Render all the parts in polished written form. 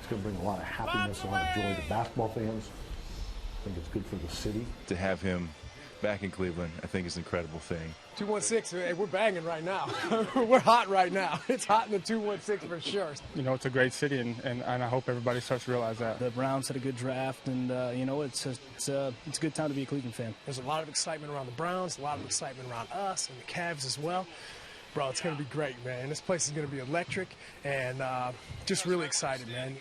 It's going to bring a lot of happiness, a lot of joy to basketball fans. I think it's good for the city. To have him back in Cleveland, I think is an incredible thing. 216, hey, we're banging right now. We're hot right now. It's hot in the 216 for sure. You know, it's a great city, and I hope everybody starts to realize that. The Browns had a good draft, and, you know, it's a good time to be a Cleveland fan. There's a lot of excitement around the Browns, a lot of excitement around us and the Cavs as well. Bro, it's going to be great, man. This place is going to be electric, and just really excited, man.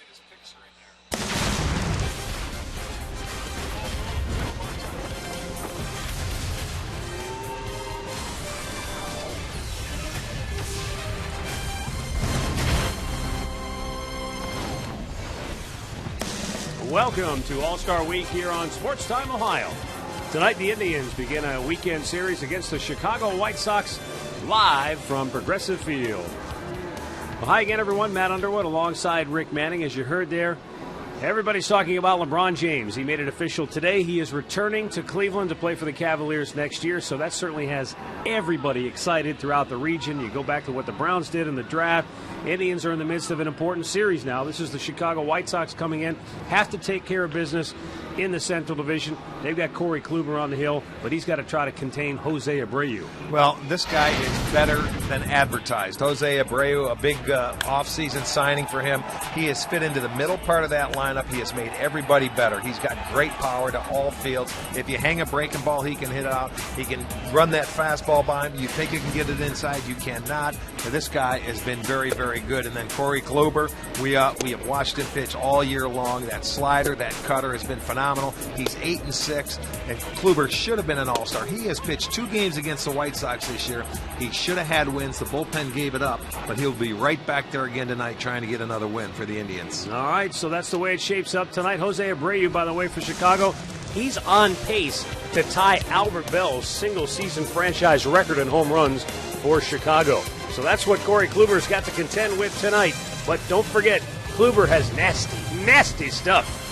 Welcome to All-Star Week here on Sports Time Ohio. Tonight, the Indians begin a weekend series against the Chicago White Sox live from Progressive Field. Well, hi again, everyone. Matt Underwood alongside Rick Manning. As you heard there, everybody's talking about LeBron James. He made it official today. He is returning to Cleveland to play for the Cavaliers next year, so that certainly has everybody excited throughout the region. You go back to what the Browns did in the draft. Indians are in the midst of an important series now. This is the Chicago White Sox coming in, have to take care of business in the Central Division. They've got Corey Kluber on the hill, but he's got to try to contain Jose Abreu. Well, this guy is better than advertised. Jose Abreu, a big offseason signing for him. He has fit into the middle part of that lineup. He has made everybody better. He's got great power to all fields. If you hang a breaking ball, he can hit it out. He can run that fastball by him. You think you can get it inside, you cannot. But this guy has been very, very good. And then Corey Kluber, we have watched him pitch all year long. That slider, that cutter has been phenomenal. He's 8-6, and Kluber should have been an all-star. He has pitched 2 games against the White Sox this year. He should have had wins. The bullpen gave it up, but he'll be right back there again tonight trying to get another win for the Indians. All right, so that's the way it shapes up tonight. Jose Abreu, by the way, for Chicago, he's on pace to tie Albert Bell's single-season franchise record in home runs for Chicago. So that's what Corey Kluber's got to contend with tonight. But don't forget, Kluber has nasty, nasty stuff.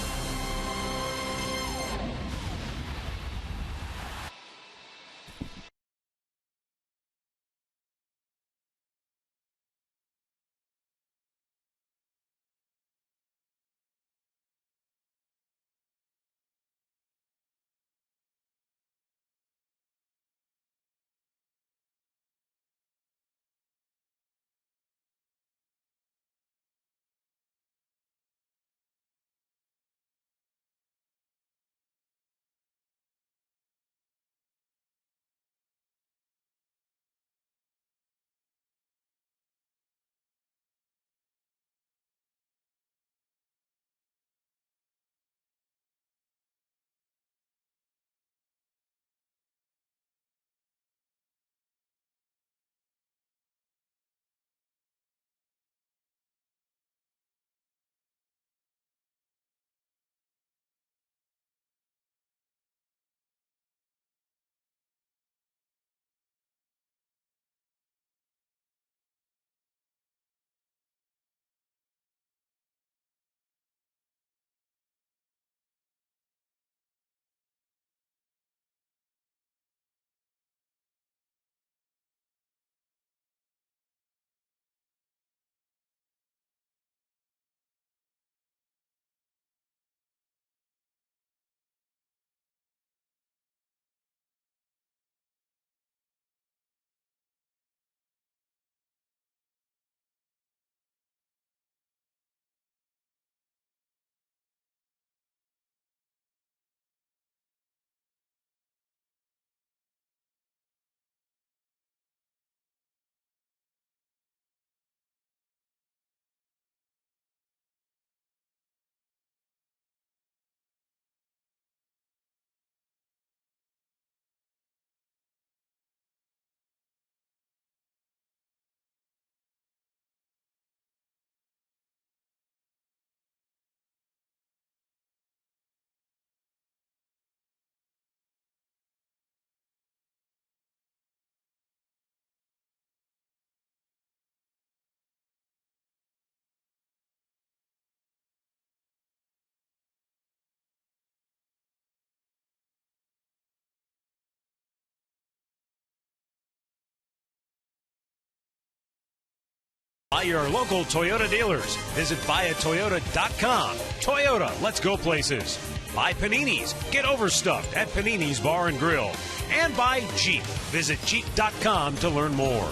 by your local Toyota dealers. Visit buyatoyota.com. Toyota, let's go places. By Panini's, get overstuffed at Panini's Bar and Grill. And by Jeep. Visit Jeep.com to learn more.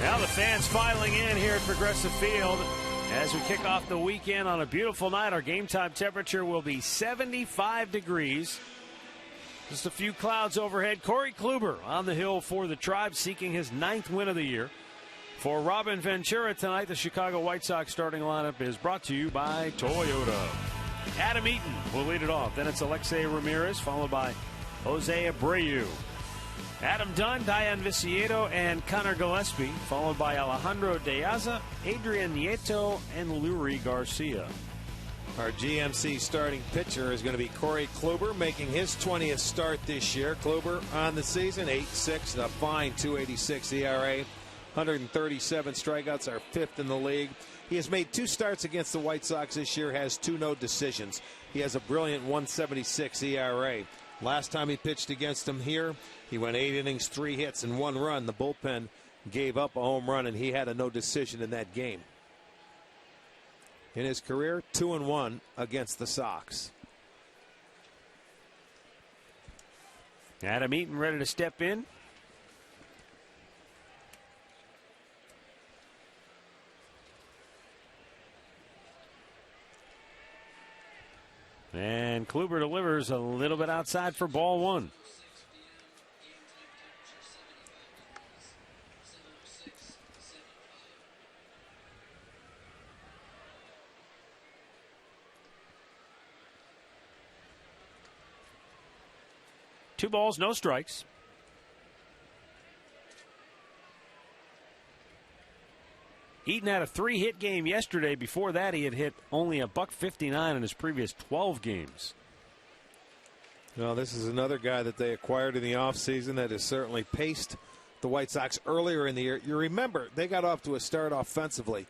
Now the fans filing in here at Progressive Field as we kick off the weekend on a beautiful night. Our game time temperature will be 75 degrees. Just a few clouds overhead. Corey Kluber on the hill for the Tribe, seeking his 9th win of the year. For Robin Ventura tonight, the Chicago White Sox starting lineup is brought to you by Toyota. Adam Eaton will lead it off. Then it's Alexei Ramirez, followed by Jose Abreu. Adam Dunn, Dayan Viciedo, and Connor Gillespie, followed by Alejandro De Aza, Adrian Nieto, and Lurie Garcia. Our GMC starting pitcher is going to be Corey Kluber, making his 20th start this year. Kluber on the season, 8.6, a fine 2.86 ERA, 137 strikeouts, our 5th in the league. He has made 2 starts against the White Sox this year, has 2 no decisions. He has a brilliant 1.76 ERA. Last time he pitched against him here, he went 8 innings, 3 hits, and 1 run. The bullpen gave up a home run, and he had a no decision in that game. In his career, 2-1 against the Sox. Adam Eaton ready to step in. And Kluber delivers a little bit outside for ball 1. Two balls, no strikes. Eaton had a 3-hit game yesterday. Before that, he had hit only a $159 in his previous 12 games. Well, this is another guy that they acquired in the offseason that has certainly paced the White Sox earlier in the year. You remember, they got off to a start offensively.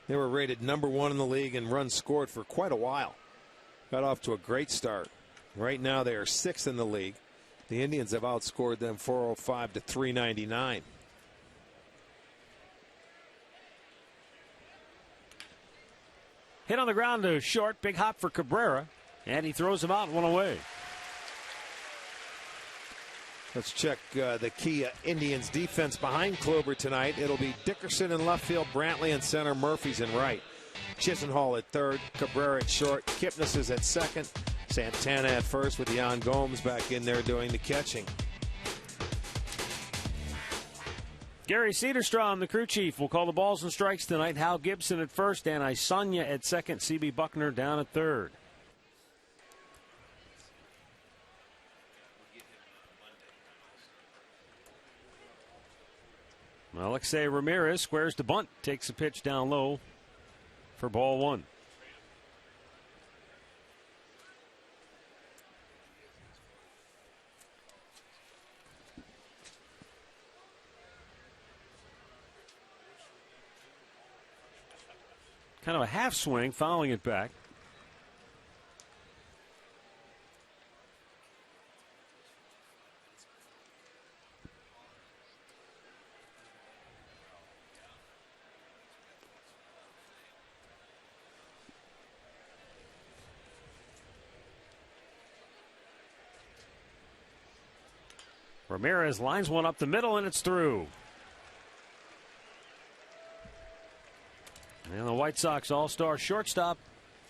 They were rated #1 in the league in runs scored for quite a while. Got off to a great start. Right now, they are 6th in the league. The Indians have outscored them 405 to 399. Hit on the ground to short. Big hop for Cabrera. And he throws him out 1 away. Let's check the key Indians defense behind Kluber tonight. It'll be Dickerson in left field, Brantley in center, Murphy's in right. Chisenhall at third, Cabrera at short, Kipnis is at second, Santana at first with Yan Gomes back in there doing the catching. Gary Cederstrom, the crew chief, will call the balls and strikes tonight. Hal Gibson at first and Isanya at second. C.B. Buckner down at third. Alexei Ramirez squares the bunt, takes a pitch down low for ball 1. Kind of a half swing, fouling it back. Ramirez lines one up the middle, and it's through. And the White Sox all-star shortstop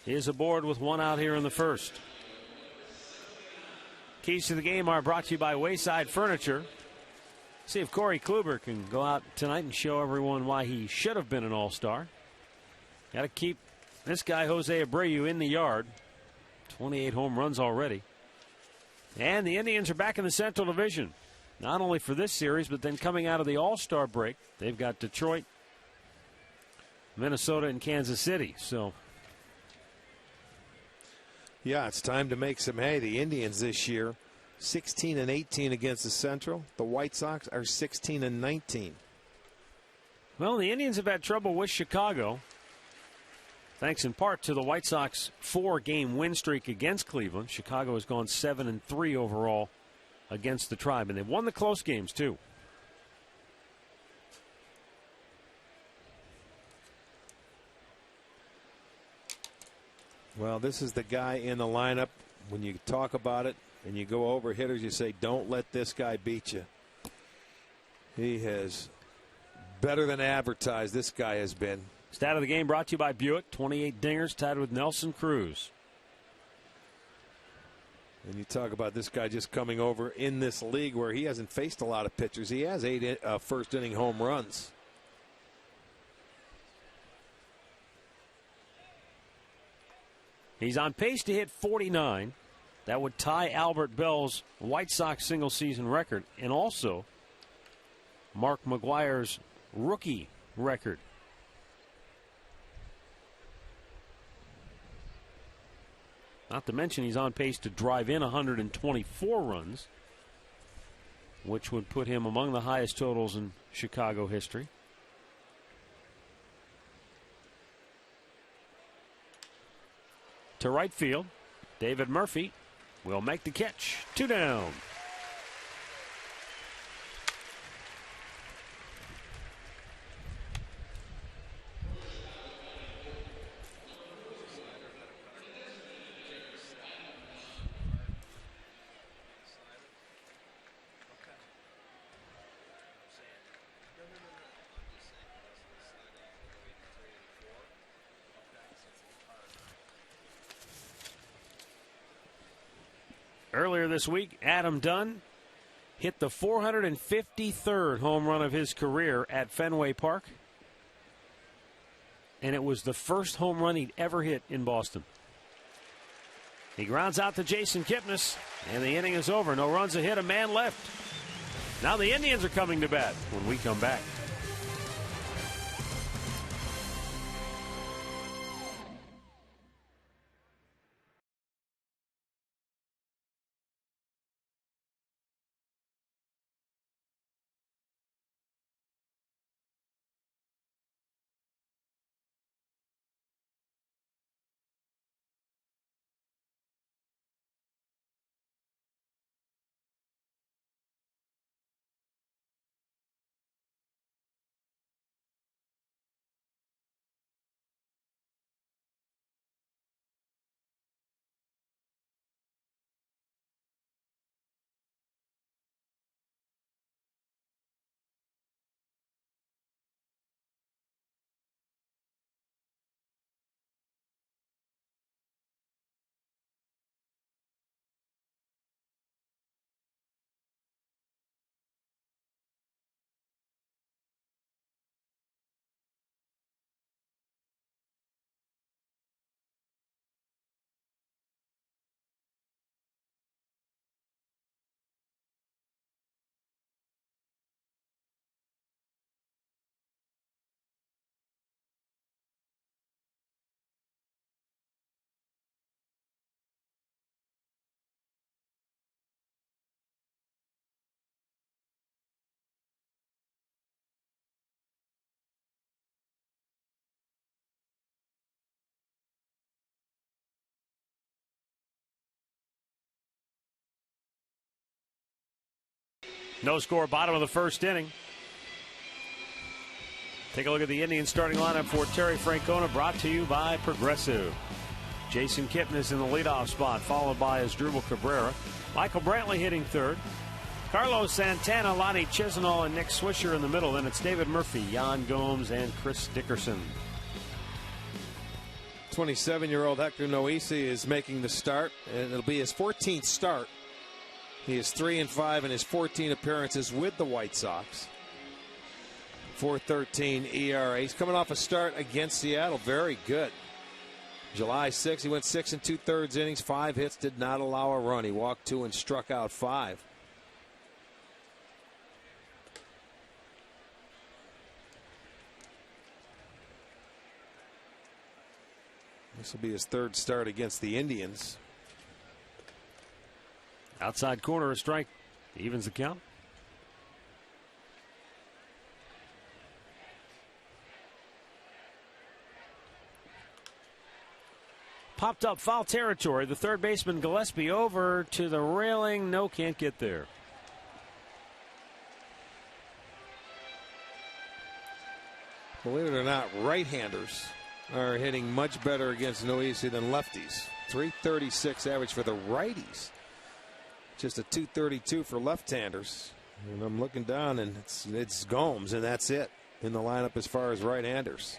is aboard with 1 out here in the first. Keys to the game are brought to you by Wayside Furniture. See if Corey Kluber can go out tonight and show everyone why he should have been an all-star. Got to keep this guy, Jose Abreu, in the yard. 28 home runs already. And the Indians are back in the Central Division. Not only for this series, but then coming out of the all-star break, they've got Detroit, Minnesota, and Kansas City. So, yeah, it's time to make some hay. The Indians this year, 16-18 against the Central. The White Sox are 16-19. Well, the Indians have had trouble with Chicago, thanks in part to the White Sox 4-game win streak against Cleveland. Chicago has gone 7-3 overall against the Tribe, and they won the close games too. Well, this is the guy in the lineup. When you talk about it and you go over hitters, you say, don't let this guy beat you. He has better than advertised. This guy has been. Stat of the game brought to you by Buick. 28 dingers, tied with Nelson Cruz. And you talk about this guy just coming over in this league where he hasn't faced a lot of pitchers. He has 8 first-inning home runs. He's on pace to hit 49. That would tie Albert Bell's White Sox single-season record and also Mark McGwire's rookie record. Not to mention he's on pace to drive in 124 runs, which would put him among the highest totals in Chicago history. To right field, David Murphy will make the catch. 2 down. Earlier this week, Adam Dunn hit the 453rd home run of his career at Fenway Park. And it was the first home run he'd ever hit in Boston. He grounds out to Jason Kipnis, and the inning is over. No runs, a hit, a man left. Now the Indians are coming to bat when we come back. No score, bottom of the first inning. Take a look at the Indians starting lineup for Terry Francona, brought to you by Progressive. Jason Kipnis in the leadoff spot, followed by Asdrubal Cabrera. Michael Brantley hitting third. Carlos Santana, Lonnie Chisenhall, and Nick Swisher in the middle. Then it's David Murphy, Jan Gomes, and Chris Dickerson. 27-year-old Hector Noesi is making the start, and it'll be his 14th start. He is 3-5 in his 14 appearances with the White Sox. 4.13 ERA. He's coming off a start against Seattle. Very good. July 6th, he went 6 2/3 innings, 5 hits, did not allow a run. He walked 2 and struck out 5. This will be his third start against the Indians. Outside corner, a strike. Evens the count. Popped up foul territory. The third baseman Gillespie over to the railing. No, can't get there. Believe it or not, right-handers are hitting much better against Noesi than lefties. 336 average for the righties. Just a 232 for left-handers. And I'm looking down, and it's Gomes, and that's it in the lineup as far as right-handers.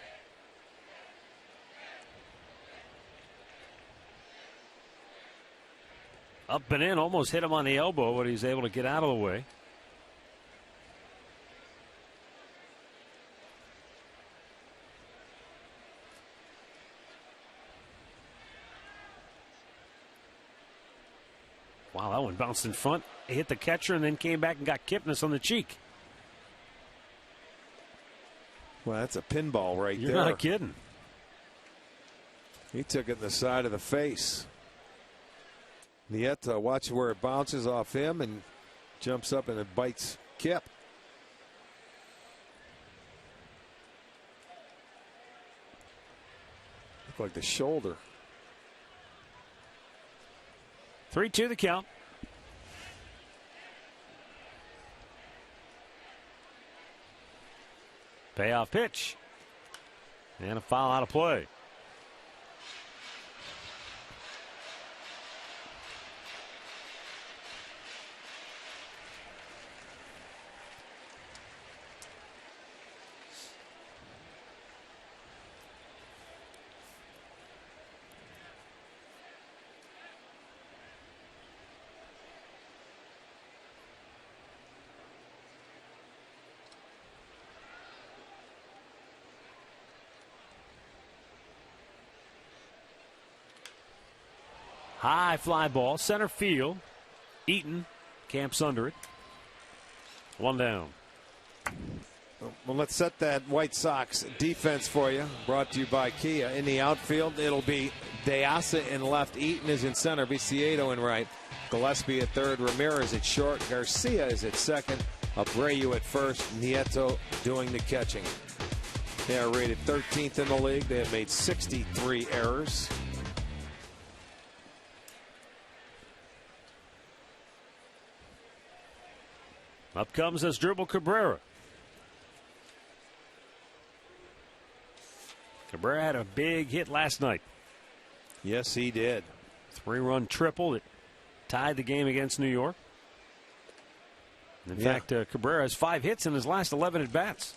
Up and in, almost hit him on the elbow, but he's able to get out of the way. Wow, that one bounced in front, hit the catcher, and then came back and got Kipnis on the cheek. Well, that's a pinball right there. You're not kidding. He took it in the side of the face. Nieto, watch where it bounces off him and jumps up and it bites Kip. Looked like the shoulder. 3-2 the count. Payoff pitch. And a foul out of play. High fly ball, center field. Eaton camps under it. One down. Well, let's set that White Sox defense for you. Brought to you by Kia. In the outfield, it'll be Deasa in left. Eaton is in center. Viciedo in right. Gillespie at third. Ramirez at short. Garcia is at second. Abreu at first. Nieto doing the catching. They are rated 13th in the league. They have made 63 errors. Up comes Asdrubal Cabrera. Cabrera had a big hit last night. Yes, he did. 3-run triple that tied the game against New York. In fact, Cabrera has 5 hits in his last 11 at-bats.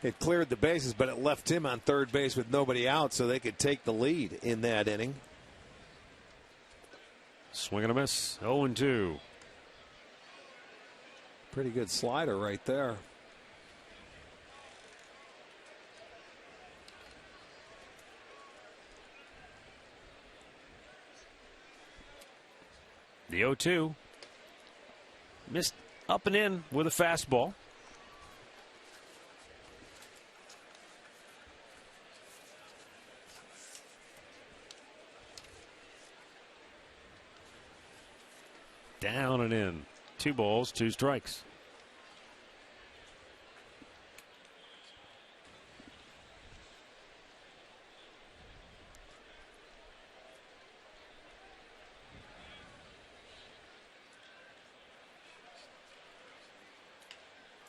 It cleared the bases, but it left him on third base with nobody out, so they could take the lead in that inning. Swing and a miss. 0-2. Pretty good slider right there. The 0-2. Missed up and in with a fastball. Down and in. 2 balls, 2 strikes.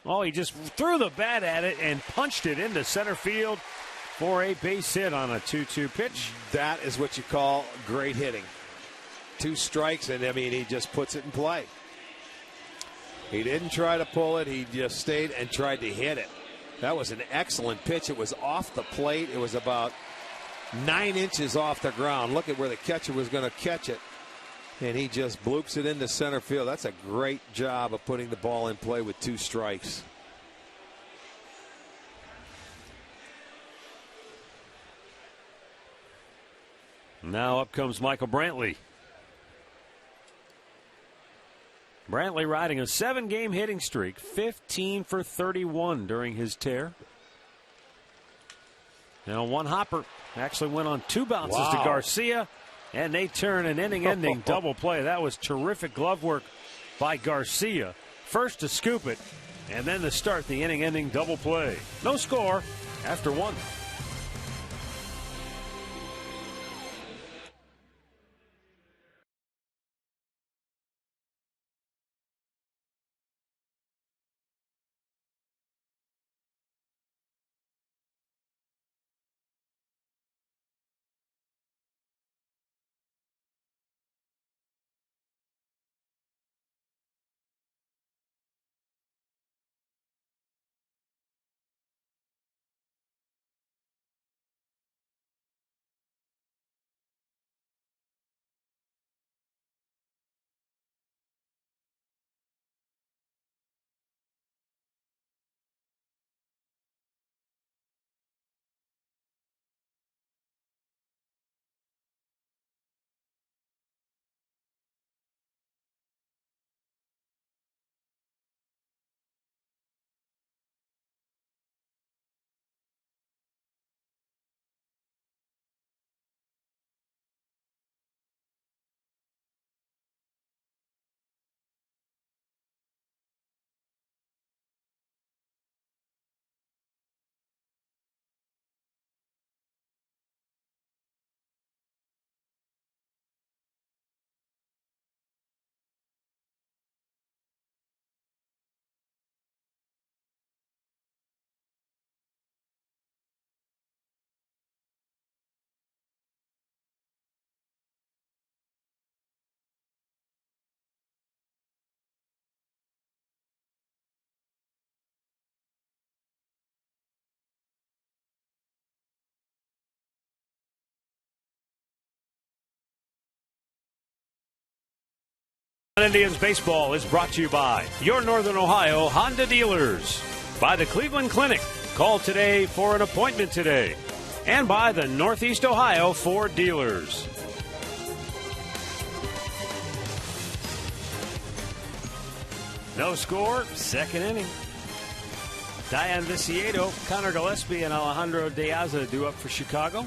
Oh, he just threw the bat at it and punched it into center field for a base hit on a 2-2 pitch. That is what you call great hitting. 2 strikes, and I mean, he just puts it in play. He didn't try to pull it. He just stayed and tried to hit it. That was an excellent pitch. It was off the plate. It was about 9 inches off the ground. Look at where the catcher was going to catch it. And he just bloops it into center field. That's a great job of putting the ball in play with 2 strikes. Now up comes Michael Brantley. Brantley riding a 7-game hitting streak, 15 for 31 during his tear. Now one hopper actually went on 2 bounces to Garcia, and they turn an inning-ending double play. That was terrific glove work by Garcia. First to scoop it, and then to start the inning-ending double play. No score after 1. Indians baseball is brought to you by your Northern Ohio Honda dealers, by the Cleveland Clinic. Call today for an appointment today. And by the Northeast Ohio Ford dealers. No score, second inning. Diane Viciedo, Connor Gillespie, and Alejandro De Aza due up for Chicago.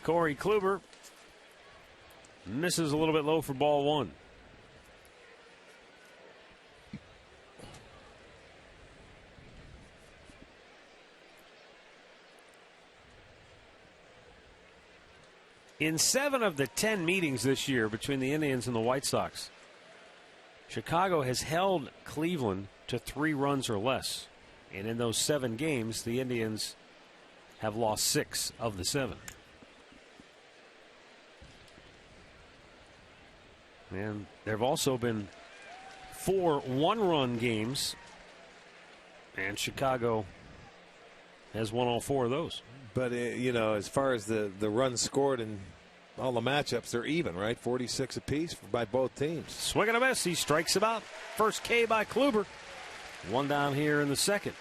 Corey Kluber misses a little bit low for ball one. In 7 of the 10 meetings this year between the Indians and the White Sox, Chicago has held Cleveland to 3 runs or less. And in those 7 games, the Indians have lost 6 of the 7. And there have also been 4 one-run games, and Chicago has won all 4 of those. But, as far as the runs scored and all the matchups, they're even, right? 46 apiece by both teams. Swing and a miss. He strikes him out. First K by Kluber. 1 down here in the second.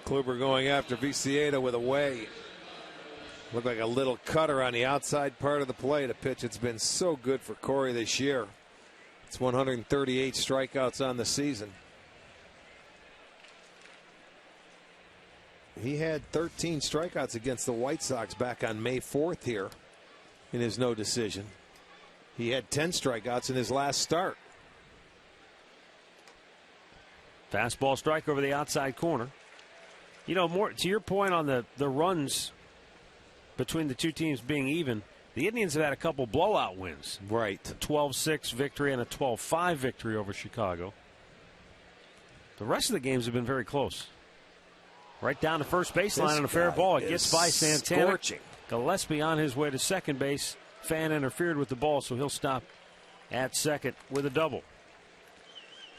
Kluber going after Viciedo with a way. Looked like a little cutter on the outside part of the plate. A pitch that's been so good for Corey this year. It's 138 strikeouts on the season. He had 13 strikeouts against the White Sox back on May 4th here in his no decision. He had 10 strikeouts in his last start. Fastball strike over the outside corner. More to your point on the runs between the two teams being even, the Indians have had a couple blowout wins. Right. A 12-6 victory and a 12-5 victory over Chicago. The rest of the games have been very close. Right down the first baseline on a fair ball. It gets by Santana. Scorching. Gillespie on his way to second base. Fan interfered with the ball, so he'll stop at second with a double.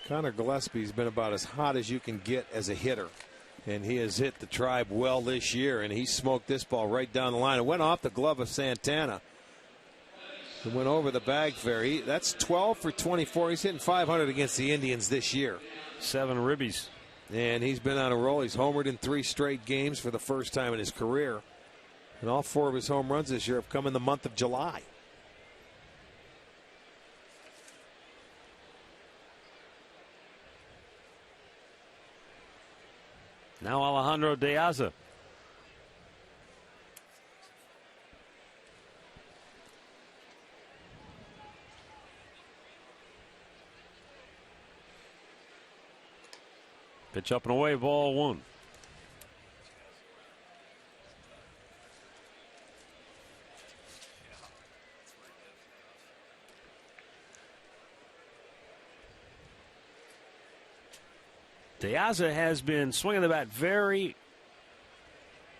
Connor Gillespie's been about as hot as you can get as a hitter. And he has hit the Tribe well this year, and he smoked this ball right down the line. It went off the glove of Santana. It went over the bag fair. That's 12 for 24. He's hitting 500 against the Indians this year. 7 ribbies. And he's been on a roll. He's homered in 3 straight games for the first time in his career. And all 4 of his home runs this year have come in the month of July. Now Alejandro De Aza. Pitch up and away, ball 1. De Aza has been swinging the bat very,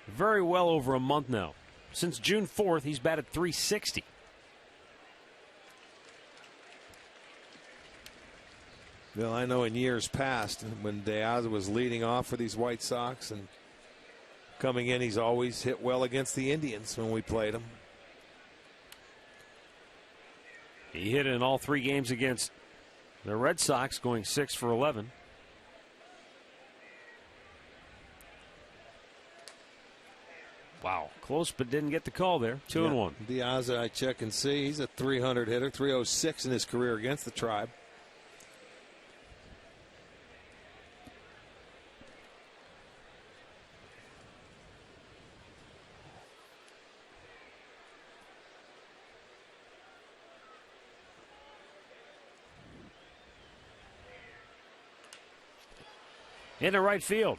very well over a month now. Since June 4th, he's batted .360. Well, I know in years past when De Aza was leading off for these White Sox and coming in, he's always hit well against the Indians when we played him. He hit in all 3 games against the Red Sox, going 6 for 11. Wow, close but didn't get the call there. 2-1. De Aza, I check and see. He's a 300 hitter, 306 in his career against the Tribe. Into right field.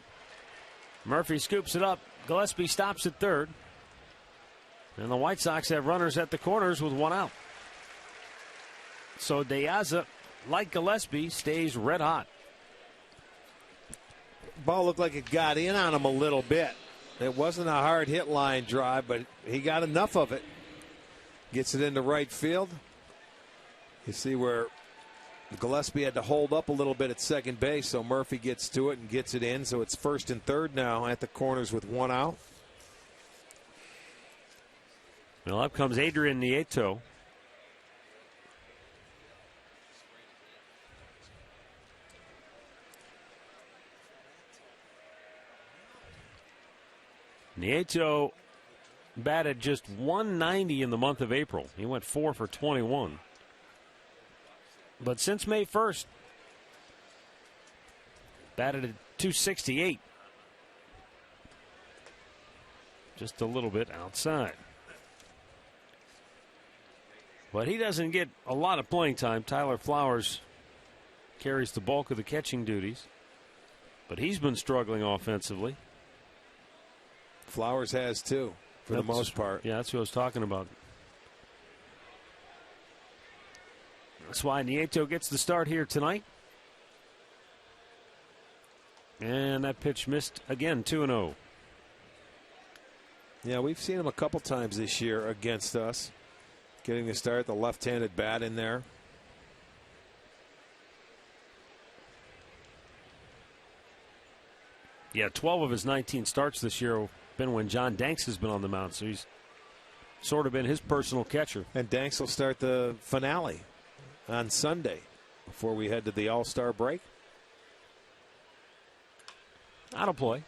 Murphy scoops it up. Gillespie stops at third. And the White Sox have runners at the corners with 1 out. So De Aza, like Gillespie, stays red hot. Ball looked like it got in on him a little bit. It wasn't a hard hit line drive, but he got enough of it. Gets it into right field. You see where Gillespie had to hold up a little bit at second base, so Murphy gets to it and gets it in. So it's first and third now at the corners with one out. Well, up comes Adrian Nieto. Nieto batted just 190 in the month of April. He went 4 for 21. But since May 1st, batted at 268. Just a little bit outside. But he doesn't get a lot of playing time. Tyler Flowers carries the bulk of the catching duties. But he's been struggling offensively. Flowers has too, for the most part. Yeah, that's what I was talking about. That's why Nieto gets the start here tonight. And that pitch missed again, 2-0. Yeah, we've seen him a couple times this year against us. Getting the start, the left-handed bat in there. Yeah, 12 of his 19 starts this year have been when John Danks has been on the mound, so he's sort of been his personal catcher. And Danks will start the finale on Sunday before we head to the All-Star break. Out of play.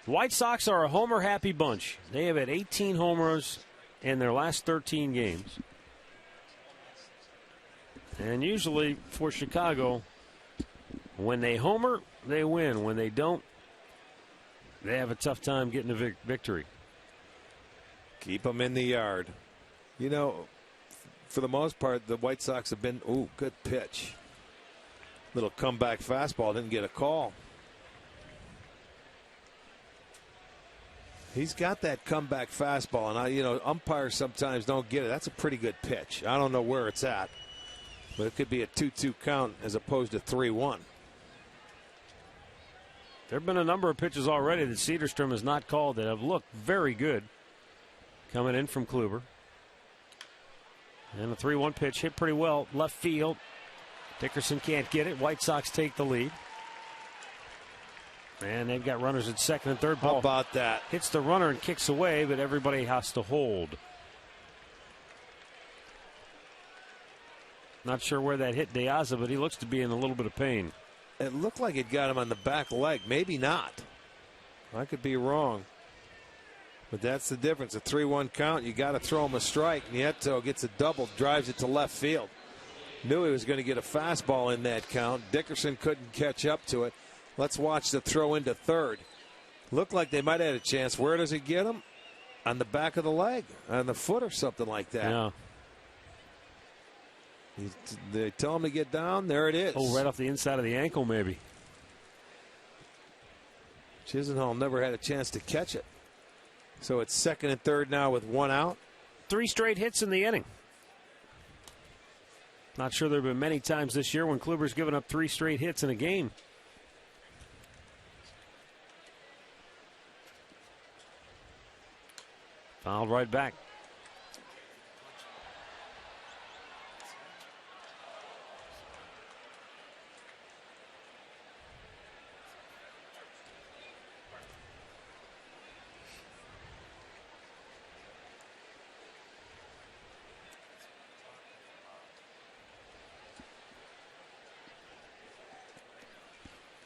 White Sox are a homer-happy bunch. They have had 18 homers in their last 13 games. And usually for Chicago, when they homer, they win. When they don't, they have a tough time getting a victory. Keep them in the yard. You know, for the most part, the White Sox have been, ooh, good pitch. Little comeback fastball, didn't get a call. He's got that comeback fastball, and umpires sometimes don't get it. That's a pretty good pitch. I don't know where it's at, but it could be a 2-2 count as opposed to 3-1. There have been a number of pitches already that Cedarstrom has not called that have looked very good coming in from Kluber. And a 3-1 pitch hit pretty well left field. Dickerson can't get it. White Sox take the lead. And they've got runners at second and third. Ball how about that? Hits the runner and kicks away, but everybody has to hold. Not sure where that hit De Aza, but he looks to be in a little bit of pain. It looked like it got him on the back leg. Maybe not. I could be wrong. But that's the difference. A 3-1 count, you got to throw him a strike. Nieto gets a double, drives it to left field. Knew he was going to get a fastball in that count. Dickerson couldn't catch up to it. Let's watch the throw into third. Looked like they might have had a chance. Where does it get him? On the back of the leg, on the foot or something like that. Yeah. They tell him to get down. There it is. Oh, right off the inside of the ankle, maybe. Chisenhall never had a chance to catch it. So it's second and third now with one out. 3 straight hits in the inning. Not sure there have been many times this year when Kluber's given up 3 straight hits in a game. Fouled right back.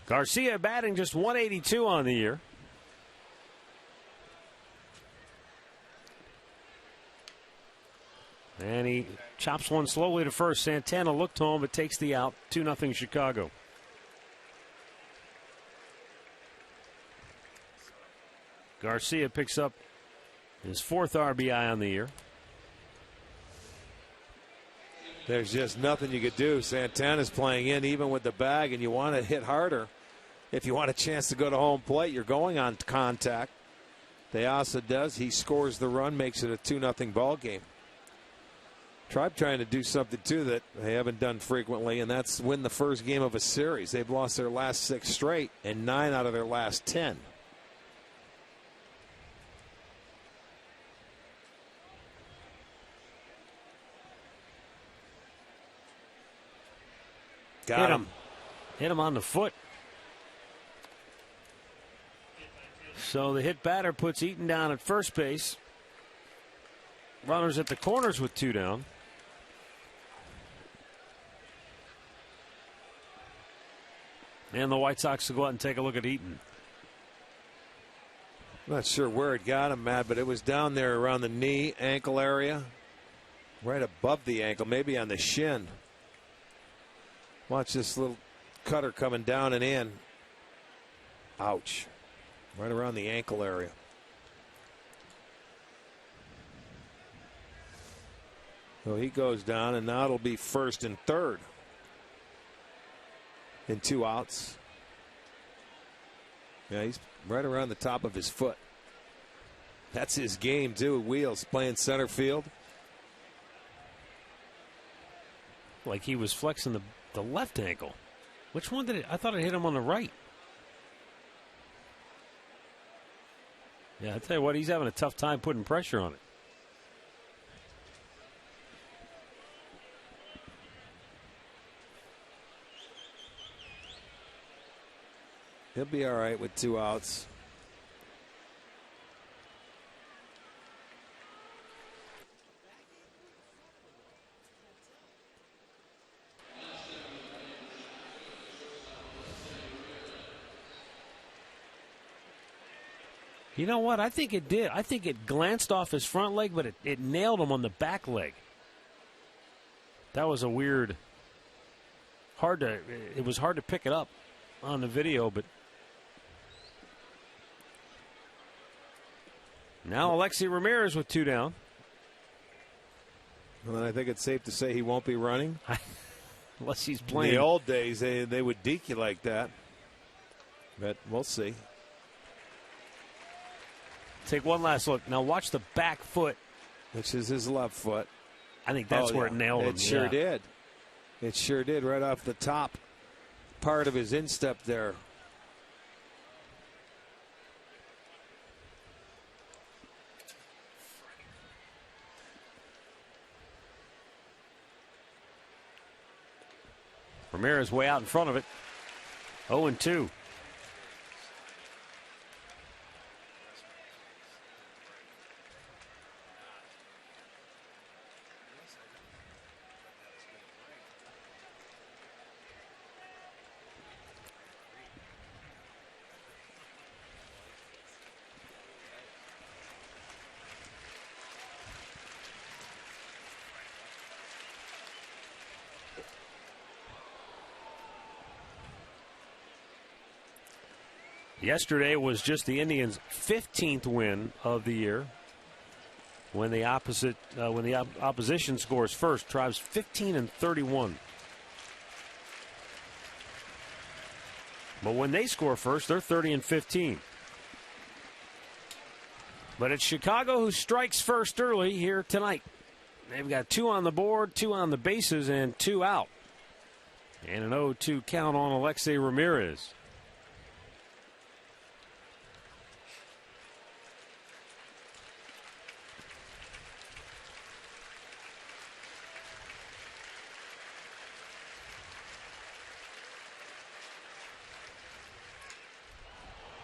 Garcia batting just 182 on the year. And he chops one slowly to first. Santana looked home but takes the out. 2-0 Chicago. Garcia picks up his 4th RBI on the year. There's just nothing you could do. Santana's playing in even with the bag, and you want to hit harder. If you want a chance to go to home plate, you're going on contact. De Aza does. He scores the run, makes it a 2-0 ball game. Tribe trying to do something too that they haven't done frequently, and that's win the first game of a series. They've lost their last 6 straight and 9 out of their last 10. Got him. Hit him on the foot. So the hit batter puts Eaton down at first base. Runners at the corners with 2 down. And the White Sox will go out and take a look at Eaton. I'm not sure where it got him, Matt, but it was down there around the knee, ankle area. Right above the ankle, maybe on the shin. Watch this little cutter coming down and in. Ouch. Right around the ankle area. So he goes down, and now it'll be first and third. In 2 outs. Yeah, he's right around the top of his foot. That's his game, too. Wheels playing center field. Like he was flexing the left ankle. Which one did it? I thought it hit him on the right. Yeah, I tell you what, he's having a tough time putting pressure on it. He'll be all right with 2 outs. You know what? I think it did. I think it glanced off his front leg, but it nailed him on the back leg. That was a weird. It was hard to pick it up on the video, but. Now Alexei Ramirez with 2 down. Well, then I think it's safe to say he won't be running. Unless he's playing. In the old days, they would deke you like that. But we'll see. Take one last look. Now watch the back foot. Which is his left foot. I think that's where it nailed him. It sure did. It sure did, right off the top part of his instep there. Ramirez way out in front of it. 0-2. Yesterday was just the Indians' 15th win of the year. When the opposition scores first, Tribe's 15-31. But when they score first, they're 30-15. But it's Chicago who strikes first early here tonight. They've got 2 on the board, 2 on the bases, and 2 out. And an 0-2 count on Alexei Ramirez.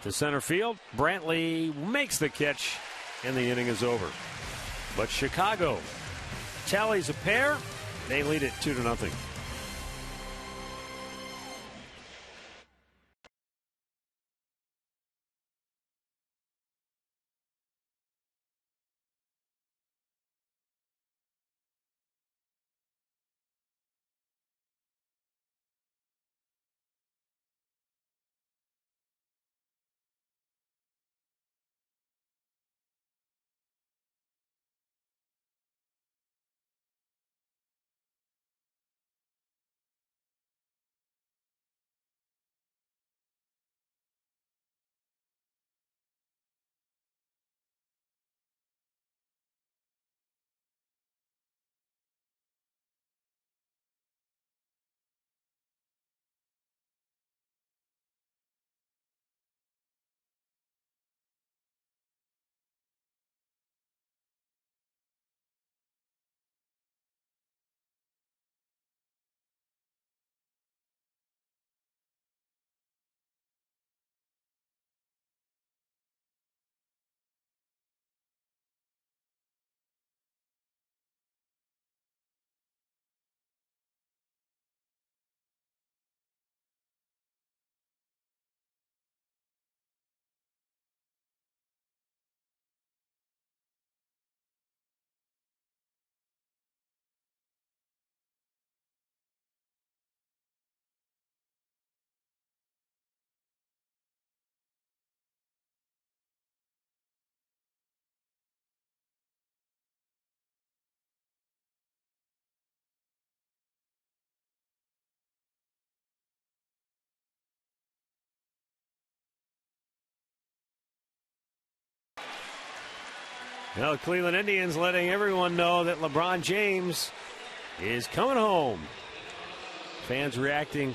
To center field, Brantley makes the catch, and the inning is over. But Chicago tallies a pair. They lead it 2-0. Well, Cleveland Indians letting everyone know that LeBron James is coming home. Fans reacting.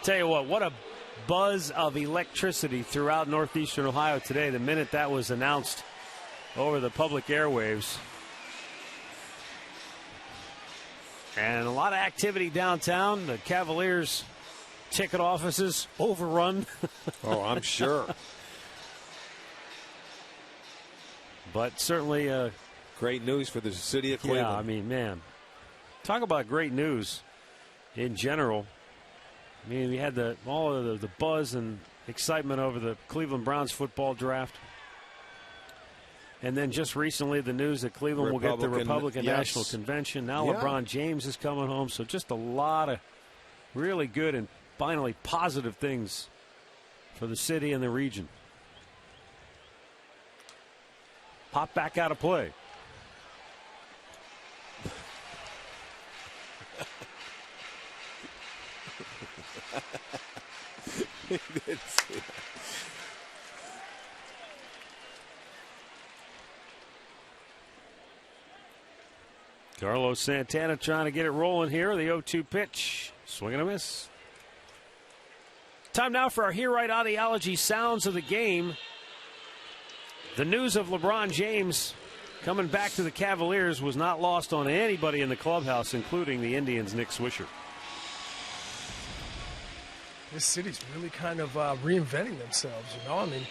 Tell you what a buzz of electricity throughout northeastern Ohio today the minute that was announced over the public airwaves. And a lot of activity downtown. The Cavaliers ticket offices overrun. Oh, I'm sure. But certainly great news for the city of Cleveland. Yeah, I mean, man, talk about great news in general. I mean, we had all of the buzz and excitement over the Cleveland Browns football draft. And then just recently the news that Cleveland will get the Republican National Convention. Now LeBron James is coming home. So just a lot of really good and finally positive things for the city and the region. Pop back out of play. Didn't see that. Carlos Santana trying to get it rolling here. The 0-2 pitch. Swing and a miss. Time now for our Here Right Audiology Sounds of the Game. The news of LeBron James coming back to the Cavaliers was not lost on anybody in the clubhouse, including the Indians' Nick Swisher. This city's really kind of reinventing themselves, you know. I mean,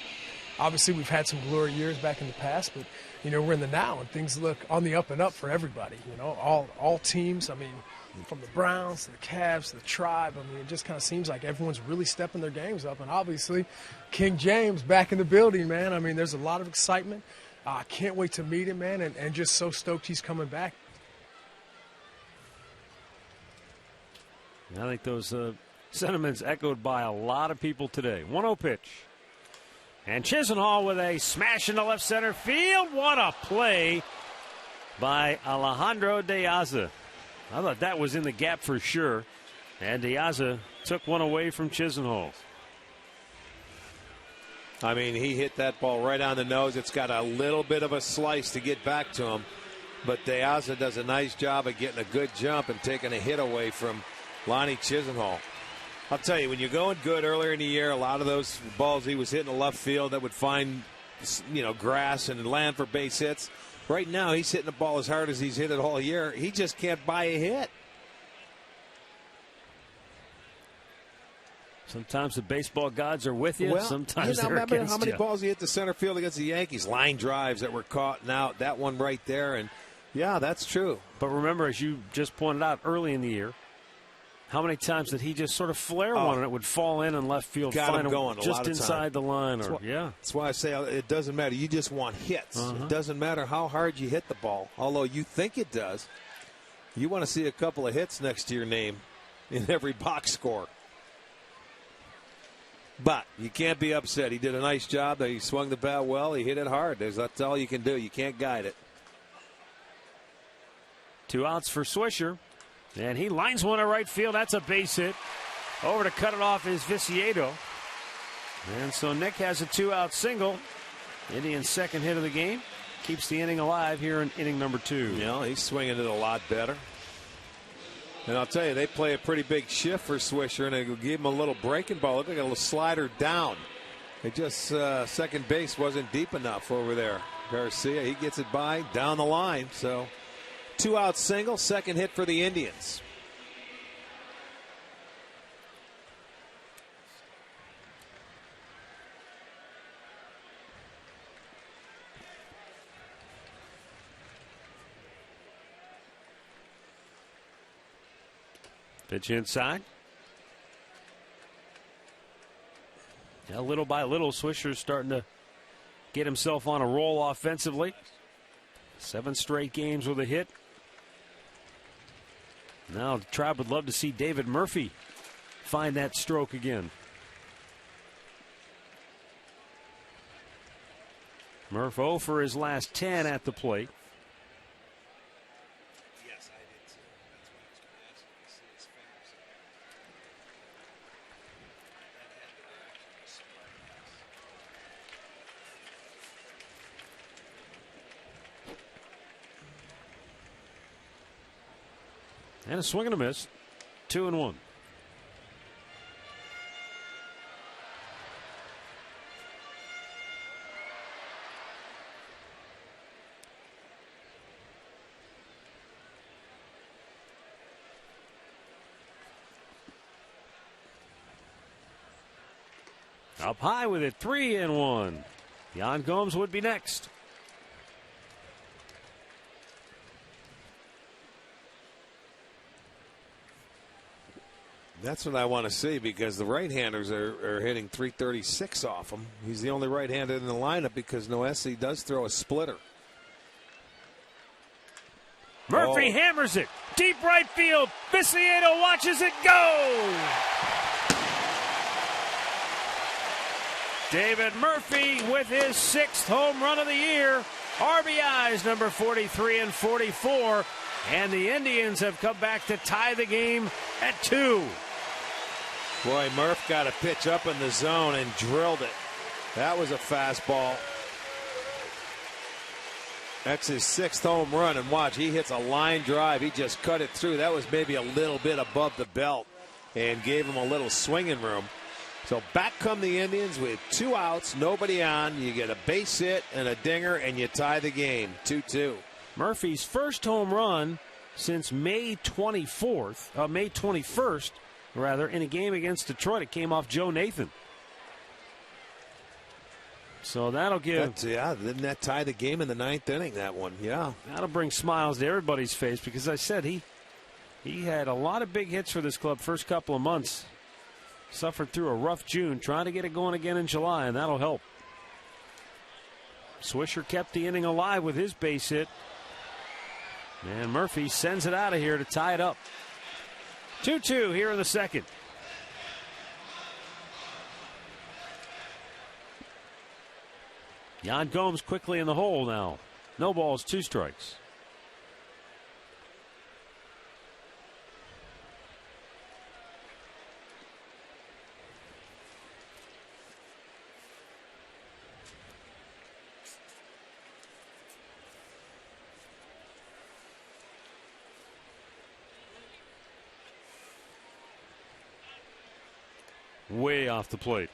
obviously we've had some glory years back in the past, but, you know, we're in the now, and things look on the up and up for everybody, you know. All teams, I mean, from the Browns to the Cavs to the Tribe, I mean, it just kind of seems like everyone's really stepping their games up. And obviously, King James back in the building, man. I mean, there's a lot of excitement. I can't wait to meet him, man, and just so stoked he's coming back. I think those sentiments echoed by a lot of people today. 1-0 pitch. And Chisenhall with a smash into left center field. What a play by Alejandro De Aza. I thought that was in the gap for sure. And De Aza took one away from Chisenhall. I mean, he hit that ball right on the nose. It's got a little bit of a slice to get back to him. But De Aza does a nice job of getting a good jump and taking a hit away from Lonnie Chisenhall. I'll tell you, when you're going good earlier in the year, a lot of those balls he was hitting the left field that would find, you know, grass and land for base hits. Right now, he's hitting the ball as hard as he's hit it all year. He just can't buy a hit. Sometimes the baseball gods are with you. Well, sometimes you know, they're remember against how many you. balls he hit to center field against the Yankees? Line drives that were caught out. That one right there. And, yeah, that's true. But remember, as you just pointed out early in the year, how many times did he just sort of flare one and it would fall in and left field, got him going just inside the line? That's why I say it doesn't matter. You just want hits. It doesn't matter how hard you hit the ball, although you think it does. You want to see a couple of hits next to your name in every box score. But you can't be upset. He did a nice job. He swung the bat well. He hit it hard. That's all you can do. You can't guide it. 2 outs for Swisher. And he lines one to right field. That's a base hit. Over to cut it off is Viciedo. And so Nick has a 2-out single. Indians' second hit of the game. Keeps the inning alive here in inning number 2. Yeah, he's swinging it a lot better. And I'll tell you, they play a pretty big shift for Swisher, and they give him a little breaking ball. Look, they got a little slider down. It just second base wasn't deep enough over there. Garcia, he gets it by down the line. So 2-out single, second hit for the Indians. Pitch inside. Now, little by little, Swisher's starting to get himself on a roll offensively. 7 straight games with a hit. Now the Tribe would love to see David Murphy find that stroke again. Murph 0 for his last 10 at the plate. And a swing and a miss. 2-1. Up high with it, 3-1. Yan Gomes would be next. That's what I want to see, because the right-handers are hitting 336 off him. He's the only right-handed in the lineup because Noesi does throw a splitter. Murphy hammers it. Deep right field. Viciato watches it go. David Murphy with his 6th home run of the year. RBIs number 43 and 44. And the Indians have come back to tie the game at 2. Boy, Murph got a pitch up in the zone and drilled it. That was a fastball. That's his 6th home run, and watch, he hits a line drive. He just cut it through. That was maybe a little bit above the belt and gave him a little swinging room. So back come the Indians with 2 outs, nobody on. You get a base hit and a dinger, and you tie the game, 2-2. Murphy's first home run since May 21st, in a game against Detroit. It came off Joe Nathan. So that'll give. Didn't that tie the game in the 9th inning, that one? Yeah. That'll bring smiles to everybody's face, because I said he had a lot of big hits for this club first couple of months. Suffered through a rough June, trying to get it going again in July, and that'll help. Swisher kept the inning alive with his base hit. And Murphy sends it out of here to tie it up. 2-2 here in the second. Yan Gomes quickly in the hole now. No balls, 2 strikes. Way off the plate.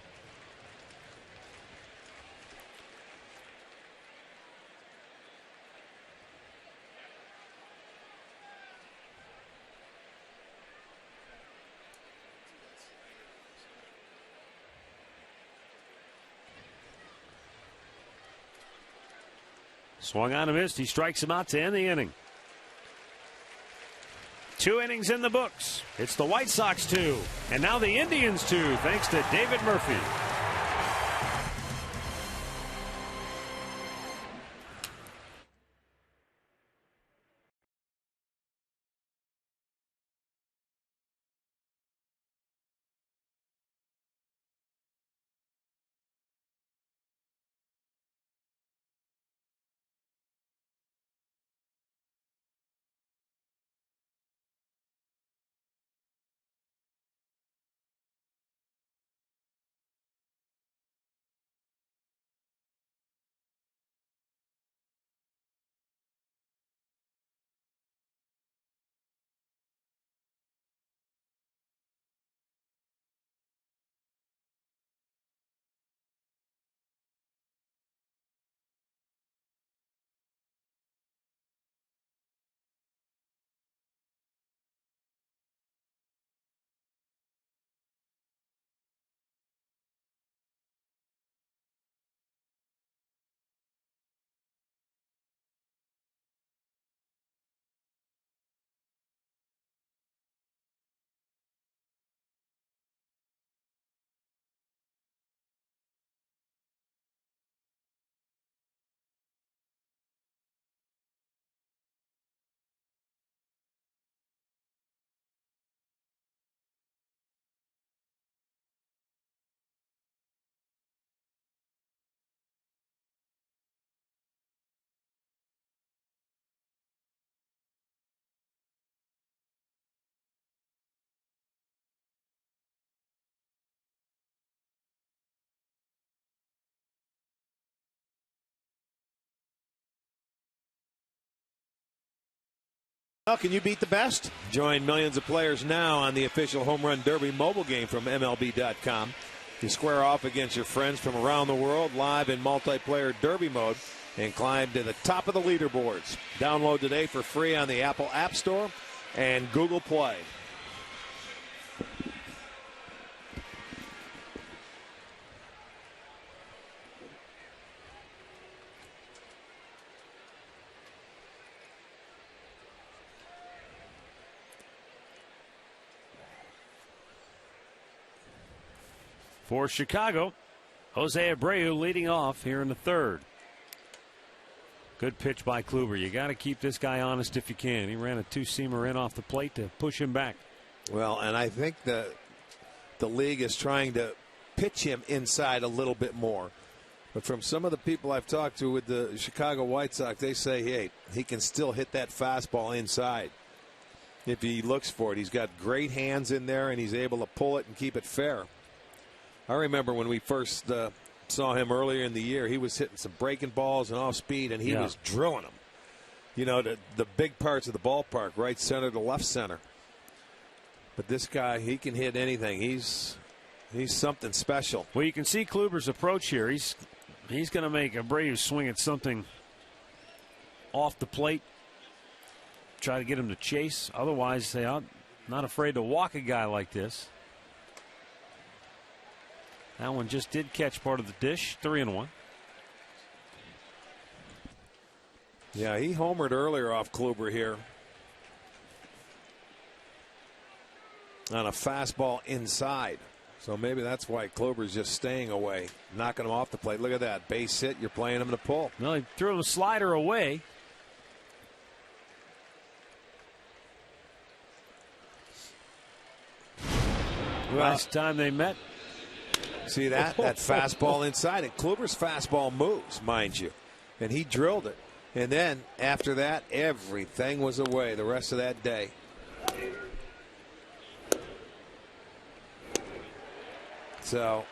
Swung on and missed. He strikes him out to end the inning. 2 innings in the books. It's the White Sox 2, and now the Indians 2, thanks to David Murphy. Well, can you beat the best? Join millions of players now on the official Home Run Derby mobile game from MLB.com. You square off against your friends from around the world live in multiplayer derby mode and climb to the top of the leaderboards. Download today for free on the Apple App Store and Google Play. For Chicago, Jose Abreu leading off here in the third. Good pitch by Kluber. You got to keep this guy honest if you can. He ran a two-seamer in off the plate to push him back. Well, and I think the league is trying to pitch him inside a little bit more. But from some of the people I've talked to with the Chicago White Sox, they say, hey, he can still hit that fastball inside if he looks for it. He's got great hands in there, and he's able to pull it and keep it fair. I remember when we first saw him earlier in the year, he was hitting some breaking balls and off speed, and he was drilling them. You know, the big parts of the ballpark, right center to left center. But this guy, he can hit anything. He's something special. Well, you can see Kluber's approach here. He's going to make Abreu swing at something off the plate, try to get him to chase. Otherwise, I'm not afraid to walk a guy like this. That one just did catch part of the dish. 3-1. Yeah, he homered earlier off Kluber here on a fastball inside. So maybe that's why Kluber's just staying away, knocking him off the plate. Look at that. Base hit. You're playing him to pull. Well, he threw the slider away. Last time they met. See that? That fastball inside. And Kluber's fastball moves, mind you. And he drilled it. And then after that, everything was away the rest of that day. So,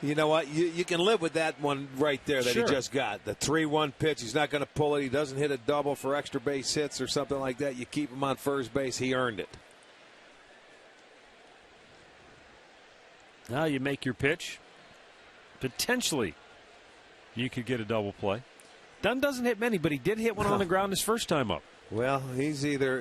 you know what? You can live with that one right there that he just got. The 3-1 pitch. He's not going to pull it. He doesn't hit a double for extra base hits or something like that. You keep him on first base. He earned it. Now you make your pitch. Potentially, you could get a double play. Dunn doesn't hit many, but he did hit one on the ground his first time up. Well, he's either,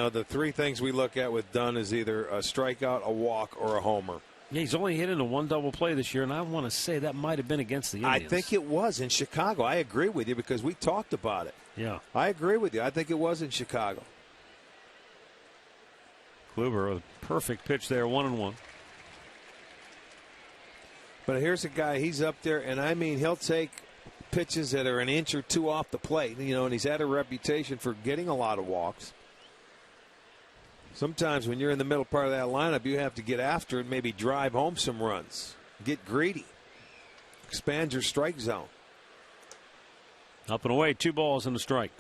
the three things we look at with Dunn is either a strikeout, a walk, or a homer. Yeah, he's only hit into one double play this year, and I want to say that might have been against the Indians. I think it was in Chicago. I agree with you because we talked about it. Yeah. I agree with you. I think it was in Chicago. Kluber, a perfect pitch there, 1-1. But here's a guy, he's up there, and I mean, he'll take pitches that are an inch or two off the plate, and he's had a reputation for getting a lot of walks. Sometimes when you're in the middle part of that lineup, you have to get after it, maybe drive home some runs, get greedy, expand your strike zone. Up and away, 2 balls and a strike.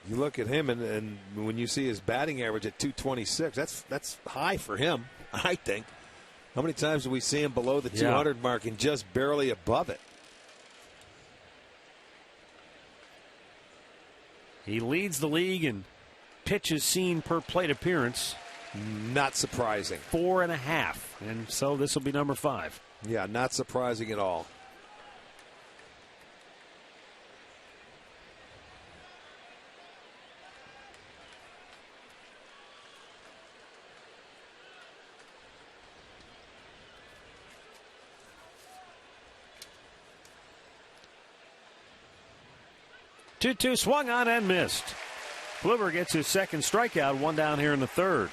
You look at him, and when you see his batting average at 226, that's high for him, I think. How many times do we see him below the 200 mark and just barely above it? He leads the league in pitches seen per plate appearance. Not surprising. 4.5, and so this will be number 5. Yeah, not surprising at all. Two swung on and missed. Kluber gets his second strikeout, 1 down here in the third.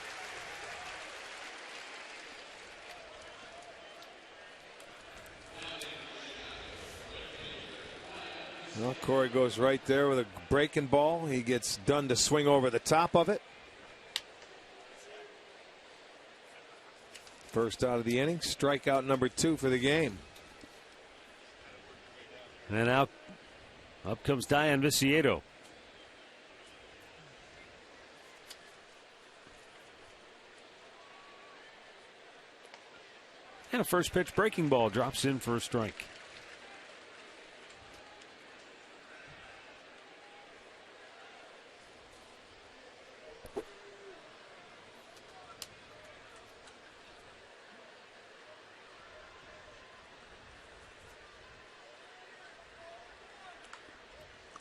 Well, Corey goes right there with a breaking ball. He gets Dunn to swing over the top of it. First out of the inning, strikeout number 2 for the game. And out. Up comes Diane Viciedo. And a first pitch breaking ball drops in for a strike.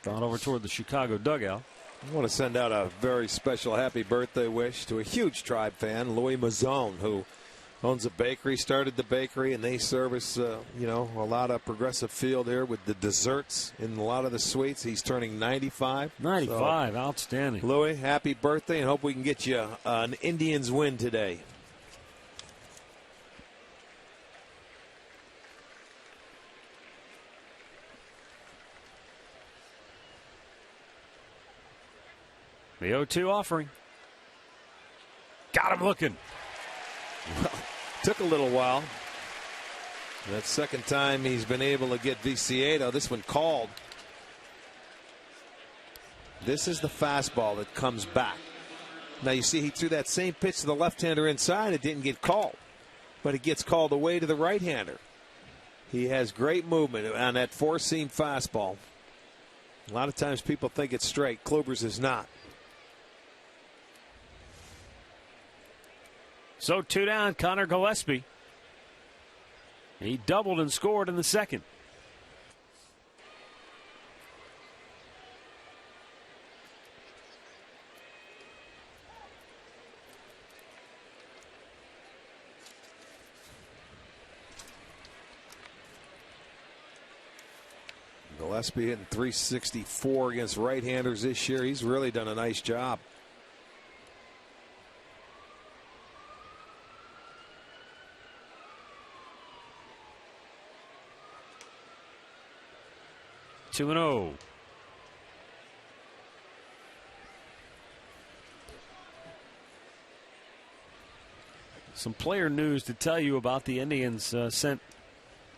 Gone over toward the Chicago dugout. I want to send out a very special happy birthday wish to a huge Tribe fan, Louis Mazzone, who owns a bakery, started the bakery, and they service, a lot of Progressive Field here with the desserts in a lot of the suites. He's turning 95. 95, so, outstanding. Louis, happy birthday, and hope we can get you an Indians win today. The 0-2 offering. Got him looking. Well, took a little while. That second time he's been able to get Viciado. This one called. This is the fastball that comes back. Now you see he threw that same pitch to the left-hander inside. It didn't get called. But it gets called away to the right-hander. He has great movement on that four-seam fastball. A lot of times people think it's straight. Kluber's is not. So 2 down, Connor Gillespie. He doubled and scored in the second. Gillespie hitting .364 against right-handers this year. He's really done a nice job. Two and 0. Some player news to tell you about. The Indians sent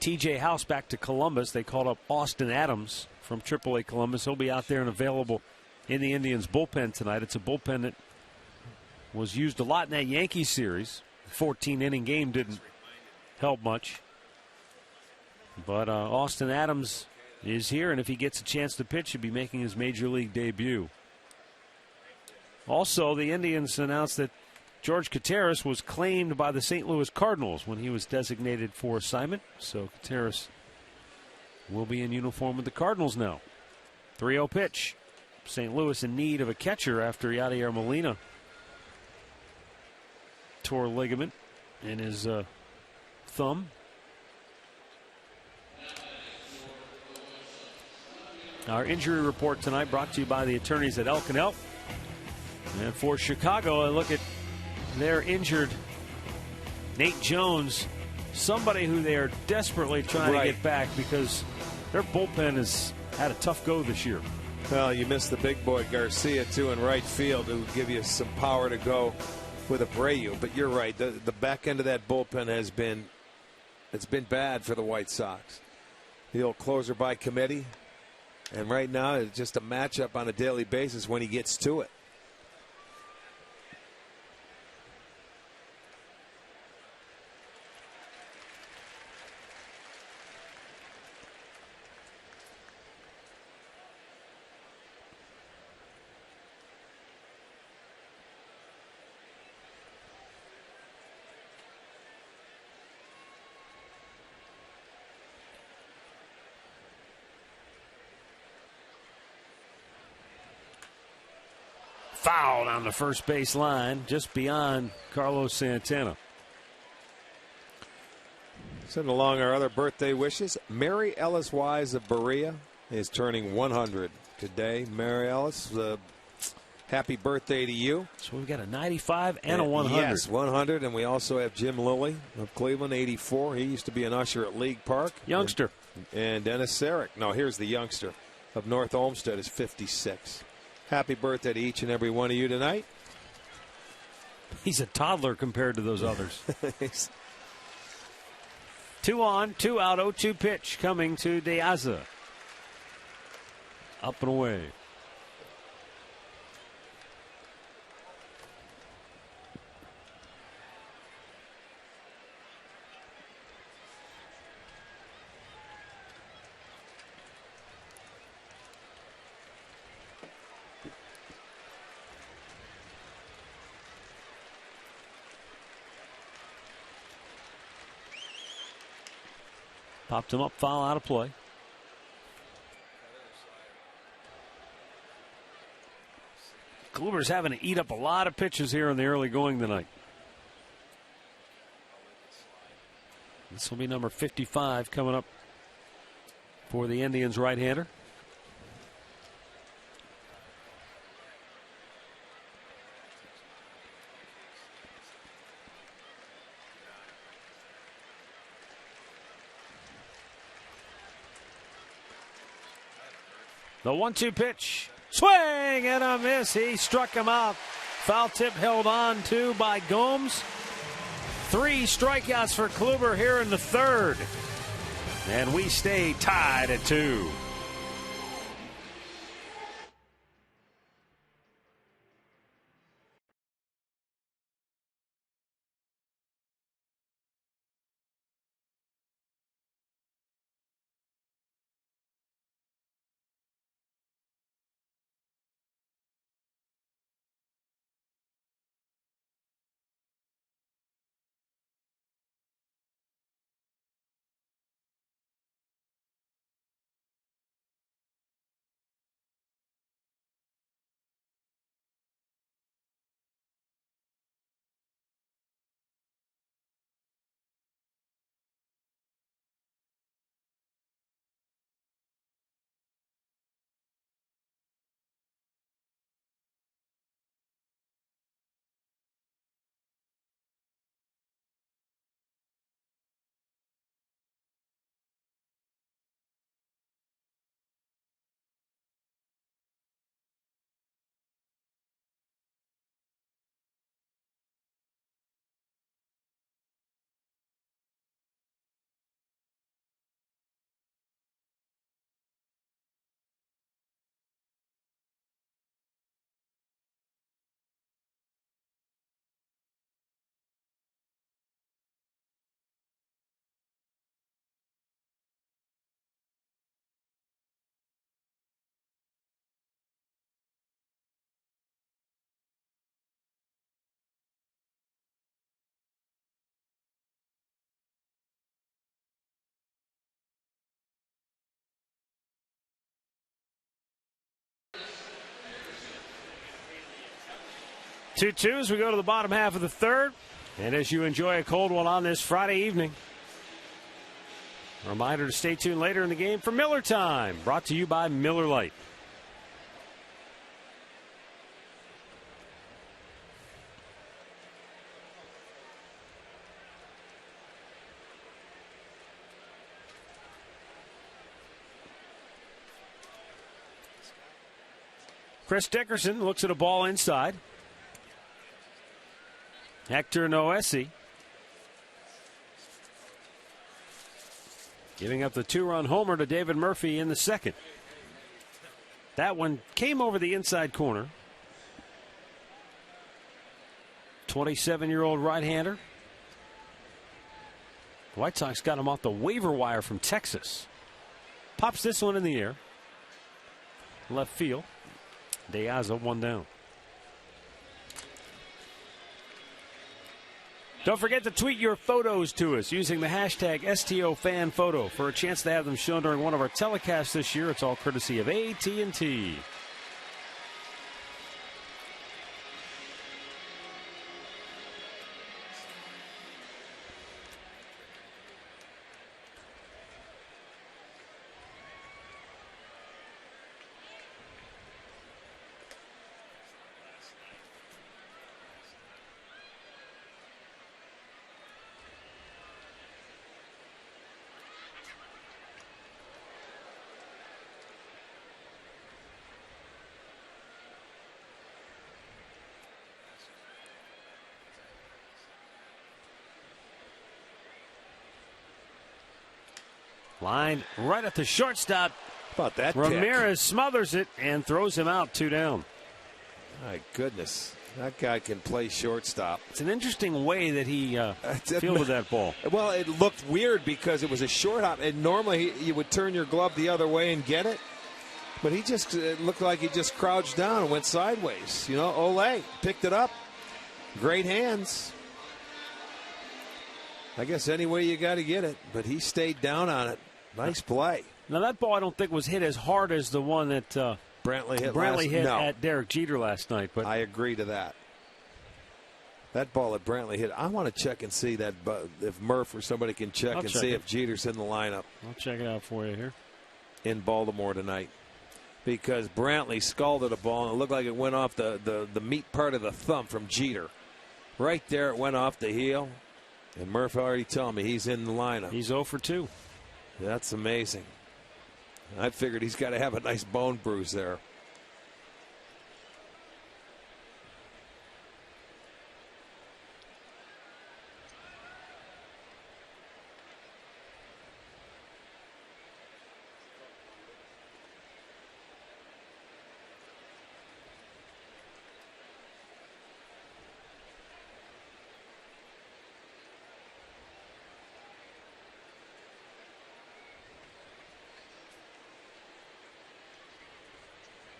TJ House back to Columbus. They called up Austin Adams from AAA Columbus. He'll be out there and available in the Indians bullpen tonight. It's a bullpen that was used a lot in that Yankees series. 14-inning game didn't help much. But Austin Adams is here, and if he gets a chance to pitch, he'll be making his major league debut. Also, the Indians announced that George Coteras was claimed by the St. Louis Cardinals when he was designated for assignment. So Coteras will be in uniform with the Cardinals now. 3-0 pitch. St. Louis in need of a catcher after Yadier Molina tore a ligament in his thumb. Our injury report tonight brought to you by the attorneys at Elk & Elk. And for Chicago, I look at their injured Nate Jones, somebody who they are desperately trying to get back because their bullpen has had a tough go this year. Well, you missed the big boy Garcia, too, in right field, who would give you some power to go with Abreu. But you're right. The back end of that bullpen has been bad for the White Sox. The old closer by committee. And right now, it's just a matchup on a daily basis when he gets to it. Foul on the first base line, just beyond Carlos Santana. Send along our other birthday wishes. Mary Ellis Wise of Berea is turning 100 today. Mary Ellis, happy birthday to you. So we've got a 95 and a 100. Yes, 100. And we also have Jim Lilly of Cleveland, 84. He used to be an usher at League Park. Youngster. And Dennis Sarek. No, here's the youngster of North Olmsted, is 56. Happy birthday to each and every one of you tonight. He's a toddler compared to those others. 2 on, 2 out, 0-2 pitch coming to De Aza. Up and away. Popped him up, foul, out of play. Kluber's having to eat up a lot of pitches here in the early going tonight. This will be number 55 coming up for the Indians right-hander. The 1-2 pitch. Swing and a miss. He struck him out. Foul tip held on to by Gomes. 3 strikeouts for Kluber here in the third. And we stay tied at 2. Two-two as we go to the bottom half of the third. And as you enjoy a cold one on this Friday evening, a reminder to stay tuned later in the game for Miller Time, brought to you by Miller Lite. Chris Dickerson looks at a ball inside. Hector Noesi giving up the 2-run homer to David Murphy in the second. That one came over the inside corner. 27-year-old right-hander. The White Sox got him off the waiver wire from Texas. Pops this one in the air. Left field. Deaza, one down. Don't forget to tweet your photos to us using the hashtag STOFanPhoto for a chance to have them shown during one of our telecasts this year. It's all courtesy of AT&T. Line right at the shortstop. How about that? Ramirez smothers it and throws him out, 2 down. My goodness. That guy can play shortstop. It's an interesting way that he fielded that ball. Well, it looked weird because it was a short hop, and normally you would turn your glove the other way and get it. But he just looked like he just crouched down and went sideways. You know, Ole picked it up. Great hands. I guess any way you got to get it, but he stayed down on it. Nice play. Now, that ball I don't think was hit as hard as the one that Brantley hit Brantley hit no. at Derek Jeter last night, but I agree to that. That ball that Brantley hit, I want to check and see that if Murph or somebody can check and see if Jeter's in the lineup. I'll check it out for you here. In Baltimore tonight. Because Brantley scalded a ball and it looked like it went off the meat part of the thumb from Jeter. Right there, it went off the heel. And Murph already told me he's in the lineup. He's 0 for 2. That's amazing. I figured he's got to have a nice bone bruise there.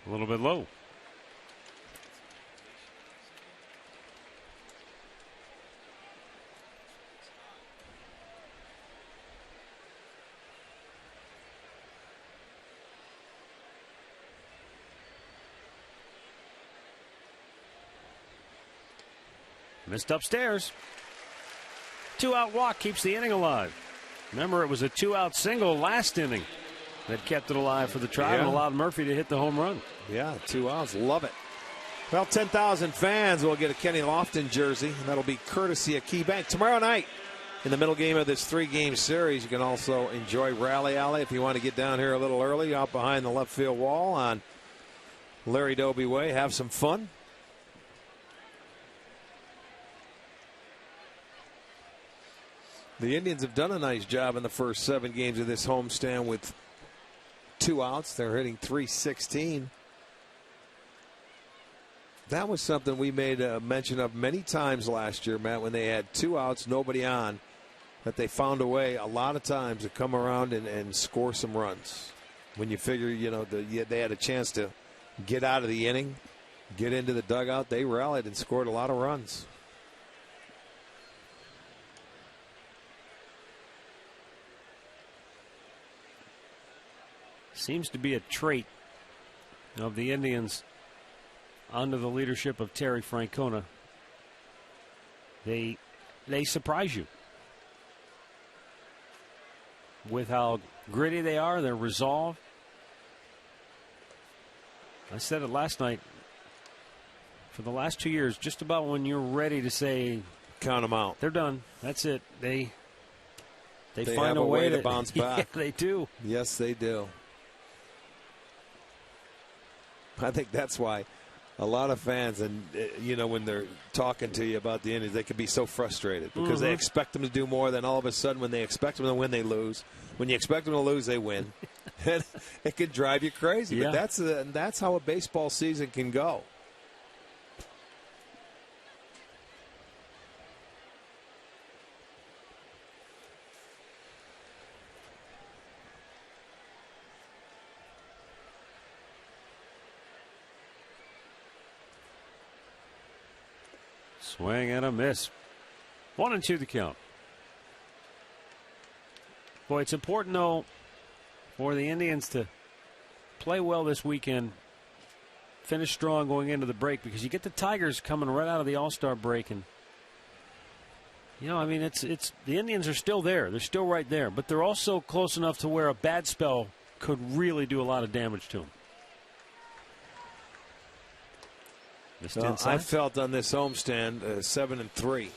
A little bit low. Missed upstairs. 2-out walk keeps the inning alive. Remember, it was a 2-out single last inning that kept it alive for the Tribe and allowed Murphy to hit the home run. Yeah, 2 outs. Love it. Well, 10,000 fans will get a Kenny Lofton jersey. That'll be courtesy of KeyBank. Tomorrow night, in the middle game of this 3-game series, you can also enjoy Rally Alley if you want to get down here a little early out behind the left field wall on Larry Doby Way. Have some fun. The Indians have done a nice job in the first 7 games of this homestand with 2 outs. They're hitting .316. That was something we made a mention of many times last year, Matt, when they had 2 outs, nobody on, that they found a way a lot of times to come around and score some runs. When you figure, you know, they had a chance to get out of the inning, get into the dugout, they rallied and scored a lot of runs. Seems to be a trait of the Indians under the leadership of Terry Francona. They surprise you with how gritty they are, their resolve. I said it last night. For the last 2 years, just about when you're ready to say, count them out, they're done. That's it. They find have a way to bounce back. Yeah, they do. Yes, they do. I think that's why a lot of fans, and you know, when they're talking to you about the Indians, they can be so frustrated because they expect them to do more. Then all of a sudden, when they expect them to win, they lose. When you expect them to lose, they win. And it can drive you crazy. Yeah. But that's how a baseball season can go. Swing and a miss. 1-2 the count. Boy, it's important, though, for the Indians to play well this weekend, finish strong going into the break, because you get the Tigers coming right out of the All-Star break. And, you know, I mean, it's the Indians are still there. They're still right there. But they're also close enough to where a bad spell could really do a lot of damage to them. Well, I felt on this homestand 7-3,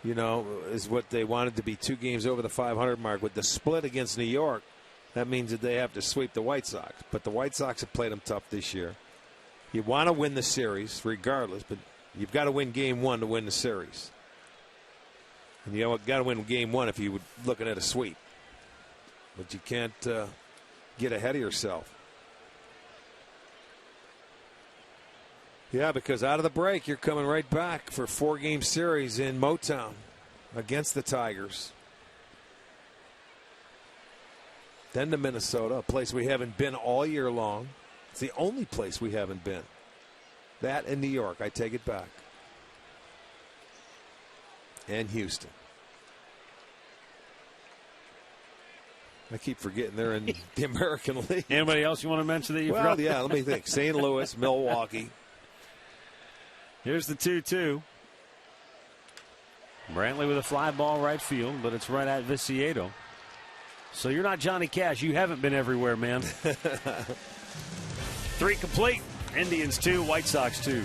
you know, is what they wanted to be, 2 games over the 500 mark. With the split against New York, that means that they have to sweep the White Sox. But the White Sox have played them tough this year. You want to win the series regardless, but you've got to win game 1 to win the series. And you've got to win game 1 if you were looking at a sweep. But you can't get ahead of yourself. Yeah, because out of the break, you're coming right back for a 4-game series in Motown against the Tigers. Then to Minnesota, a place we haven't been all year long. It's the only place we haven't been. That and New York, I take it back. And Houston. I keep forgetting they're in the American League. Anybody else you want to mention that you Well, yeah, let me think. St. Louis, Milwaukee. Here's the 2-2. Brantley with a fly ball right field, but it's right at Viciedo. So you're not Johnny Cash. You haven't been everywhere, man. 3 complete. Indians 2, White Sox 2.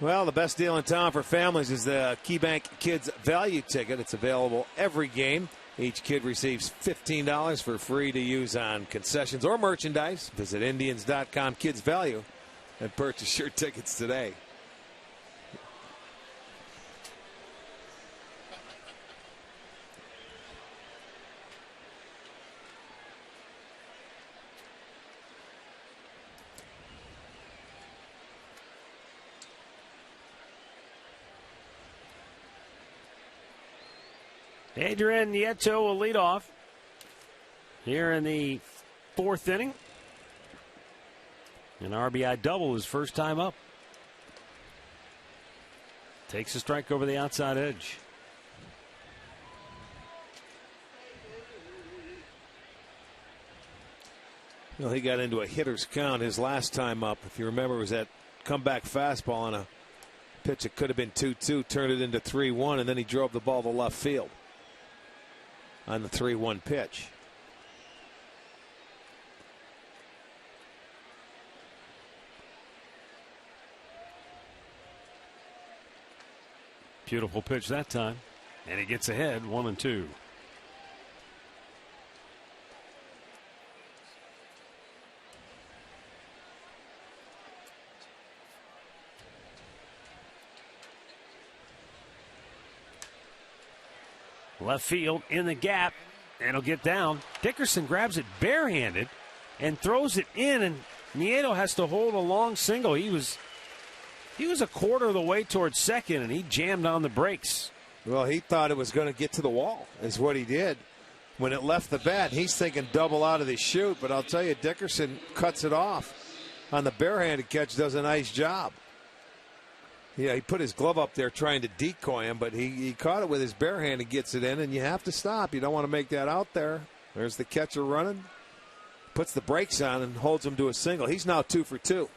Well, the best deal in town for families is the KeyBank Kids Value Ticket. It's available every game. Each kid receives $15 for free to use on concessions or merchandise. Visit Indians.com Kids Value and purchase your tickets today. Adrian Nieto will lead off here in the 4th inning. An RBI double his first time up. Takes a strike over the outside edge. Well, he got into a hitter's count his last time up. If you remember, it was that comeback fastball on a pitch that could have been 2-2, turned it into 3-1, and then he drove the ball to left field on the 3-1 pitch. Beautiful pitch that time. And he gets ahead 1-2. Left field in the gap, and it'll get down. Dickerson grabs it barehanded and throws it in, and Nieto has to hold a long single. He was a quarter of the way towards second, and he jammed on the brakes. Well, he thought it was going to get to the wall, is what he did. When it left the bat, he's thinking double out of the chute, but I'll tell you, Dickerson cuts it off on the barehanded catch, does a nice job. Yeah, he put his glove up there trying to decoy him, but he caught it with his bare hand and gets it in, and you have to stop. You don't want to make that out there. There's the catcher running. Puts the brakes on and holds him to a single. He's now 2 for 2.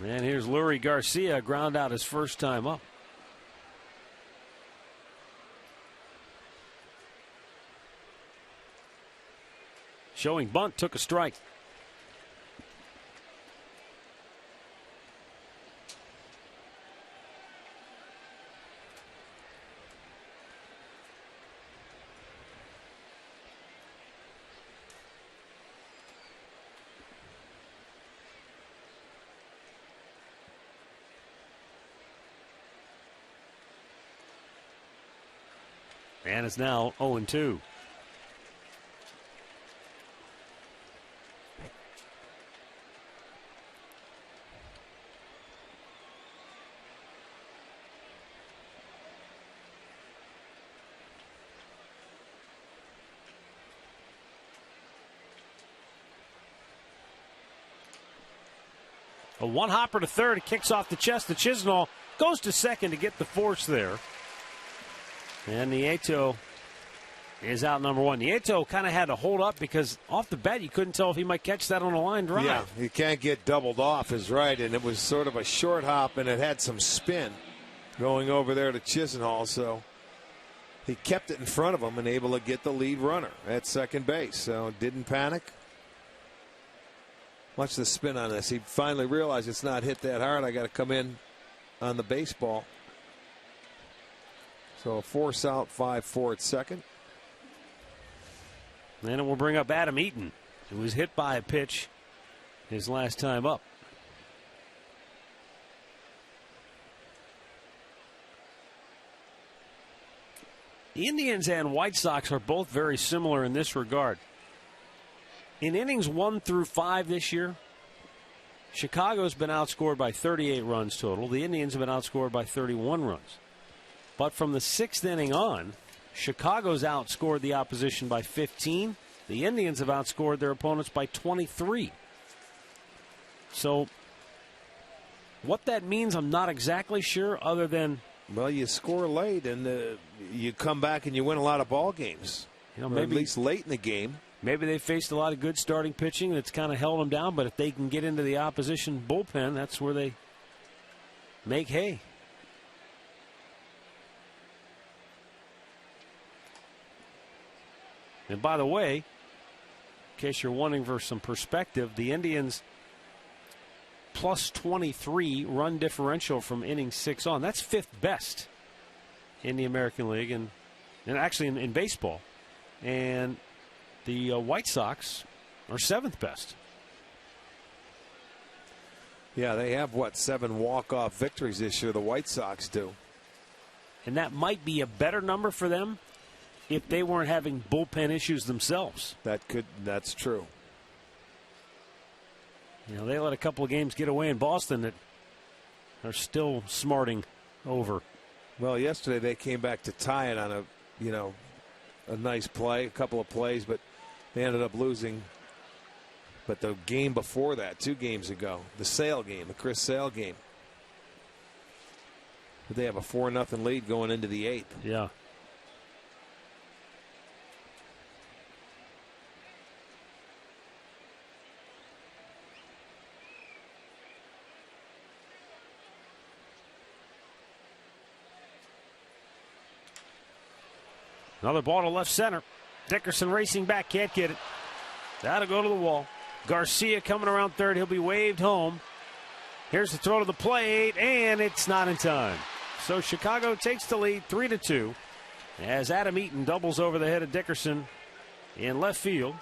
And here's Lurie Garcia, ground out his first time up. Showing bunt, took a strike. And it's now 0-2. A one hopper to third. It kicks off the chest. The Chisenhall goes to second to get the force there. And Nieto is out number one. Nieto kind of had to hold up because off the bat you couldn't tell if he might catch that on a line drive. Yeah, you can't get doubled off is right. And it was sort of a short hop and it had some spin going over there to Chisenhall. So he kept it in front of him and able to get the lead runner at second base. So didn't panic. Watch the spin on this. He finally realized it's not hit that hard. I got to come in on the baseball. So a force out, 5-4 at second. Then it will bring up Adam Eaton, who was hit by a pitch his last time up. The Indians and White Sox are both very similar in this regard. In innings 1 through 5 this year, Chicago's been outscored by 38 runs total. The Indians have been outscored by 31 runs. But from the 6th inning on, Chicago's outscored the opposition by 15. The Indians have outscored their opponents by 23. So what that means, I'm not exactly sure, other than, well, you score late and you come back and you win a lot of ball games. Maybe at least late in the game. Maybe they faced a lot of good starting pitching that's kind of held them down, but if they can get into the opposition bullpen, that's where they make hay. And by the way, in case you're wondering for some perspective, the Indians plus 23 run differential from inning 6 on. That's 5th best in the American League and actually in baseball. And the White Sox are 7th best. Yeah, they have, 7 walk-off victories this year, the White Sox do. And that might be a better number for them if they weren't having bullpen issues themselves. That's true. They let a couple of games get away in Boston that are still smarting over. Well, yesterday they came back to tie it on a nice play, a couple of plays, but they ended up losing. But the game before that, 2 games ago, the Sale game, the Chris Sale game, but they have a 4-0 lead going into the 8th. Yeah. Another ball to left center. Dickerson racing back, can't get it. That'll go to the wall. Garcia coming around third. He'll be waved home. Here's the throw to the plate, and it's not in time. So Chicago takes the lead 3-2 as Adam Eaton doubles over the head of Dickerson in left field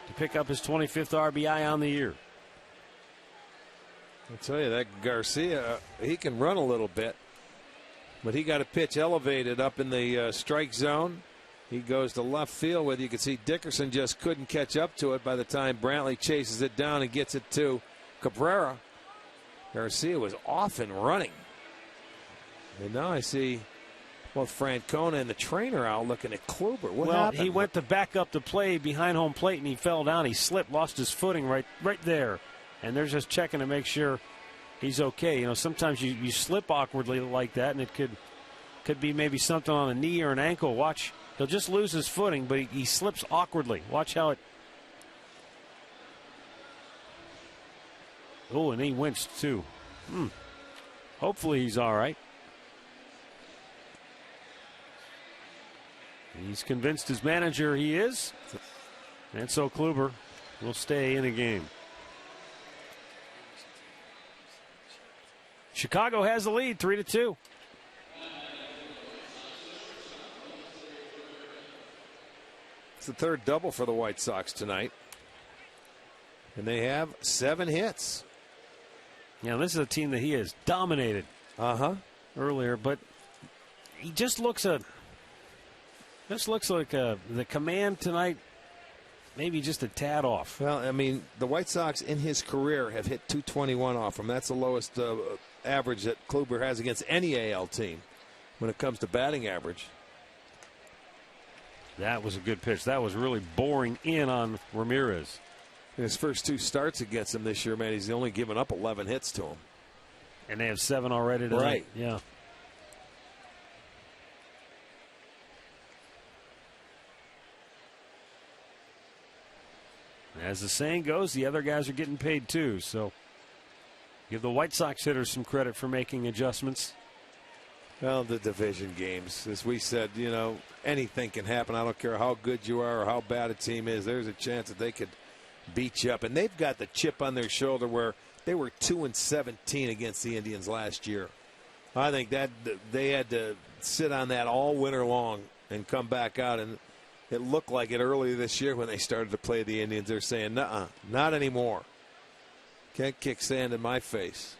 to pick up his 25th RBI on the year. I'll tell you, that Garcia, he can run a little bit. But he got a pitch elevated up in the strike zone. He goes to left field with, you can see Dickerson just couldn't catch up to it by the time Brantley chases it down and gets it to Cabrera. Garcia was off and running. And now I see both Francona and the trainer out looking at Kluber. What happened? He went to back up the play behind home plate and he fell down. He slipped, lost his footing right there. And they're just checking to make sure he's okay. Sometimes you slip awkwardly like that, and it could be maybe something on a knee or an ankle. Watch, he'll just lose his footing, but he slips awkwardly. Watch how it. Oh, and he winced too. Hopefully he's all right. He's convinced his manager he is, and so Kluber will stay in the game. Chicago has the lead, 3-2. It's the 3rd double for the White Sox tonight. And they have 7 hits. Yeah, this is a team that he has dominated earlier, but he just looks like the command tonight, maybe just a tad off. Well, I mean, the White Sox in his career have hit 221 off him. That's the lowest average that Kluber has against any AL team when it comes to batting average. That was a good pitch. That was really boring in on Ramirez. In his first 2 starts against him this year, man, he's only given up 11 hits to him. And they have 7 already tonight. Right. Yeah. As the saying goes, the other guys are getting paid too. So give the White Sox hitters some credit for making adjustments. Well, the division games, as we said, you know, anything can happen. I don't care how good you are or how bad a team is. There's a chance that they could beat you up. And they've got the chip on their shoulder where they were 2-17 against the Indians last year. I think that they had to sit on that all winter long and come back out. And it looked like it earlier this year when they started to play the Indians. They're saying, nuh-uh, not anymore. Can't kick sand in my face.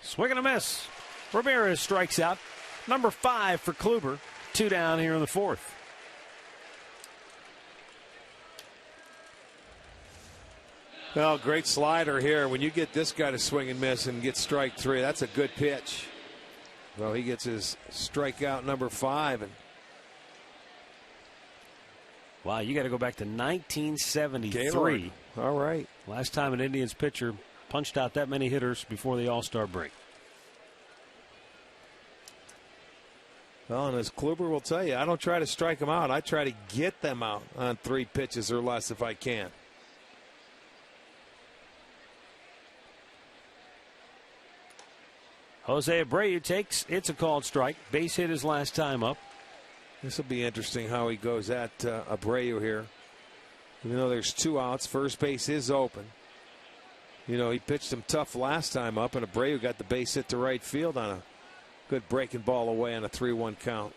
Swing and a miss. Ramirez strikes out. Number 5 for Kluber. 2 down here in the 4th. Well, great slider here. When you get this guy to swing and miss and get strike 3, that's a good pitch. Well, he gets his strikeout number 5. And wow, you got to go back to 1973. Gaylord. All right. Last time an Indians pitcher punched out that many hitters before the All-Star break. Well, and as Kluber will tell you, I don't try to strike them out. I try to get them out on 3 pitches or less if I can. Jose Abreu takes. It's a called strike. Base hit his last time up. This will be interesting how he goes at Abreu here. Even though there's 2 outs, first base is open. You know, he pitched him tough last time up, and Abreu got the base hit to right field on a good breaking ball away on a 3-1 count.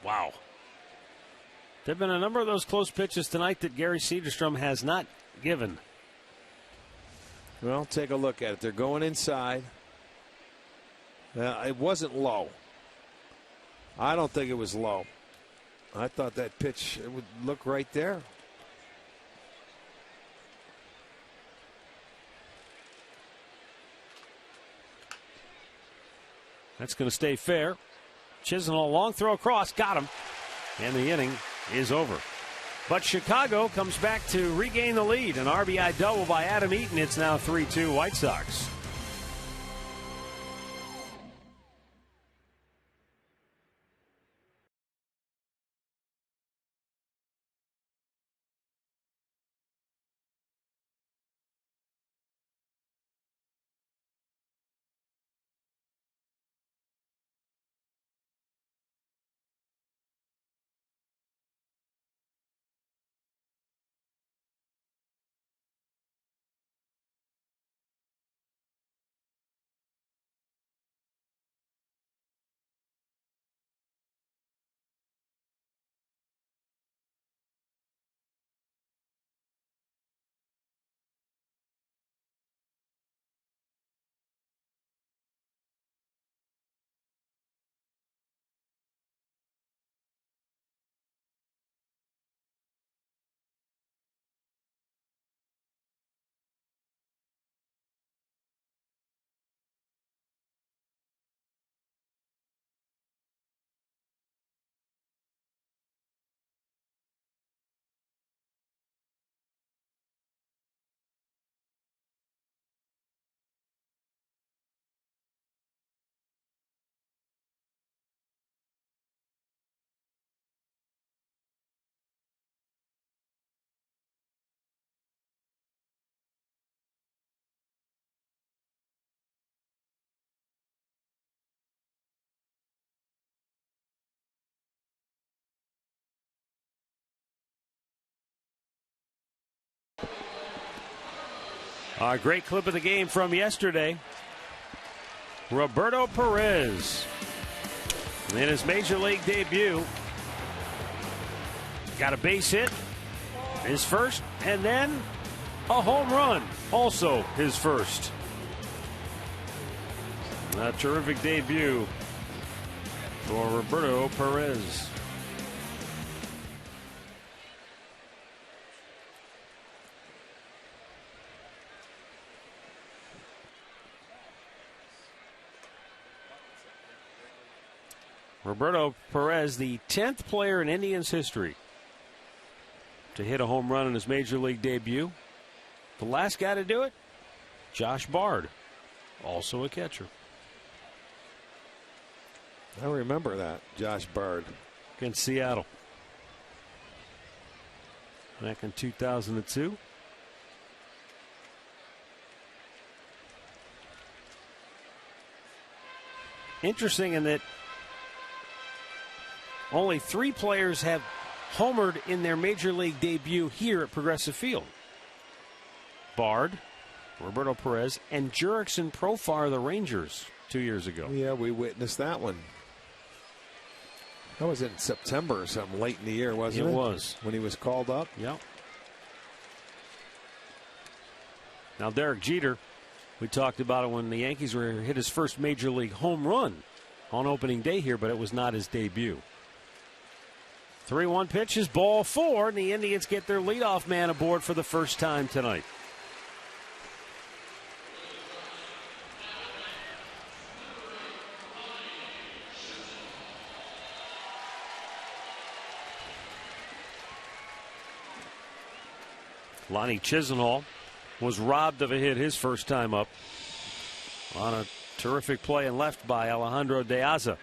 Wow. There have been a number of those close pitches tonight that Gary Cederstrom has not given. Well, take a look at it. They're going inside. It wasn't low. I don't think it was low. I thought that pitch would look right there. That's going to stay fair. Chisenhall, long throw across, got him. And the inning is over. But Chicago comes back to regain the lead. An RBI double by Adam Eaton. It's now 3-2 White Sox. A great clip of the game from yesterday. Roberto Perez. In his major league debut, got a base hit, his first, and then a home run, also his first. A terrific debut for Roberto Perez. Roberto Perez, the 10th player in Indians history to hit a home run in his major league debut. The last guy to do it, Josh Bard, also a catcher. I remember that, Josh Bard. Against Seattle. Back in 2002. Interesting in that only 3 players have homered in their major league debut here at Progressive Field. Bard, Roberto Perez, and Jurickson Profar of the Rangers 2 years ago. Yeah, we witnessed that one. That was in September or something, late in the year, wasn't it? It was. When he was called up? Yep. Now, Derek Jeter, we talked about it when the Yankees hit his first major league home run on opening day here, but it was not his debut. 3-1 pitch is ball 4, and the Indians get their leadoff man aboard for the first time tonight. Lonnie Chisenhall was robbed of a hit his first time up on a terrific play and left by Alejandro De Aza.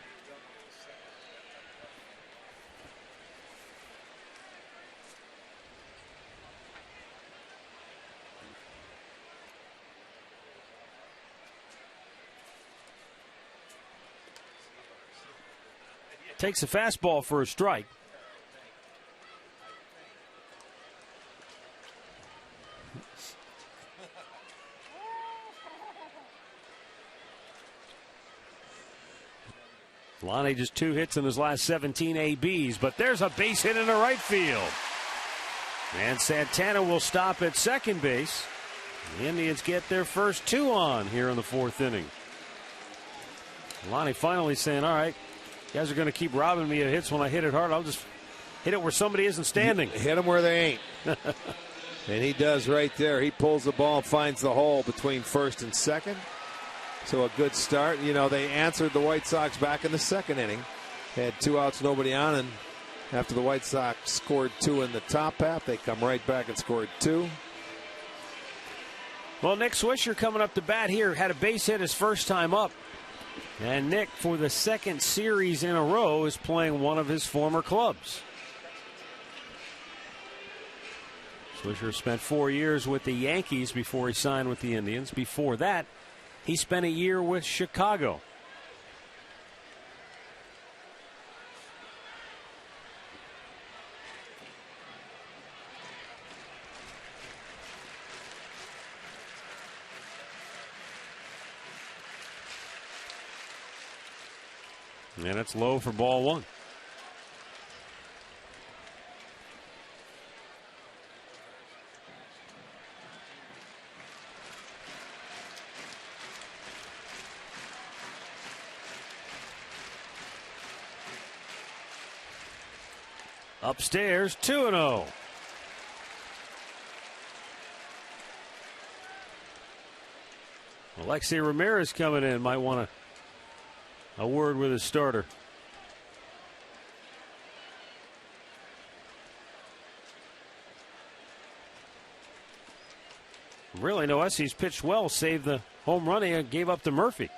Takes a fastball for a strike. Lonnie just 2 hits in his last 17 ABs, but there's a base hit into right field. And Santana will stop at second base. The Indians get their first 2 on here in the 4th inning. Lonnie finally saying, all right, you guys are going to keep robbing me of hits when I hit it hard. I'll just hit it where somebody isn't standing. Hit them where they ain't. And he does right there. He pulls the ball and finds the hole between first and second. So a good start. You know, they answered the White Sox back in the 2nd inning. They had 2 outs, nobody on, and after the White Sox scored 2 in the top half, they come right back and scored 2. Well, Nick Swisher coming up to bat here had a base hit his first time up. And Nick, for the 2nd series in a row, is playing one of his former clubs. Swisher spent 4 years with the Yankees before he signed with the Indians. Before that, he spent a year with Chicago. And it's low for ball 1. Upstairs, 2-0. Alexei Ramirez coming in. Might want a word with his starter. Really, Noessy's pitched well, saved the home run he gave up to Murphy.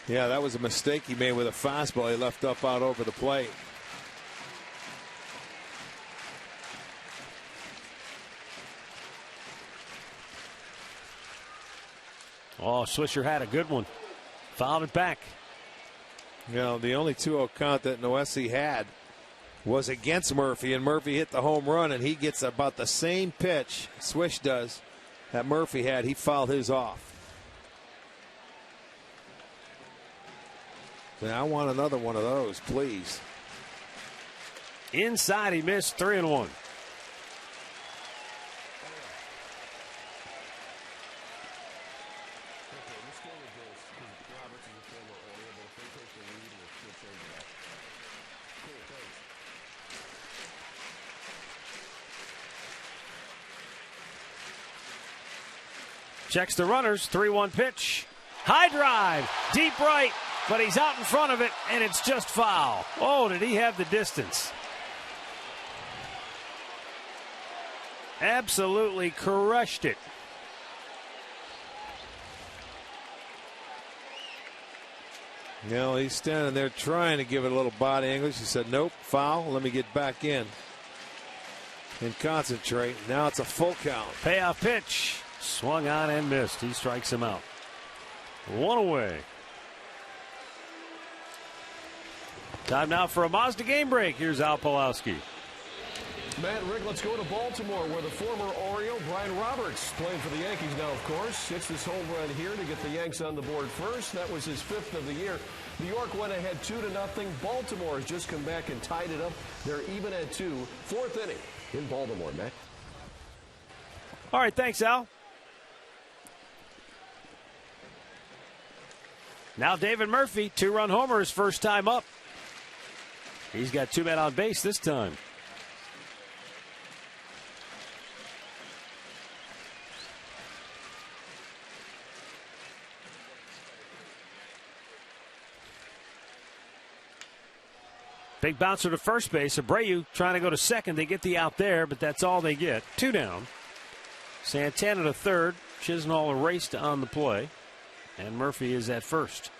Yeah, that was a mistake he made with a fastball. He left up out over the plate. Oh, Swisher had a good one. Fouled it back. You know, the only 2-0 count that Noessy had was against Murphy, and Murphy hit the home run, and he gets about the same pitch, Swish does, that Murphy had. He fouled his off. Now I want another one of those, please. Inside, he missed. 3-1. Checks the runners. 3-1 pitch. High drive. Deep right. But he's out in front of it, and it's just foul. Oh, did he have the distance? Absolutely crushed it. You know, he's standing there trying to give it a little body English. He said, nope, foul. Let me get back in and concentrate. Now it's a full count. Payoff pitch. Swung on and missed. He strikes him out. 1 away. Time now for a Mazda game break. Here's Al Pawlowski. Matt and Rick, let's go to Baltimore, where the former Oriole, Brian Roberts, playing for the Yankees now, of course, hits this home run here to get the Yanks on the board first. That was his 5th of the year. New York went ahead 2-0. Baltimore has just come back and tied it up. They're even at 2. 4th inning in Baltimore, Matt. All right, thanks, Al. Now David Murphy, 2-run homer, his first time up. He's got 2 men on base this time. Big bouncer to first base. Abreu trying to go to second. They get the out there, but that's all they get. 2 down. Santana to third. Chisnall erased on the play. And Murphy is at first.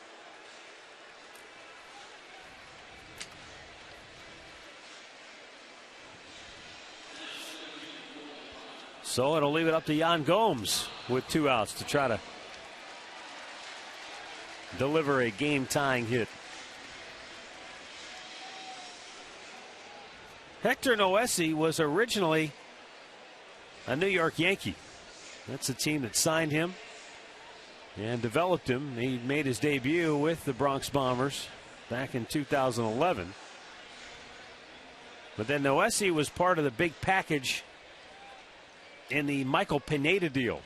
So it'll leave it up to Yan Gomes with 2 outs to try to deliver a game-tying hit. Hector Noesi was originally a New York Yankee. That's the team that signed him and developed him. He made his debut with the Bronx Bombers back in 2011. But then Noesi was part of the big package in the Michael Pineda deal.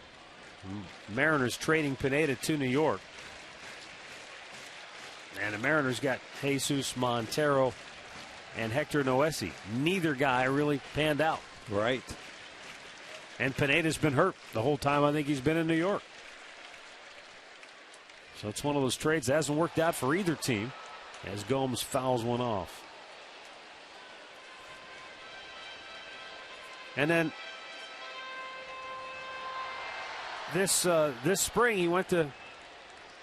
Mariners trading Pineda to New York. And the Mariners got Jesus Montero and Hector Noesi. Neither guy really panned out. Right. And Pineda's been hurt the whole time I think he's been in New York. So it's one of those trades that hasn't worked out for either team as Gomes fouls one off. And then this spring he went to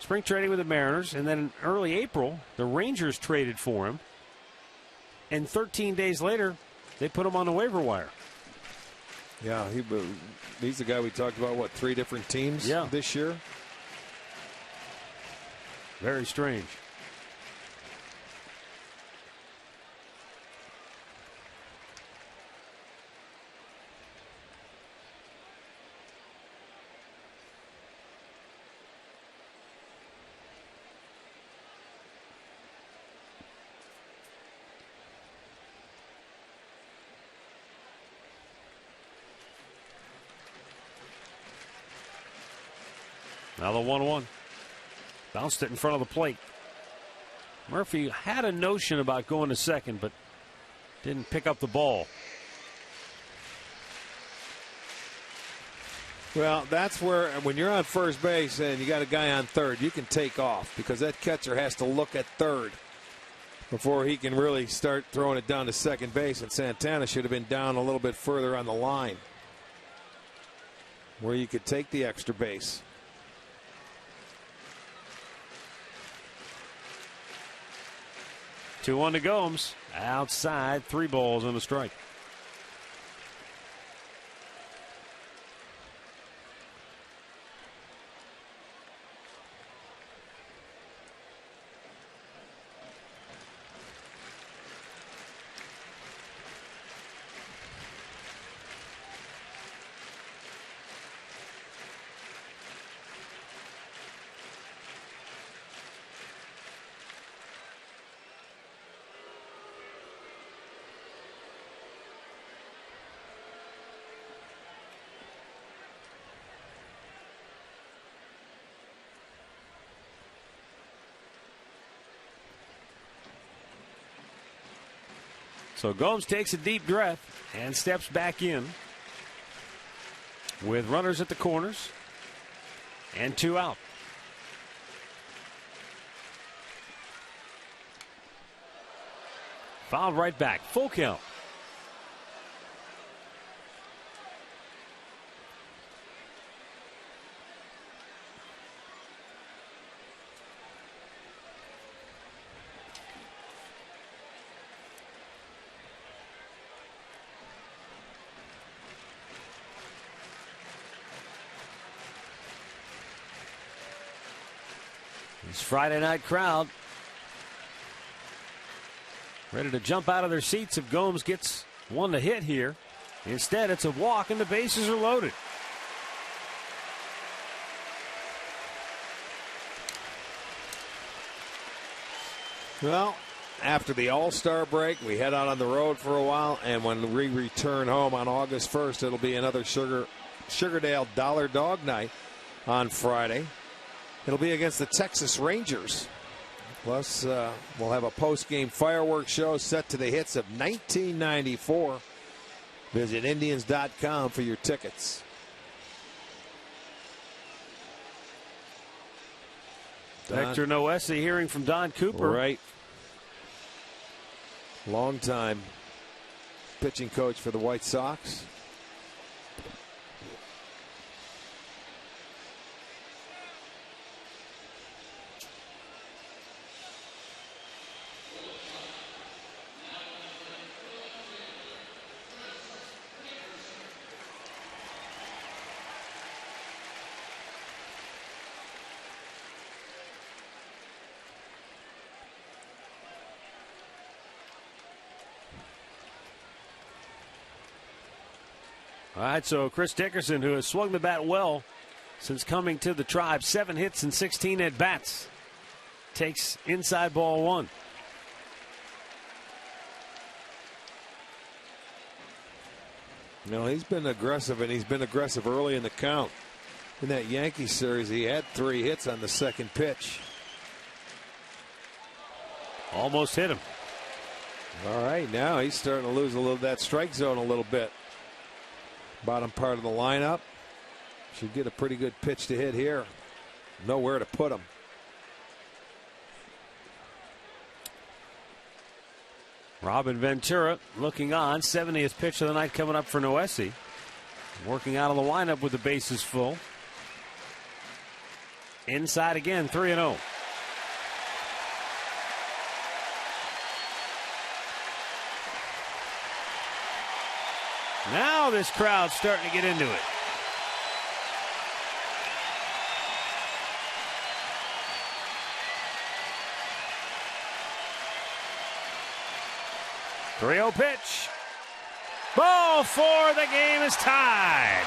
spring training with the Mariners, and then in early April the Rangers traded for him, and 13 days later they put him on the waiver wire. Yeah, he's the guy we talked about, what, 3 different teams this year? Very strange. Now the 1-1. Bounced it in front of the plate. Murphy had a notion about going to second, but didn't pick up the ball. Well, that's where, when you're on first base and you got a guy on third, you can take off because that catcher has to look at third before he can really start throwing it down to second base. And Santana should have been down a little bit further on the line where you could take the extra base. Two-1 to Gomes. Outside, 3 balls and a strike. So Gomes takes a deep breath and steps back in with runners at the corners and 2 out. Fouled right back. Full count. This Friday night crowd ready to jump out of their seats if Gomes gets one to hit here. Instead, it's a walk and the bases are loaded. Well, after the All-Star break, we head out on the road for a while, and when we return home on August 1st, it'll be another Sugardale Dollar Dog Night on Friday. It'll be against the Texas Rangers. Plus, we'll have a post-game fireworks show set to the hits of 1994. Visit Indians.com for your tickets. Hector Noesi hearing from Don Cooper. Right. Long-time pitching coach for the White Sox. All right, so Chris Dickerson, who has swung the bat well since coming to the Tribe, 7 hits and 16 at bats, takes inside ball 1. No, he's been aggressive, and he's been aggressive early in the count. In that Yankee series, he had 3 hits on the second pitch. Almost hit him. All right, now he's starting to lose a little of that strike zone a little bit. Bottom part of the lineup. Should get a pretty good pitch to hit here. Nowhere to put him. Robin Ventura looking on. 70th pitch of the night coming up for Noesi. Working out of the lineup with the bases full. Inside again, 3-0. Now this crowd's starting to get into it. Three-0 pitch. Ball 4. The game is tied.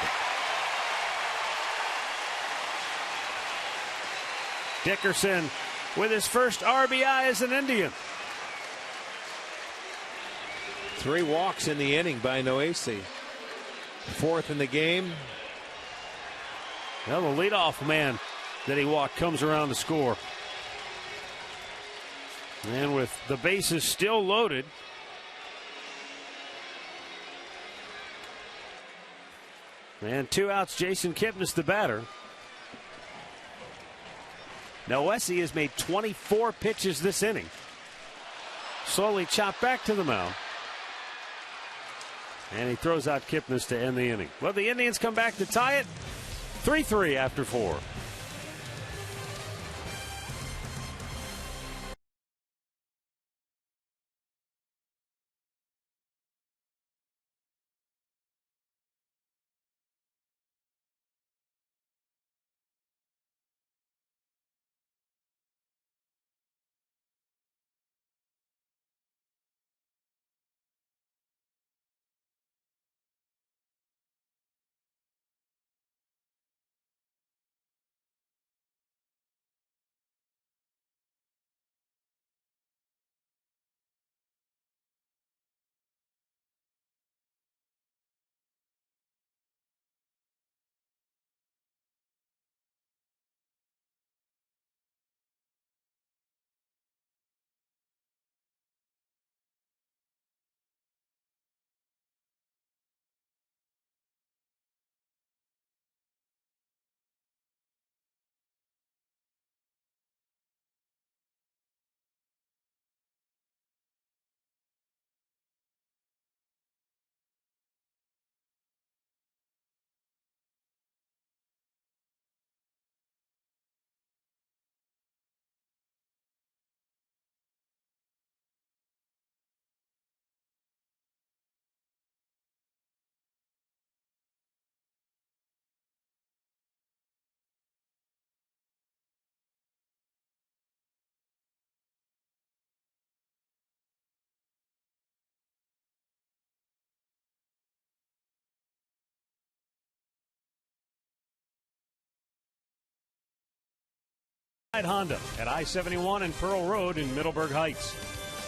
Dickerson with his first RBI as an Indian. 3 walks in the inning by Noesi. 4th in the game. Well, the leadoff man that he walked comes around to score. And with the bases still loaded, and 2 outs, Jason Kipnis the batter. Noesi has made 24 pitches this inning. Slowly chopped back to the mound. And he throws out Kipnis to end the inning. Well, the Indians come back to tie it 3-3 after 4. Honda at I-71 and Pearl Road in Middleburg Heights.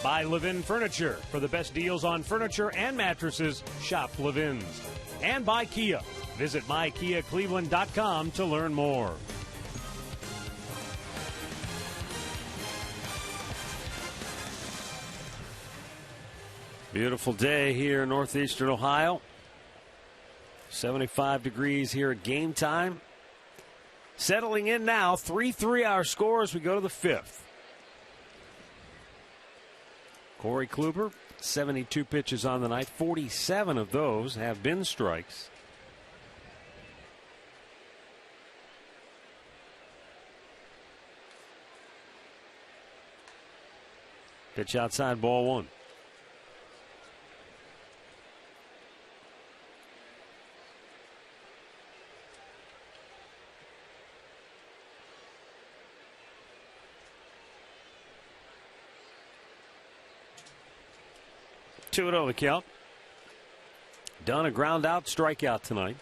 By Levin Furniture. For the best deals on furniture and mattresses, shop Levin's. And by Kia. Visit mykiacleveland.com to learn more. Beautiful day here in northeastern Ohio. 75 degrees here at game time. Settling in now, 3-3 our score as we go to the fifth. Corey Kluber, 72 pitches on the night. 47 of those have been strikes. Pitch outside, ball one. Two and 0 the count. Done a ground out strikeout tonight.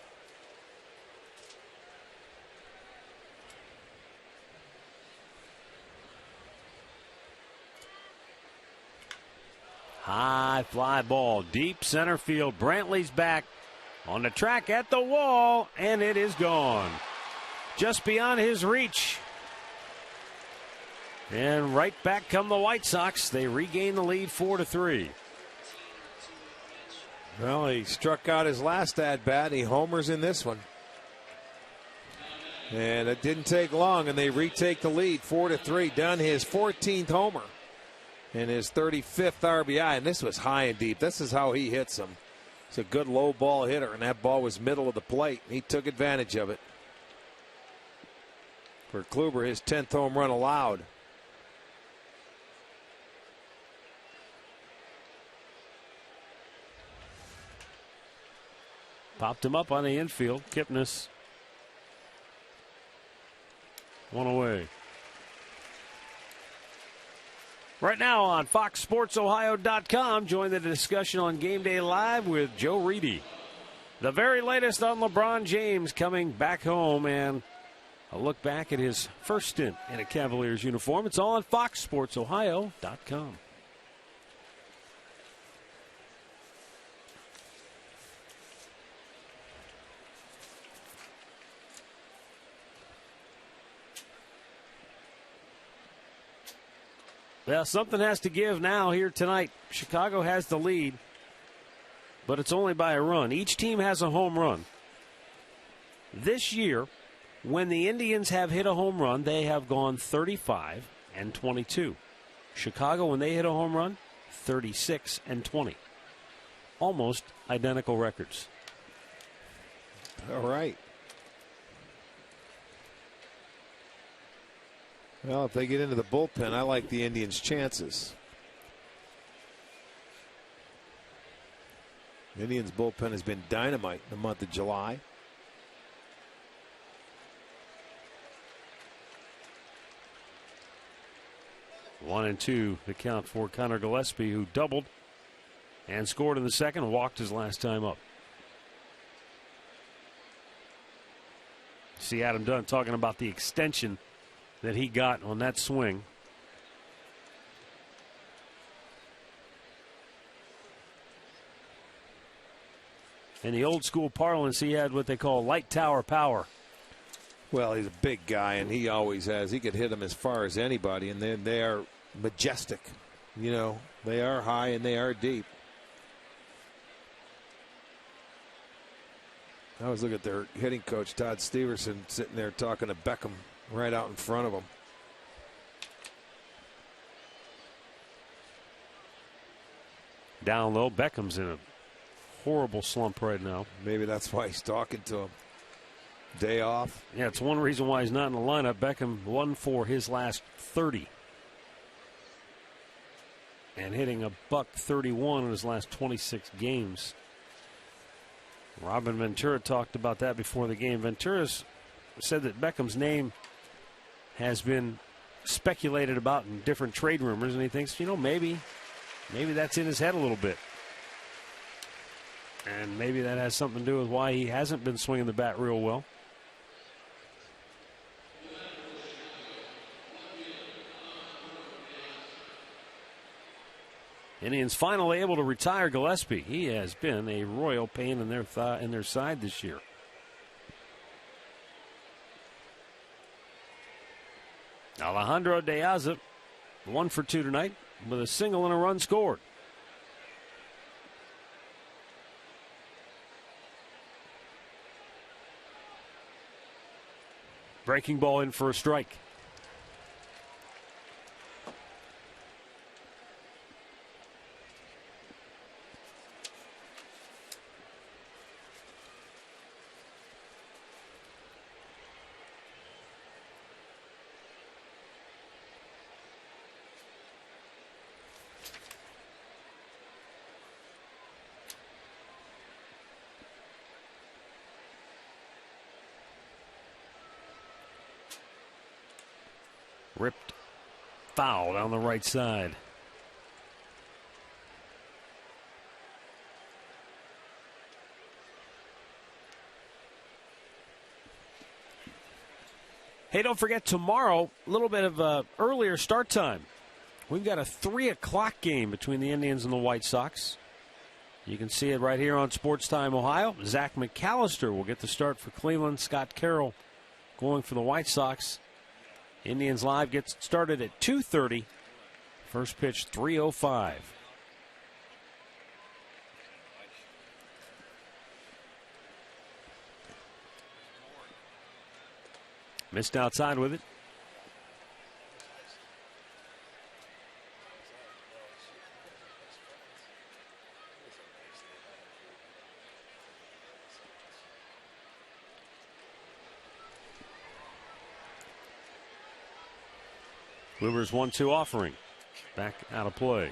High fly ball, deep center field. Brantley's back on the track at the wall, and it is gone. Just beyond his reach. And right back come the White Sox. They regain the lead 4-3. Well, he struck out his last at-bat. He homers in this one. And it didn't take long, and they retake the lead 4-3. Done his 14th homer and his 35th RBI. And this was high and deep. This is how he hits them. He's a good low ball hitter, and that ball was middle of the plate. He took advantage of it. For Kluber, his 10th home run allowed. Popped him up on the infield. Kipnis. One away. Right now on FoxSportsOhio.com, join the discussion on Game Day Live with Joe Reedy. The very latest on LeBron James coming back home, and a look back at his first stint in a Cavaliers uniform. It's all on FoxSportsOhio.com. Well, something has to give now here tonight. Chicago has the lead, but it's only by a run. Each team has a home run. This year, when the Indians have hit a home run, they have gone 35-22. Chicago, when they hit a home run, 36-20. Almost identical records. All right. Well, if they get into the bullpen, I like the Indians' chances. The Indians' bullpen has been dynamite in the month of July. One and two, the count for Connor Gillespie, who doubled and scored in the second, walked his last time up. See Adam Dunn talking about the extension that he got on that swing. In the old school parlance, he had what they call light tower power. Well, he's a big guy, and he always has. He could hit them as far as anybody, and then they are majestic. You know, they are high and they are deep. I always look at their hitting coach, Todd Steverson, sitting there talking to Beckham right out in front of him. Down low, Beckham's in a horrible slump right now. Maybe that's why he's talking to him. Day off. Yeah, it's one reason why he's not in the lineup. Beckham won for his last 30. And hitting a .131 in his last 26 games. Robin Ventura talked about that before the game. Ventura's said that Beckham's name has been speculated about in different trade rumors, and he thinks, you know, maybe that's in his head a little bit. And maybe that has something to do with why he hasn't been swinging the bat real well. Indians finally able to retire Gillespie. He has been a royal pain in their side this year. Alejandro De Aza, 1 for 2 tonight with a single and a run scored. Breaking ball in for a strike. Ripped foul down the right side. Hey, don't forget tomorrow, a little bit of earlier start time. We've got a 3 o'clock game between the Indians and the White Sox. You can see it right here on Sports Time Ohio. Zach McAllister will get the start for Cleveland. Scott Carroll going for the White Sox. Indians Live gets started at 2:30. First pitch, 3:05. Missed outside with it. Kluber's 1-2 offering. Back out of play.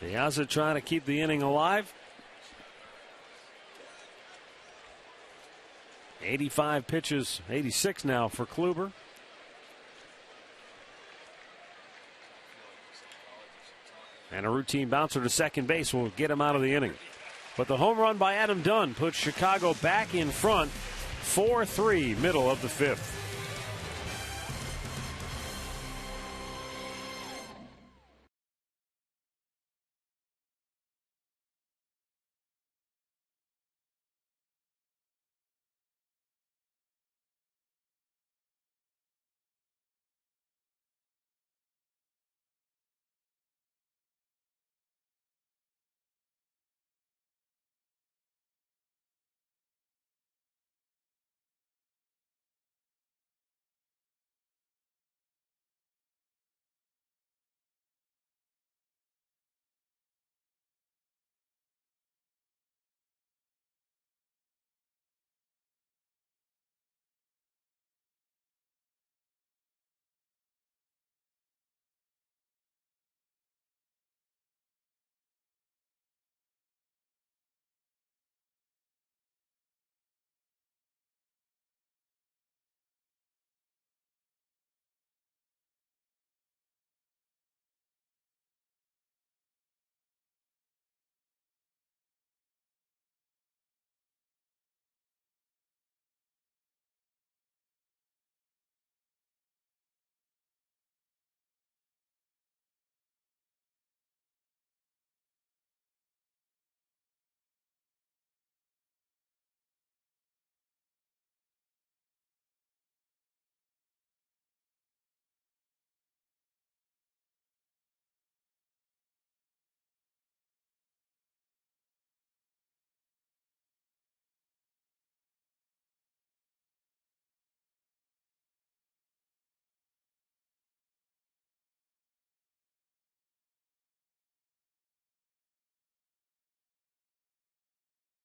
Piazza trying to keep the inning alive. 85 pitches, 86 now for Kluber. And a routine bouncer to second base will get him out of the inning. But the home run by Adam Dunn puts Chicago back in front, 4-3, middle of the 5th.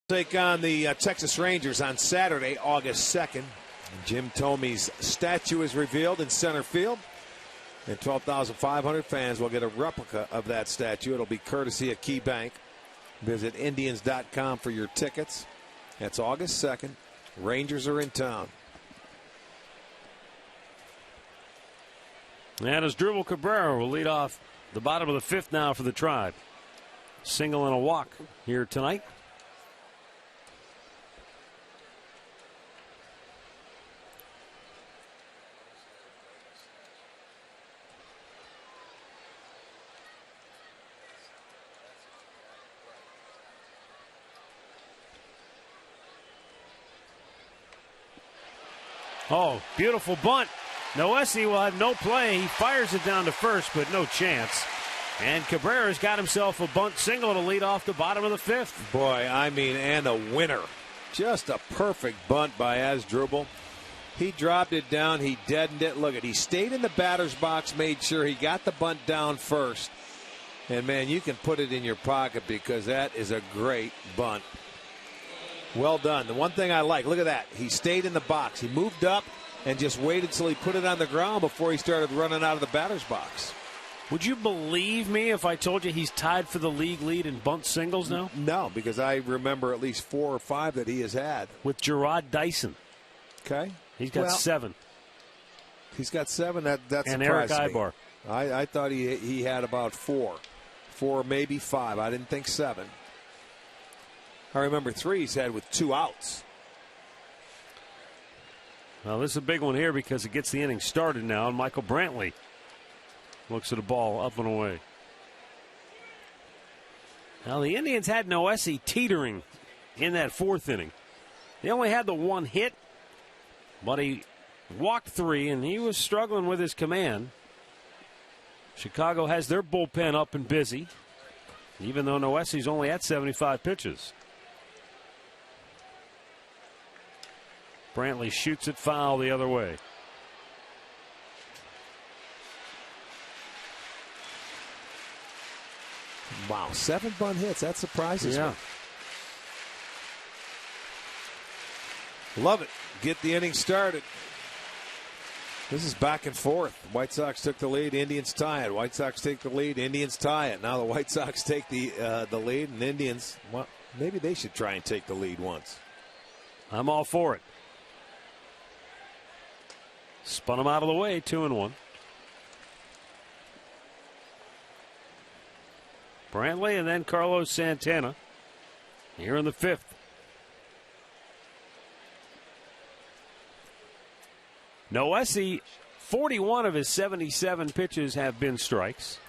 Take on the Texas Rangers on Saturday, August 2nd. Jim Thome's statue is revealed in center field, and 12,500 fans will get a replica of that statue. It'll be courtesy of Key Bank. Visit Indians.com for your tickets. That's August 2nd. Rangers are in town. And as Dribble Cabrera will lead off the bottom of the 5th now for the Tribe. single and a walk here tonight. Oh, beautiful bunt. Noesi will have no play. He fires it down to first, but no chance. And Cabrera's got himself a bunt single to lead off the bottom of the fifth. Boy, I mean, and a winner. Just a perfect bunt by Asdrubal. He dropped it down. He deadened it. Look at, he stayed in the batter's box, made sure he got the bunt down first. And, man, you can put it in your pocket because that is a great bunt. Well done. The one thing I like, look at that. He stayed in the box. He moved up and just waited till he put it on the ground before he started running out of the batter's box. Would you believe me if I told you he's tied for the league lead in bunt singles now? No, because I remember at least 4 or 5 that he has had. With Gerard Dyson. Okay. He's got 7. He's got 7. That and Eric surprised me. Ibar. I thought he had about 4. 4, maybe 5. I didn't think 7. I remember 3 he's had with 2 outs. Well, this is a big one here because it gets the inning started now, and Michael Brantley looks at a ball up and away. Now, the Indians had Noesi teetering in that 4th inning. They only had the 1 hit, but he walked 3, and he was struggling with his command. Chicago has their bullpen up and busy, even though Noesi's only at 75 pitches. Brantley shoots it foul the other way. Wow, 7 bunt hits. That surprises me. Love it. Get the inning started. This is back and forth. White Sox took the lead. Indians tie it. White Sox take the lead. Indians tie it. Now the White Sox take the lead, and Indians, well, maybe they should try and take the lead once. I'm all for it. Spun him out of the way, 2-1. Brantley and then Carlos Santana here in the 5th. Noesi, 41 of his 77 pitches have been strikes.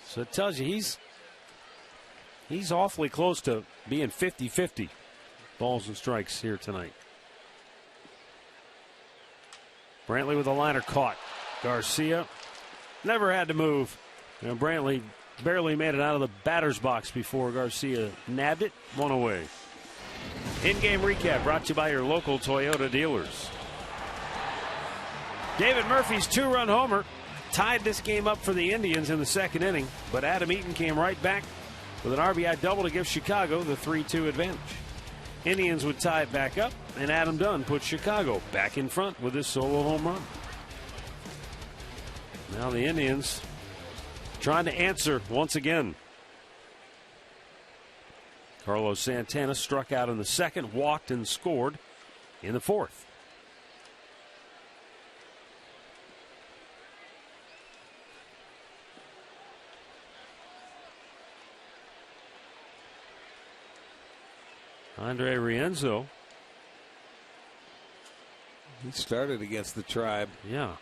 So it tells you he's awfully close to being 50-50 balls and strikes here tonight. Brantley with a liner caught. Garcia never had to move. And Brantley barely made it out of the batter's box before Garcia nabbed it. 1 away. In-game recap brought to you by your local Toyota dealers. David Murphy's 2-run homer tied this game up for the Indians in the 2nd inning, but Adam Eaton came right back with an RBI double to give Chicago the 3-2 advantage. Indians would tie it back up, and Adam Dunn put Chicago back in front with his solo home run. Now the Indians trying to answer once again. Carlos Santana struck out in the 2nd, walked and scored in the 4th. Andre Rienzo. He started against the Tribe. Yeah.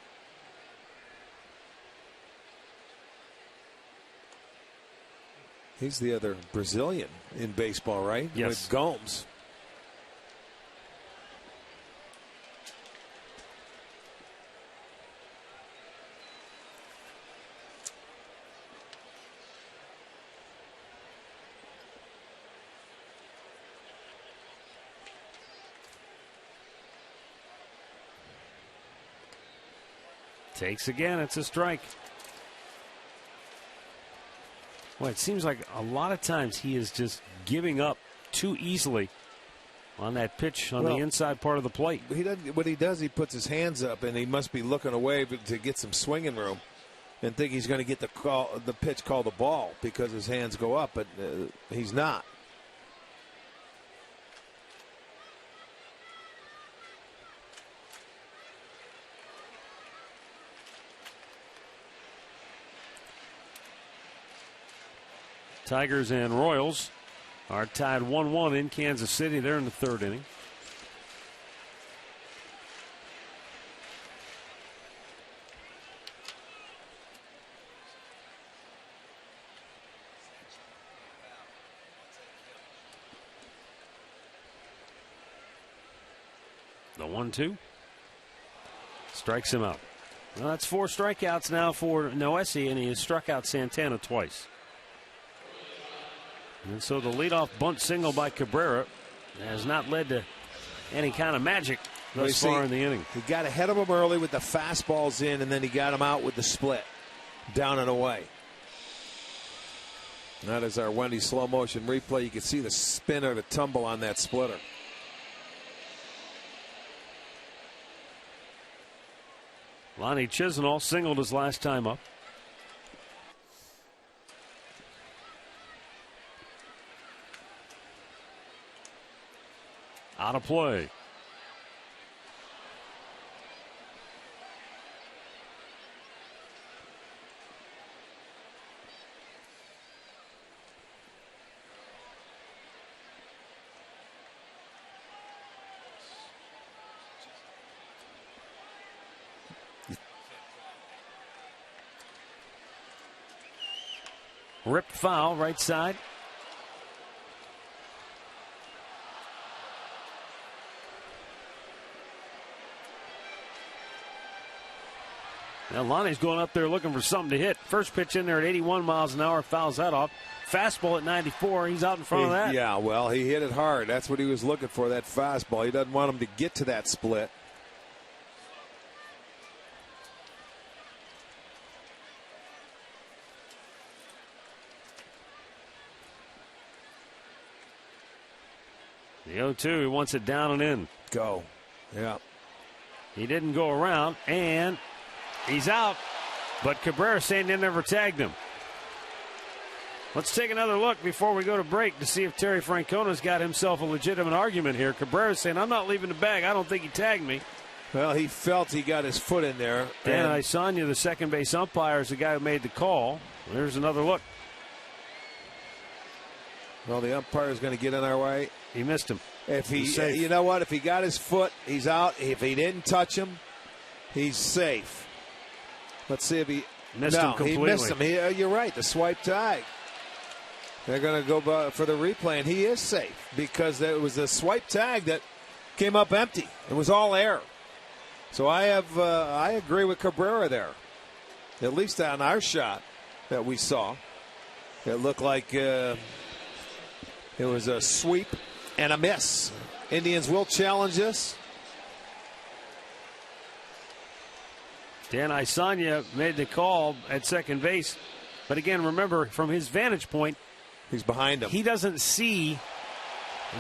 He's the other Brazilian in baseball, right? Yes. With Gomes. Takes again. It's a strike. Well, it seems like a lot of times he is just giving up too easily on that pitch on the inside part of the plate. What he does, he puts his hands up, and he must be looking away to get some swinging room and think he's going to get the pitch called a ball because his hands go up, but he's not. Tigers and Royals are tied 1-1 in Kansas City. They're in the third inning. The 1-2. Strikes him out. Well, that's 4 strikeouts now for Noesi, and he has struck out Santana twice. And so the leadoff bunt single by Cabrera has not led to any kind of magic thus far in the inning. He got ahead of him early with the fastballs in, and then he got him out with the split, down and away. That is our Wendy slow motion replay. You can see the spin or the tumble on that splitter. Lonnie Chisenhall singled his last time up. Out of play. Ripped foul, right side. Now Lonnie's going up there looking for something to hit. First pitch in there at 81 miles an hour, fouls that off. Fastball at 94, he's out in front of that. Yeah, well, he hit it hard. That's what he was looking for, that fastball. He doesn't want him to get to that split. The 0-2, he wants it down and in. Go. Yeah. He didn't go around, and he's out. But Cabrera saying they never tagged him. Let's take another look before we go to break to see if Terry Francona's got himself a legitimate argument here. Cabrera's saying, I'm not leaving the bag. I don't think he tagged me. Well, he felt he got his foot in there. Dan Isanya, the second base umpire, is the guy who made the call. There's another look. Well, the umpire is going to get in our way. He missed him. If you know what? If he got his foot, he's out. If he didn't touch him, he's safe. Let's see if he missed him completely. He missed him. You're right. The swipe tag. They're going to go for the replay, and he is safe because it was the swipe tag that came up empty. It was all air. So I agree with Cabrera there. At least on our shot that we saw, it looked like it was a sweep and a miss. Indians will challenge this. Dan Isanya made the call at second base. But again, remember, from his vantage point, he's behind him. He doesn't see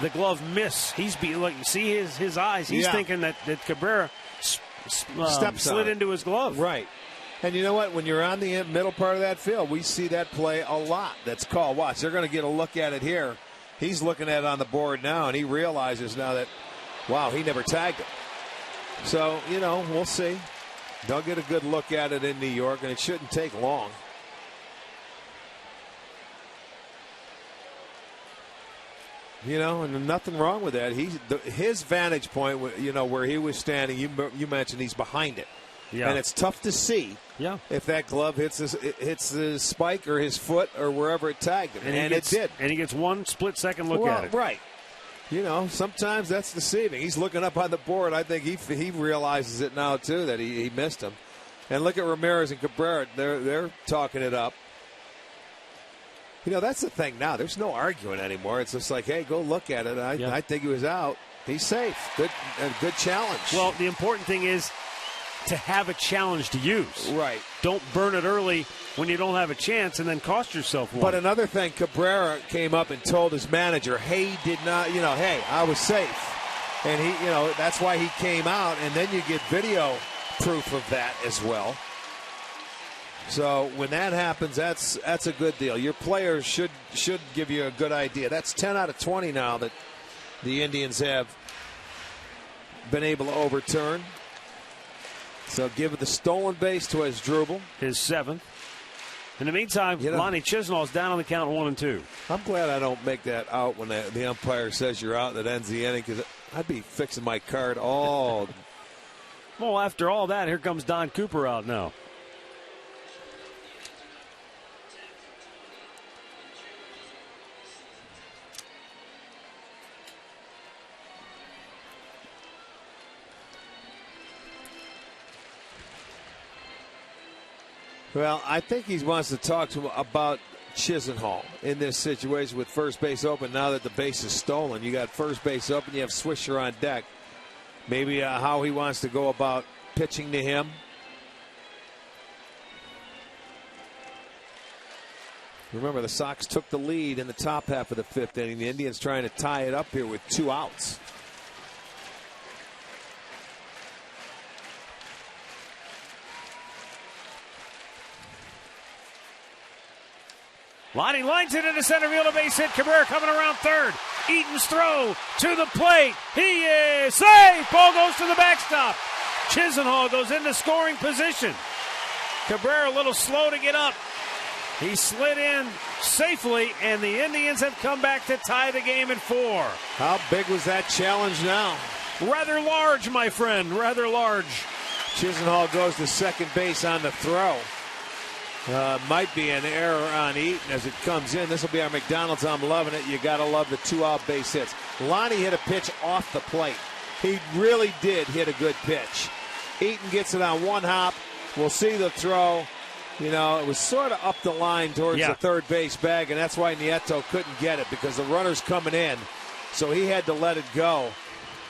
the glove miss. See his eyes. He's thinking that Cabrera slid into his glove. Right. And you know what? When you're on the middle part of that field, we see that play a lot. That's called. Watch, they're going to get a look at it here. He's looking at it on the board now, and he realizes now that, wow, he never tagged him. So, we'll see. They'll get a good look at it in New York, and it shouldn't take long. And nothing wrong with that. His vantage point, where he was standing, you mentioned he's behind it. Yeah. And it's tough to see if that glove hits the spike or his foot or wherever it tagged him. And it did. And he gets one split-second look at it. Right. Sometimes that's deceiving. He's looking up on the board. I think he realizes it now, too, that he missed him. And look at Ramirez and Cabrera. They're talking it up. That's the thing now. There's no arguing anymore. It's just like, hey, go look at it. I think he was out. He's safe. Good challenge. Well, the important thing is to have a challenge to use. Right. Don't burn it early when you don't have a chance and then cost yourself one. But another thing, Cabrera came up and told his manager, hey, hey, I was safe. And he, that's why he came out. And then you get video proof of that as well. So when that happens, that's a good deal. Your players should give you a good idea. That's 10 out of 20 now that the Indians have been able to overturn. So give the stolen base to Asdrubal. His 7th. In the meantime, Lonnie Chisenhall's down on the count 1-2. I'm glad I don't make that out when the umpire says you're out that ends the inning, because I'd be fixing my card all. Well, after all that, here comes Don Cooper out now. Well, I think he wants to talk to him about Chisenhall in this situation with first base open. Now that the base is stolen, you got first base open, you have Swisher on deck. Maybe how he wants to go about pitching to him. Remember, the Sox took the lead in the top half of the fifth inning. The Indians trying to tie it up here with 2 outs. Lonnie lines it into center field, a base hit. Cabrera coming around third. Eaton's throw to the plate. He is safe. Ball goes to the backstop. Chisenhall goes into scoring position. Cabrera a little slow to get up. He slid in safely, and the Indians have come back to tie the game at 4. How big was that challenge now? Rather large, my friend. Rather large. Chisenhall goes to second base on the throw. Might be an error on Eaton as it comes in. This will be our McDonald's. I'm loving it. You got to love the 2-out base hits. Lonnie hit a pitch off the plate. He really did hit a good pitch. Eaton gets it on one hop. We'll see the throw. You know, it was sort of up the line towards the third base bag, and that's why Nieto couldn't get it, because the runner's coming in. So he had to let it go.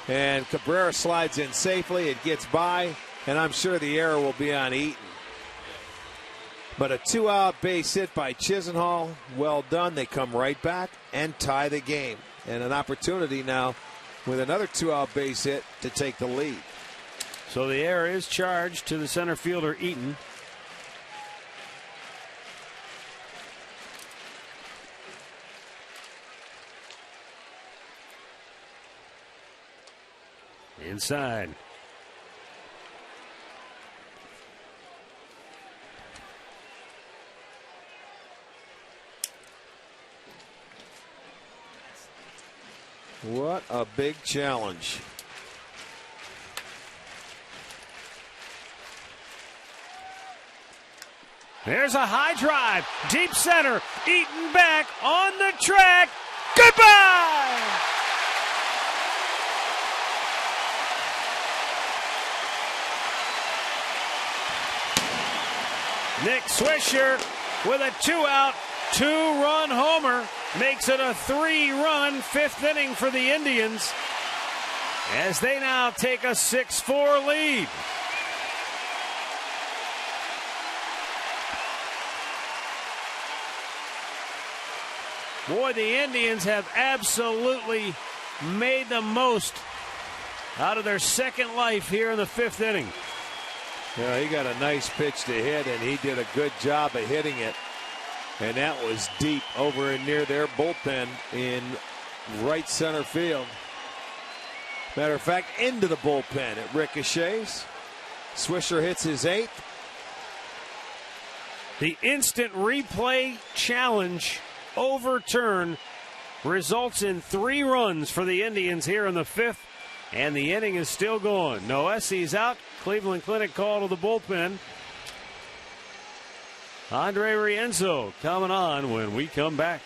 And Cabrera slides in safely. It gets by, and I'm sure the error will be on Eaton. But a 2-out base hit by Chisenhall, well done. They come right back and tie the game. And an opportunity now with another 2-out base hit to take the lead. So the error is charged to the center fielder, Eaton. Inside. What a big challenge. There's a high drive. Deep center. Eaton back on the track. Goodbye! Nick Swisher with a 2-out, 2-run homer. Makes it a 3-run fifth inning for the Indians as they now take a 6-4 lead. Boy, the Indians have absolutely made the most out of their second life here in the fifth inning. Yeah, he got a nice pitch to hit, and he did a good job of hitting it. And that was deep over and near their bullpen in right center field. Matter of fact, into the bullpen. It ricochets. Swisher hits his 8th. The instant replay challenge overturned results in 3 runs for the Indians here in the 5th. And the inning is still going. Noesi's out. Cleveland Clinic call to the bullpen. Andre Rienzo coming on when we come back.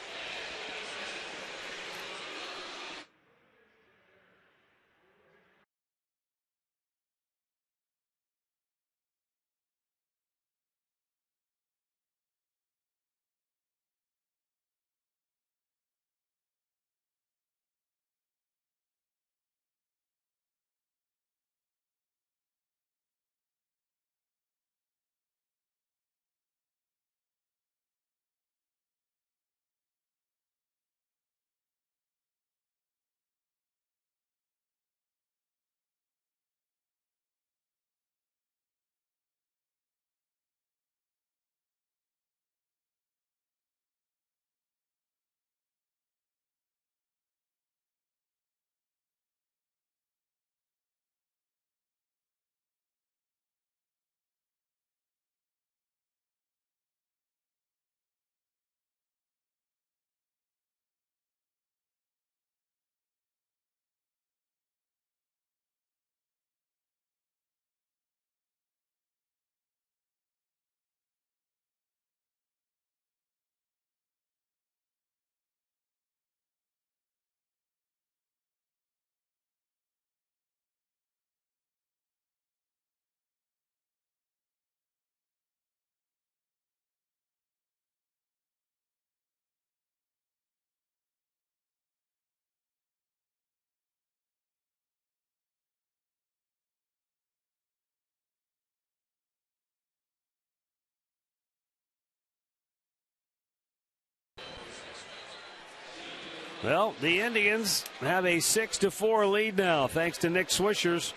Well, the Indians have a 6-4 lead now, thanks to Nick Swisher's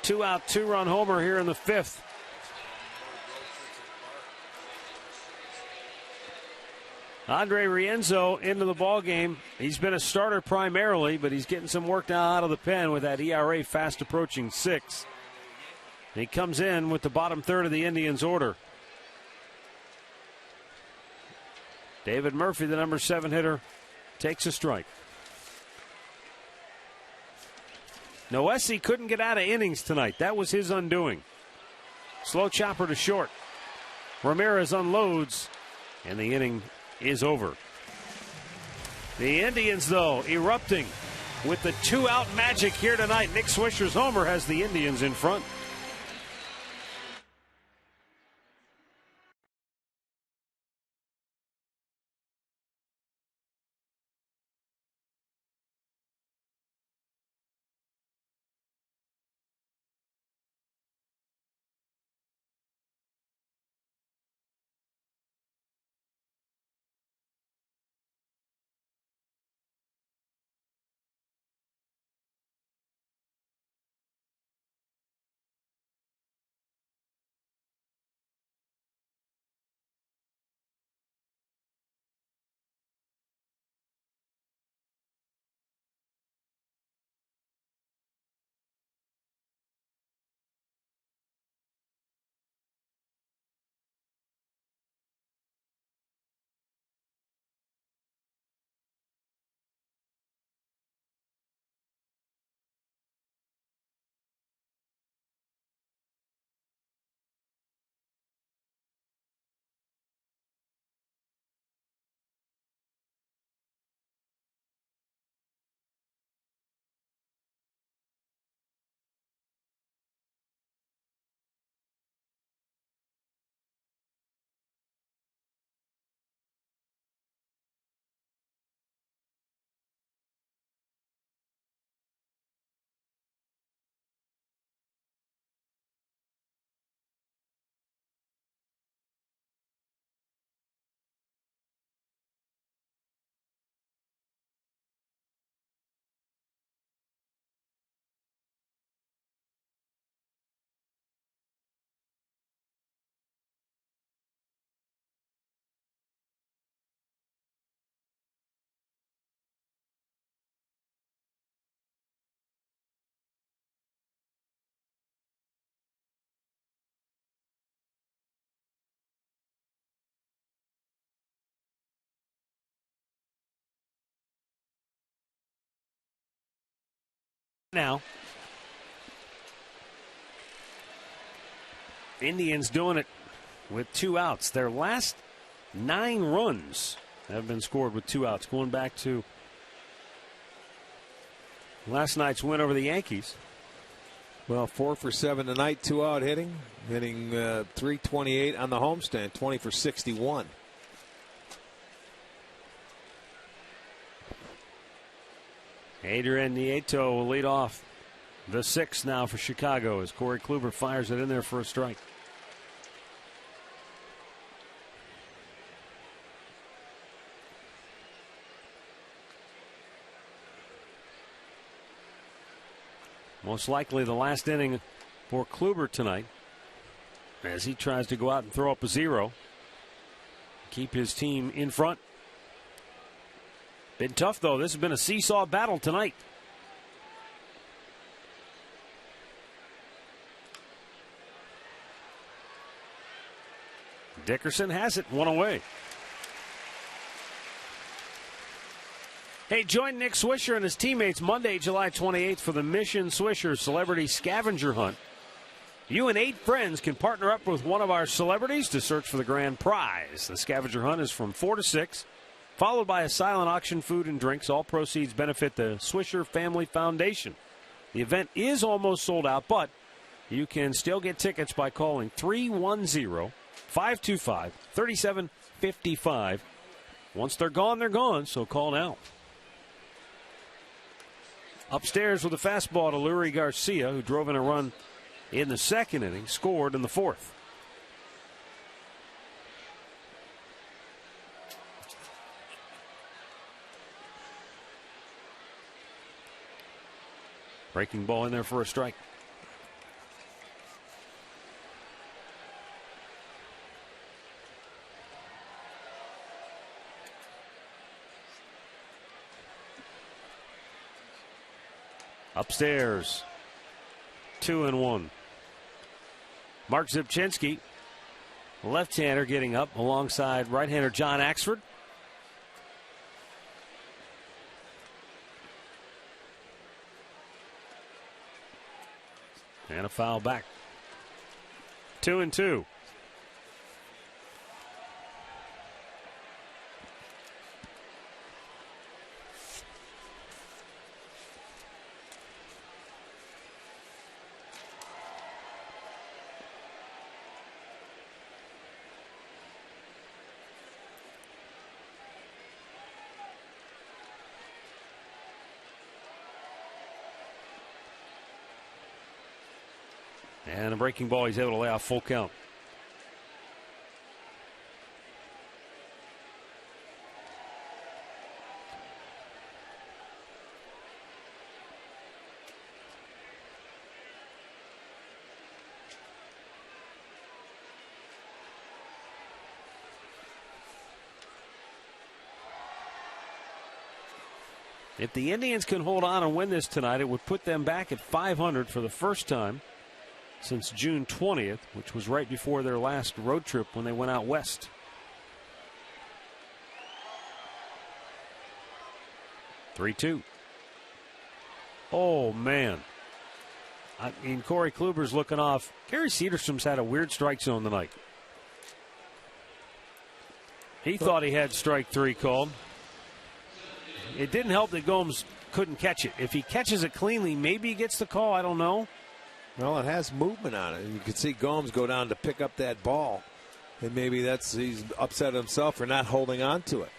2-out, 2-run homer here in the 5th. Andre Rienzo into the ballgame. He's been a starter primarily, but he's getting some work now out of the pen with that ERA fast approaching 6. And he comes in with the bottom third of the Indians' order. David Murphy, the number 7 hitter, takes a strike. Noesi couldn't get out of innings tonight. That was his undoing. Slow chopper to short. Ramirez unloads, and the inning is over. The Indians, though, erupting with the 2-out magic here tonight. Nick Swisher's homer has the Indians in front. Now, Indians doing it with 2 outs. Their last 9 runs have been scored with 2 outs, going back to last night's win over the Yankees. Well, 4 for 7 tonight, 2-out hitting 328 on the homestand, 20 for 61. Adrian Nieto will lead off the 6th now for Chicago as Corey Kluber fires it in there for a strike. Most likely the last inning for Kluber tonight as he tries to go out and throw up a 0. Keep his team in front. Been tough, though. This has been a seesaw battle tonight. Dickerson has it, 1 away. Hey, join Nick Swisher and his teammates Monday, July 28th for the Mission Swisher Celebrity Scavenger Hunt. You and 8 friends can partner up with one of our celebrities to search for the grand prize. The scavenger hunt is from 4 to 6. Followed by a silent auction, food and drinks. All proceeds benefit the Swisher Family Foundation. The event is almost sold out, but you can still get tickets by calling 310-525-3755. Once they're gone, so call now. Upstairs with a fastball to Lurie Garcia, who drove in a run in the 2nd inning, scored in the 4th. Breaking ball in there for a strike. Upstairs, 2-1. Mark Zipchinski, left-hander, getting up alongside right-hander John Axford. And a foul back. 2-2. And a breaking ball, he's able to lay off full count. If the Indians can hold on and win this tonight, it would put them back at 500 for the first time since June 20th, which was right before their last road trip when they went out west. 3-2. Oh, man. I mean, Corey Kluber's looking off. Gary Cedarstrom's had a weird strike zone tonight. He thought he had strike 3 called. It didn't help that Gomes couldn't catch it. If he catches it cleanly, maybe he gets the call. I don't know. Well, it has movement on it. You can see Gomes go down to pick up that ball. And maybe he's upset himself for not holding on to it.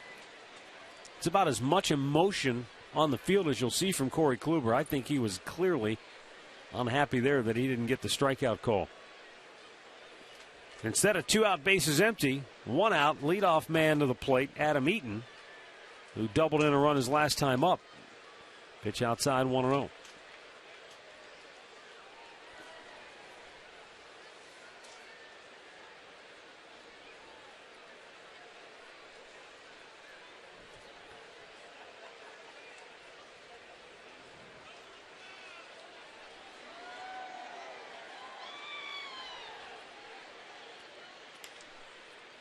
It's about as much emotion on the field as you'll see from Corey Kluber. I think he was clearly unhappy there that he didn't get the strikeout call. Instead of 2 out, bases empty, 1 out, leadoff man to the plate, Adam Eaton, who doubled in a run his last time up. Pitch outside, 1-0.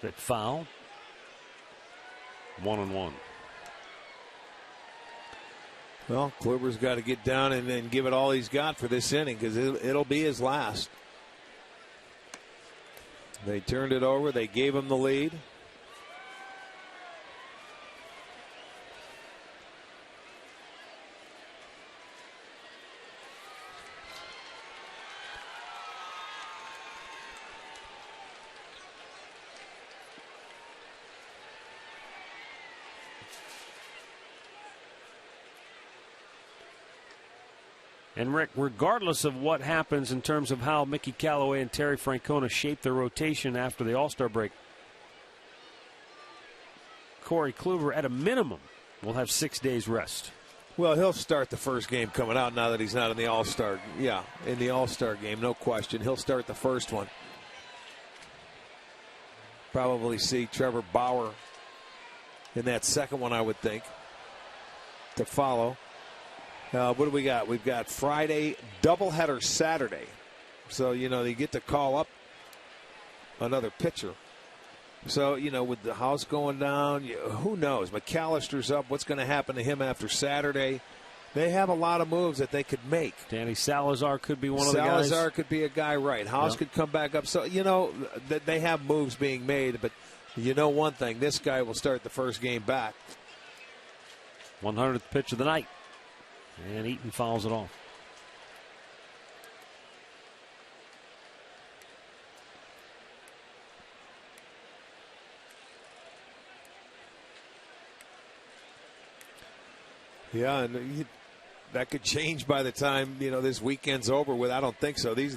That foul. 1-1. Well, Kluber's got to get down and then give it all he's got for this inning because it'll be his last. They turned it over. They gave him the lead. And Rick, regardless of what happens in terms of how Mickey Callaway and Terry Francona shape their rotation after the All-Star break, Corey Kluber, at a minimum, will have 6 days rest. Well, he'll start the first game coming out now that he's not in the All-Star. Yeah, in the All-Star game, no question. He'll start the first one. Probably see Trevor Bauer in that second one, I would think, to follow. What do we got? We've got Friday, doubleheader Saturday. So, they get to call up another pitcher. So, with the house going down, who knows? McAllister's up. What's going to happen to him after Saturday? They have a lot of moves that they could make. Danny Salazar could be one of the guys. Salazar could be a guy, right. House could come back up. So, they have moves being made. But one thing, this guy will start the first game back. 100th pitch of the night. And Eaton fouls it off. Yeah, and that could change by the time this weekend's over with. I don't think so. They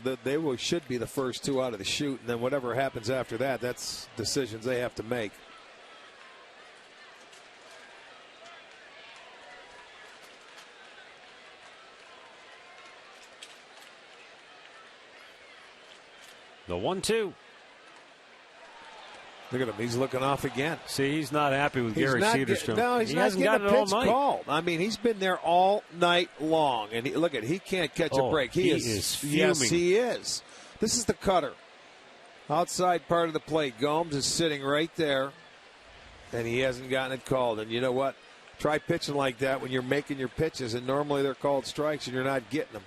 should be the first 2 out of the chute, and then whatever happens after that, that's decisions they have to make. The 1-2. Look at him. He's looking off again. See, he's not happy with Gary Cederstrom. No, he's not hasn't getting got a it all pitch night. called. I mean, he's been there all night long. And he can't catch a break. He is fuming. Yes, he is. This is the cutter. Outside part of the plate. Gomes is sitting right there. And he hasn't gotten it called. And you know what? Try pitching like that when you're making your pitches. And normally they're called strikes and you're not getting them.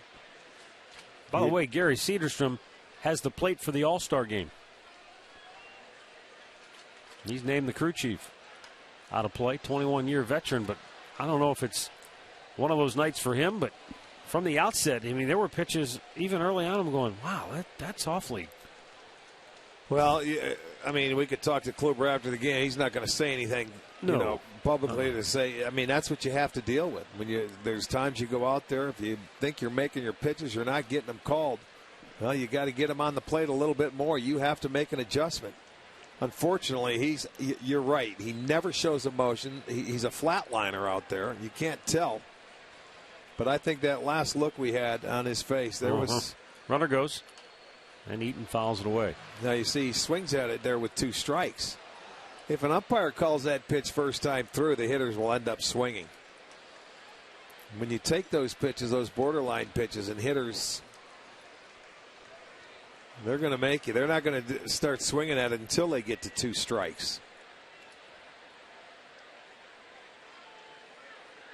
By the way, Gary Cederstrom has the plate for the All-Star game. He's named the crew chief. Out of play, 21-year veteran, but I don't know if it's one of those nights for him, but from the outset, I mean, there were pitches even early on I'm going, wow, that's awfully. Well, I mean, we could talk to Kluber after the game. He's not going to say anything, publicly to say. I mean, that's what you have to deal with. There's times you go out there, if you think you're making your pitches, you're not getting them called. Well, you got to get them on the plate a little bit more. You have to make an adjustment. Unfortunately, you're right. He never shows emotion. He's a flatliner out there. You can't tell. But I think that last look we had on his face, there was. Runner goes, and Eaton fouls it away. Now you see he swings at it there with 2 strikes. If an umpire calls that pitch first time through, the hitters will end up swinging. When you take those pitches, those borderline pitches, and hitters, they're going to make you. They're not going to start swinging at it until they get to 2 strikes.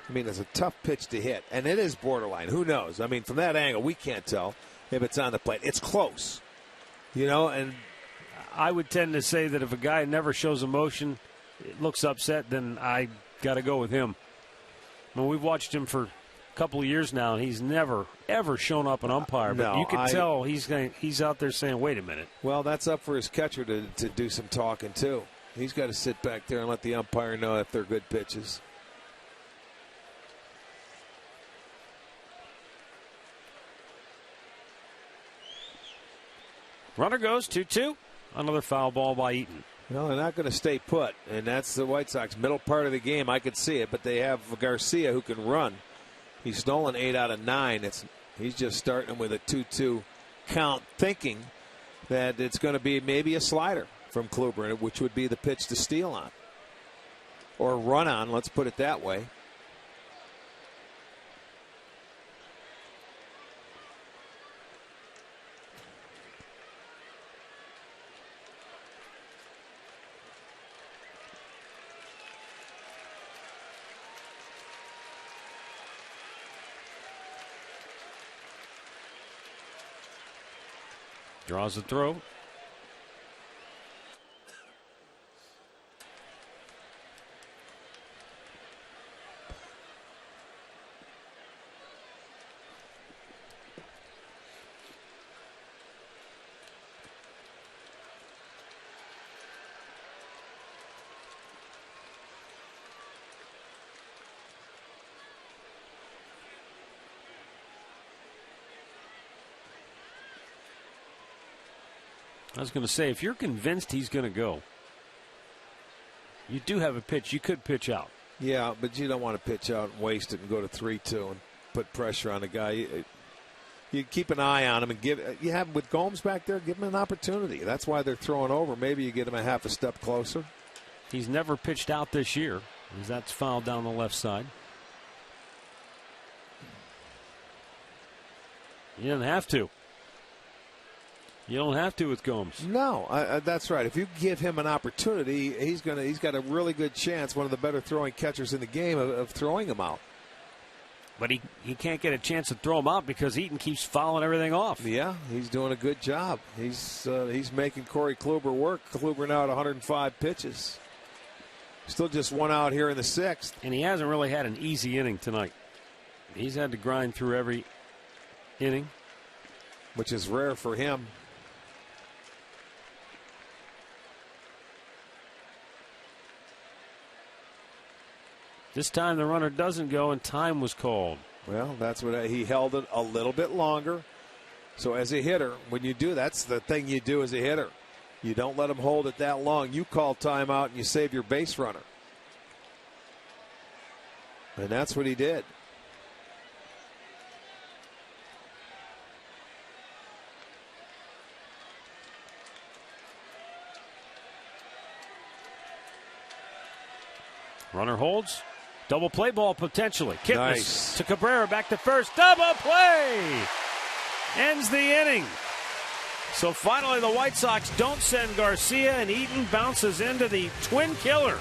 I mean, it's a tough pitch to hit, and it is borderline. Who knows? I mean, from that angle, we can't tell if it's on the plate. It's close, and I would tend to say that if a guy never shows emotion, looks upset, then I got to go with him. I mean, we've watched him for couple of years now, and he's never ever shown up an umpire, but you can tell he's out there saying, wait a minute. Well, that's up for his catcher to do some talking too. He's got to sit back there and let the umpire know if they're good pitches. Runner goes 2-2. Another foul ball by Eaton. No, they're not going to stay put, and that's the White Sox middle part of the game. I could see it, but they have Garcia who can run. He's stolen 8 out of 9. He's just starting with a 2-2 count, thinking that it's going to be maybe a slider from Kluber, which would be the pitch to steal on. Or run on, let's put it that way. Draws the throw. I was going to say, if you're convinced he's going to go, you do have a pitch. You could pitch out. Yeah, but you don't want to pitch out and waste it and go to 3-2 and put pressure on the guy. You keep an eye on him and you have with Gomes back there, give him an opportunity. That's why they're throwing over. Maybe you get him a half a step closer. He's never pitched out this year, as that's fouled down the left side. You don't have to. You don't have to with Gomes. No, that's right. If you give him an opportunity, he's got a really good chance, one of the better throwing catchers in the game, of throwing him out. But he can't get a chance to throw him out because Eaton keeps fouling everything off. Yeah, he's doing a good job. He's making Corey Kluber work. Kluber now at 105 pitches. Still just 1 out here in the 6th. And he hasn't really had an easy inning tonight. He's had to grind through every inning, which is rare for him. This time the runner doesn't go and time was called. Well, that's what he held it a little bit longer. So as a hitter, when you do, that's the thing you do as a hitter. You don't let him hold it that long. You call timeout and you save your base runner. And that's what he did. Runner holds. Double play ball potentially. Kipnis Nice. to Cabrera, back to first. Double play! Ends the inning. So finally the White Sox don't send Garcia, and Eaton bounces into the twin killer.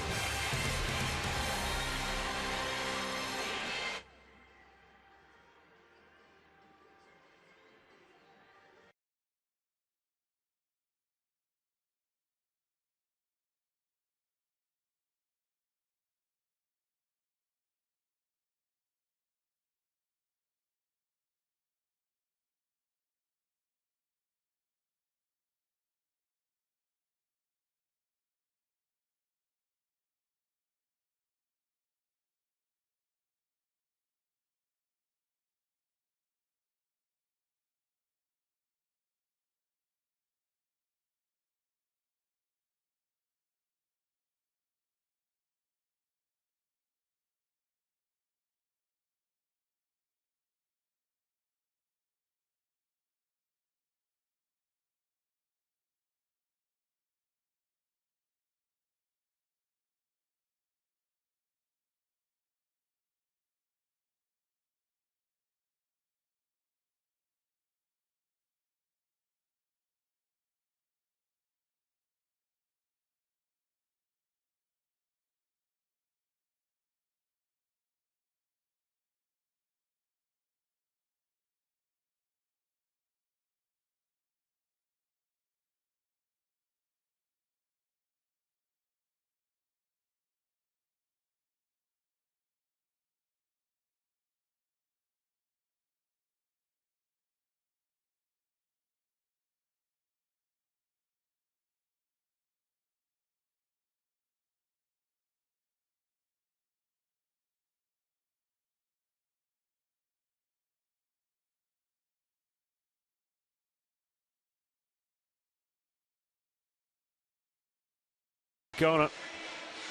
Kona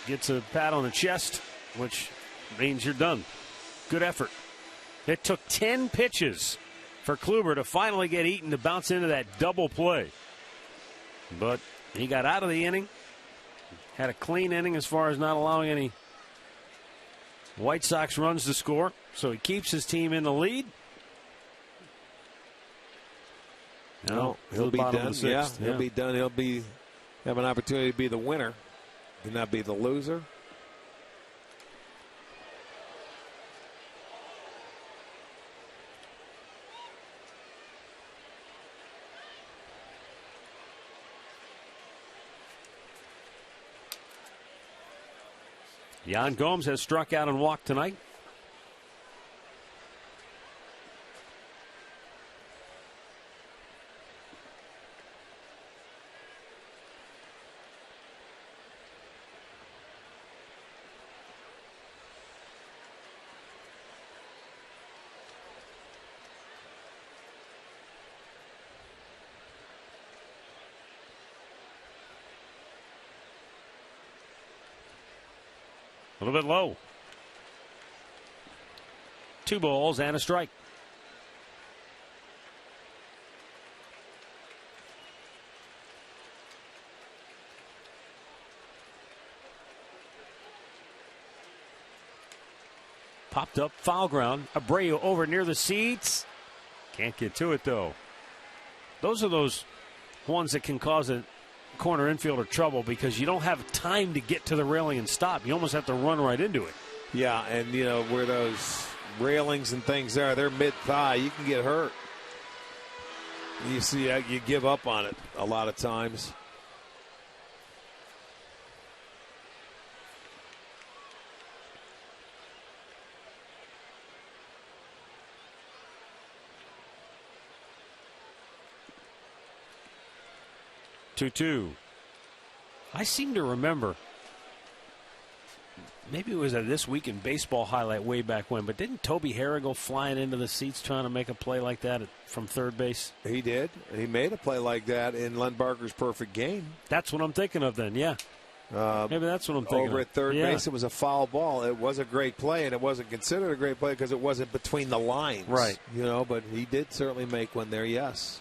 gets a pat on the chest, which means you're done. Good effort. It took 10 pitches for Kluber to finally get Eaton to bounce into that double play. But he got out of the inning. Had a clean inning as far as not allowing any White Sox runs to score. So he keeps his team in the lead. No, he'll be done. Yeah, he'll be done. He'll have an opportunity to be the winner. Do not be the loser. Yan Gomes has struck out and walked tonight. A little bit low. 2 balls and a strike. Popped up, foul ground. Abreu over near the seats. Can't get to it, though. Those are those ones that can cause a corner infielder trouble because you don't have time to get to the railing and stop. You almost have to run right into it. Yeah, and you know where those railings and things are, they're mid-thigh. You can get hurt. You see, you give up on it a lot of times. Two. I seem to remember, maybe it was a This Week in Baseball highlight way back when, but didn't Toby Harrah go flying into the seats trying to make a play like that from third base? He did. He made a play like that in Len Barker's perfect game. That's what I'm thinking of then, yeah. Maybe that's what I'm thinking over of. at third base, it was a foul ball. It was a great play, and it wasn't considered a great play because it wasn't between the lines. Right. You know, but he did certainly make one there, yes.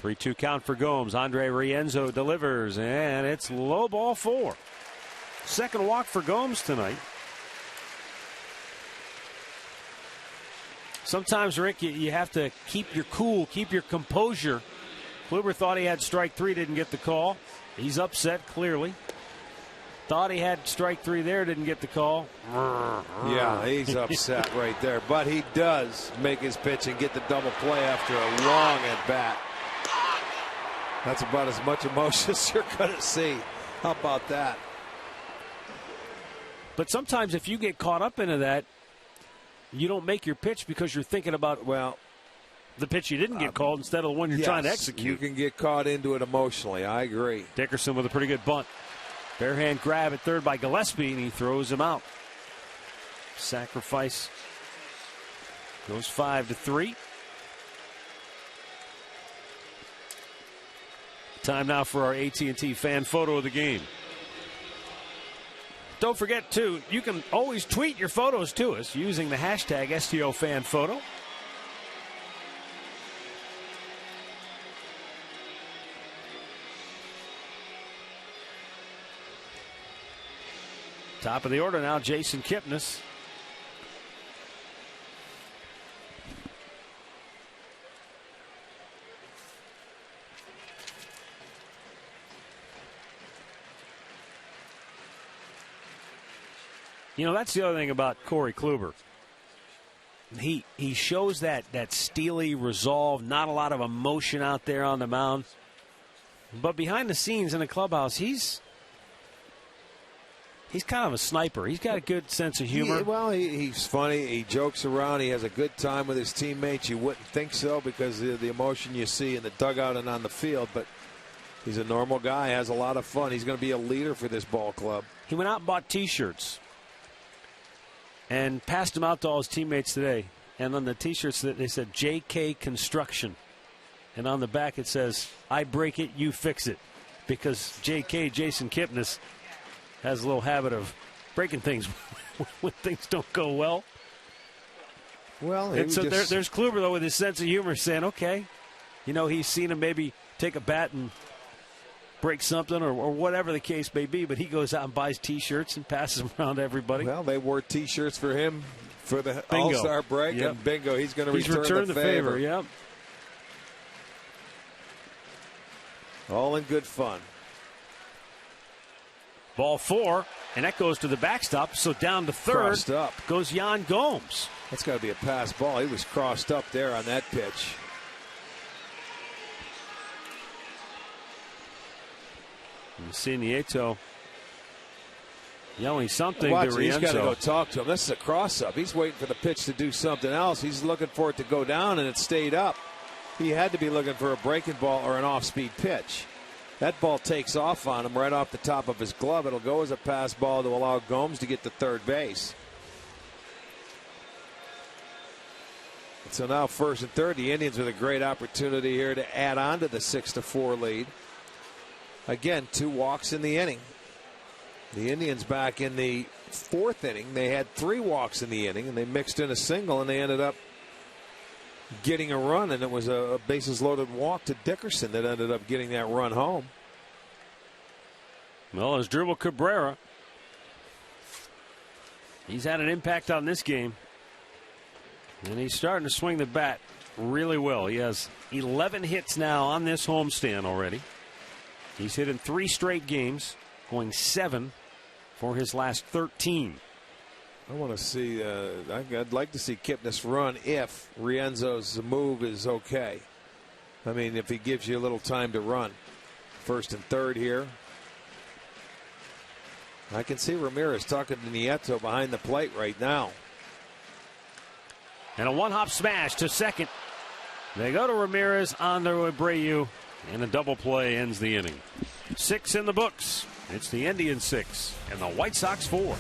3-2 count for Gomes. Andre Rienzo delivers, and it's low ball 4. Second walk for Gomes tonight. Sometimes, Rick, you have to keep your cool, keep your composure. Kluber thought he had strike 3, didn't get the call. He's upset, clearly. Thought he had strike 3 there, didn't get the call. Yeah, he's upset right there. But he does make his pitch and get the double play after a long at bat. That's about as much emotion as you're going to see. How about that? But sometimes if you get caught up into that, you don't make your pitch because you're thinking about, well, the pitch you didn't get called instead of the one you're trying to execute. You can get caught into it emotionally. I agree. Dickerson with a pretty good bunt. Bare hand grab at third by Gillespie, and he throws him out. Sacrifice goes 5-3. Time now for our AT&T fan photo of the game. Don't forget, too, you can always tweet your photos to us using the hashtag STOFanPhoto. Top of the order now, Jason Kipnis. You know, that's the other thing about Corey Kluber. He shows that steely resolve, not a lot of emotion out there on the mound. But behind the scenes in the clubhouse, he's kind of a sniper. He's got a good sense of humor. He's funny. He jokes around. He has a good time with his teammates. You wouldn't think so because of the emotion you see in the dugout and on the field. But he's a normal guy, has a lot of fun. He's going to be a leader for this ball club. He went out and bought T-shirts and passed them out to all his teammates today. And on the T-shirts, they said JK Construction. And on the back it says, I break it, you fix it. Because JK, Jason Kipnis, has a little habit of breaking things when things don't go well. Well, and so there's Kluber, though, with his sense of humor, saying, okay, you know, he's seen him maybe take a bat and break something or whatever the case may be, but he goes out and buys T-shirts and passes them around to everybody. Well, they wore T-shirts for him for the bingo. All-Star break, and bingo, he's going to return the favor. Yep. All in good fun. Ball 4, and that goes to the backstop. So down to third Crossed up goes Yan Gomes. That's got to be a pass ball. He was crossed up there on that pitch. Nieto yelling something Watch, to Rienzo. He's got to go talk to him. This is a cross-up. He's waiting for the pitch to do something else. He's looking for it to go down, and it stayed up. He had to be looking for a breaking ball or an off-speed pitch. That ball takes off on him right off the top of his glove. It'll go as a pass ball to allow Gomes to get to third base. So now first and third, the Indians with a great opportunity here to add on to the 6-4 lead. Again, 2 walks in the inning. The Indians back in the 4th inning. They had 3 walks in the inning, and they mixed in a single, and they ended up getting a run, and it was a bases loaded walk to Dickerson that ended up getting that run home. Well, as Dribble Cabrera, he's had an impact on this game, and he's starting to swing the bat really well. He has 11 hits now on this homestand already. He's hit in 3 straight games, going 7 for his last 13. I want to see, I'd like to see Kipnis run if Rienzo's move is okay. I mean, if he gives you a little time to run. First and third here. I can see Ramirez talking to Nieto behind the plate right now. And a one-hop smash to second. They go to Ramirez on their Abreu, and a double play ends the inning. 6 in the books. It's the Indians 6 and the White Sox 4.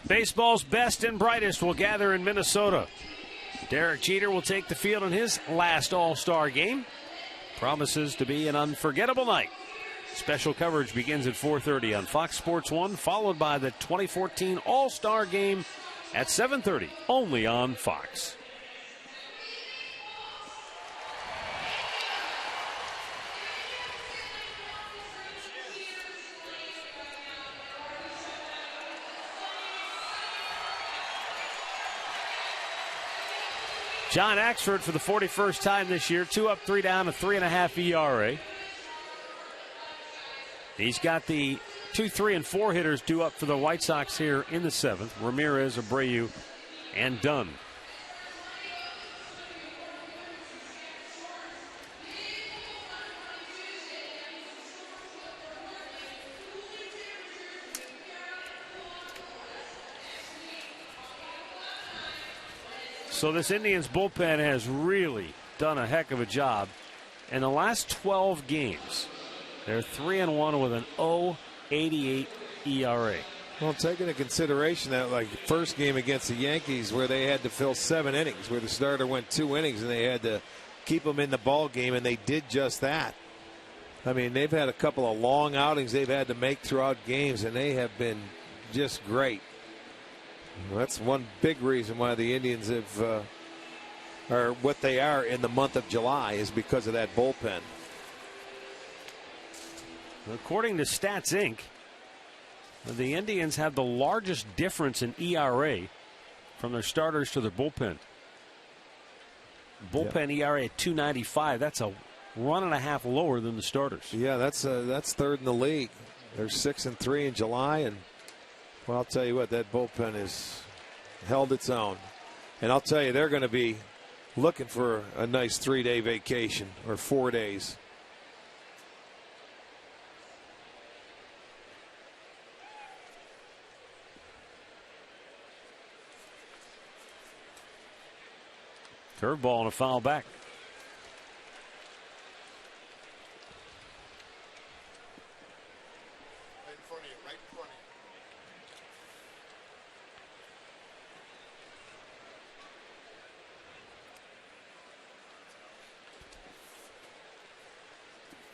Baseball's best and brightest will gather in Minnesota. Derek Jeter will take the field in his last All-Star game. Promises to be an unforgettable night. Special coverage begins at 4:30 on Fox Sports 1, followed by the 2014 All-Star Game at 7:30, only on Fox. John Axford for the 41st time this year, 2 up, 3 down, a 3.5 ERA. He's got the 2, 3, and 4 hitters due up for the White Sox here in the 7th. Ramirez, Abreu, and Dunn. So this Indians bullpen has really done a heck of a job. In the last 12 games, they're 3-1 with an 0.88 ERA. Well, take into consideration that, like, first game against the Yankees where they had to fill 7 innings, where the starter went 2 innings and they had to keep them in the ball game, and they did just that. I mean, they've had a couple of long outings they've had to make throughout games, and they have been just great. Well, that's one big reason why the Indians have are what they are in the month of July, is because of that bullpen. According to Stats Inc., the Indians have the largest difference in ERA from their starters to their bullpen. Bullpen ERA at 2.95. That's a 1.5 lower than the starters. Yeah, that's third in the league. They're 6-3 in July, and well, I'll tell you what, that bullpen has held its own. And I'll tell you, they're going to be looking for a nice 3-day vacation, or 4 days. Curveball and a foul back.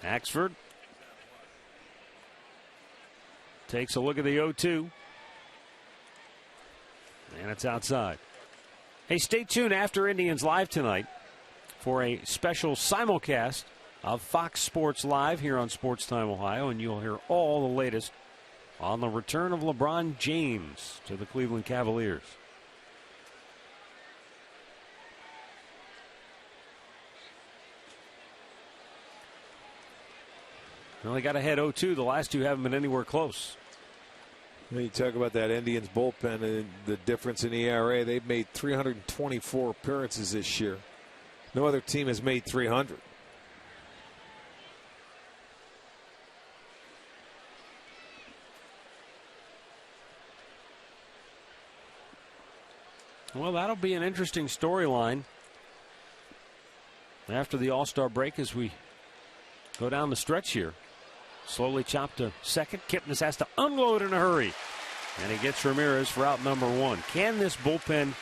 Axford takes a look at the 0-2. And it's outside. Hey, stay tuned after Indians Live tonight for a special simulcast of Fox Sports Live here on Sports Time Ohio, and you'll hear all the latest on the return of LeBron James to the Cleveland Cavaliers. Well, they got ahead 0-2. The last two haven't been anywhere close. When you talk about that Indians bullpen and the difference in ERA, they've made 324 appearances this year. No other team has made 300. Well, that'll be an interesting storyline after the All-Star break as we go down the stretch here. Slowly chopped to second. Kipnis has to unload in a hurry. And he gets Ramirez for out number 1. Can this bullpen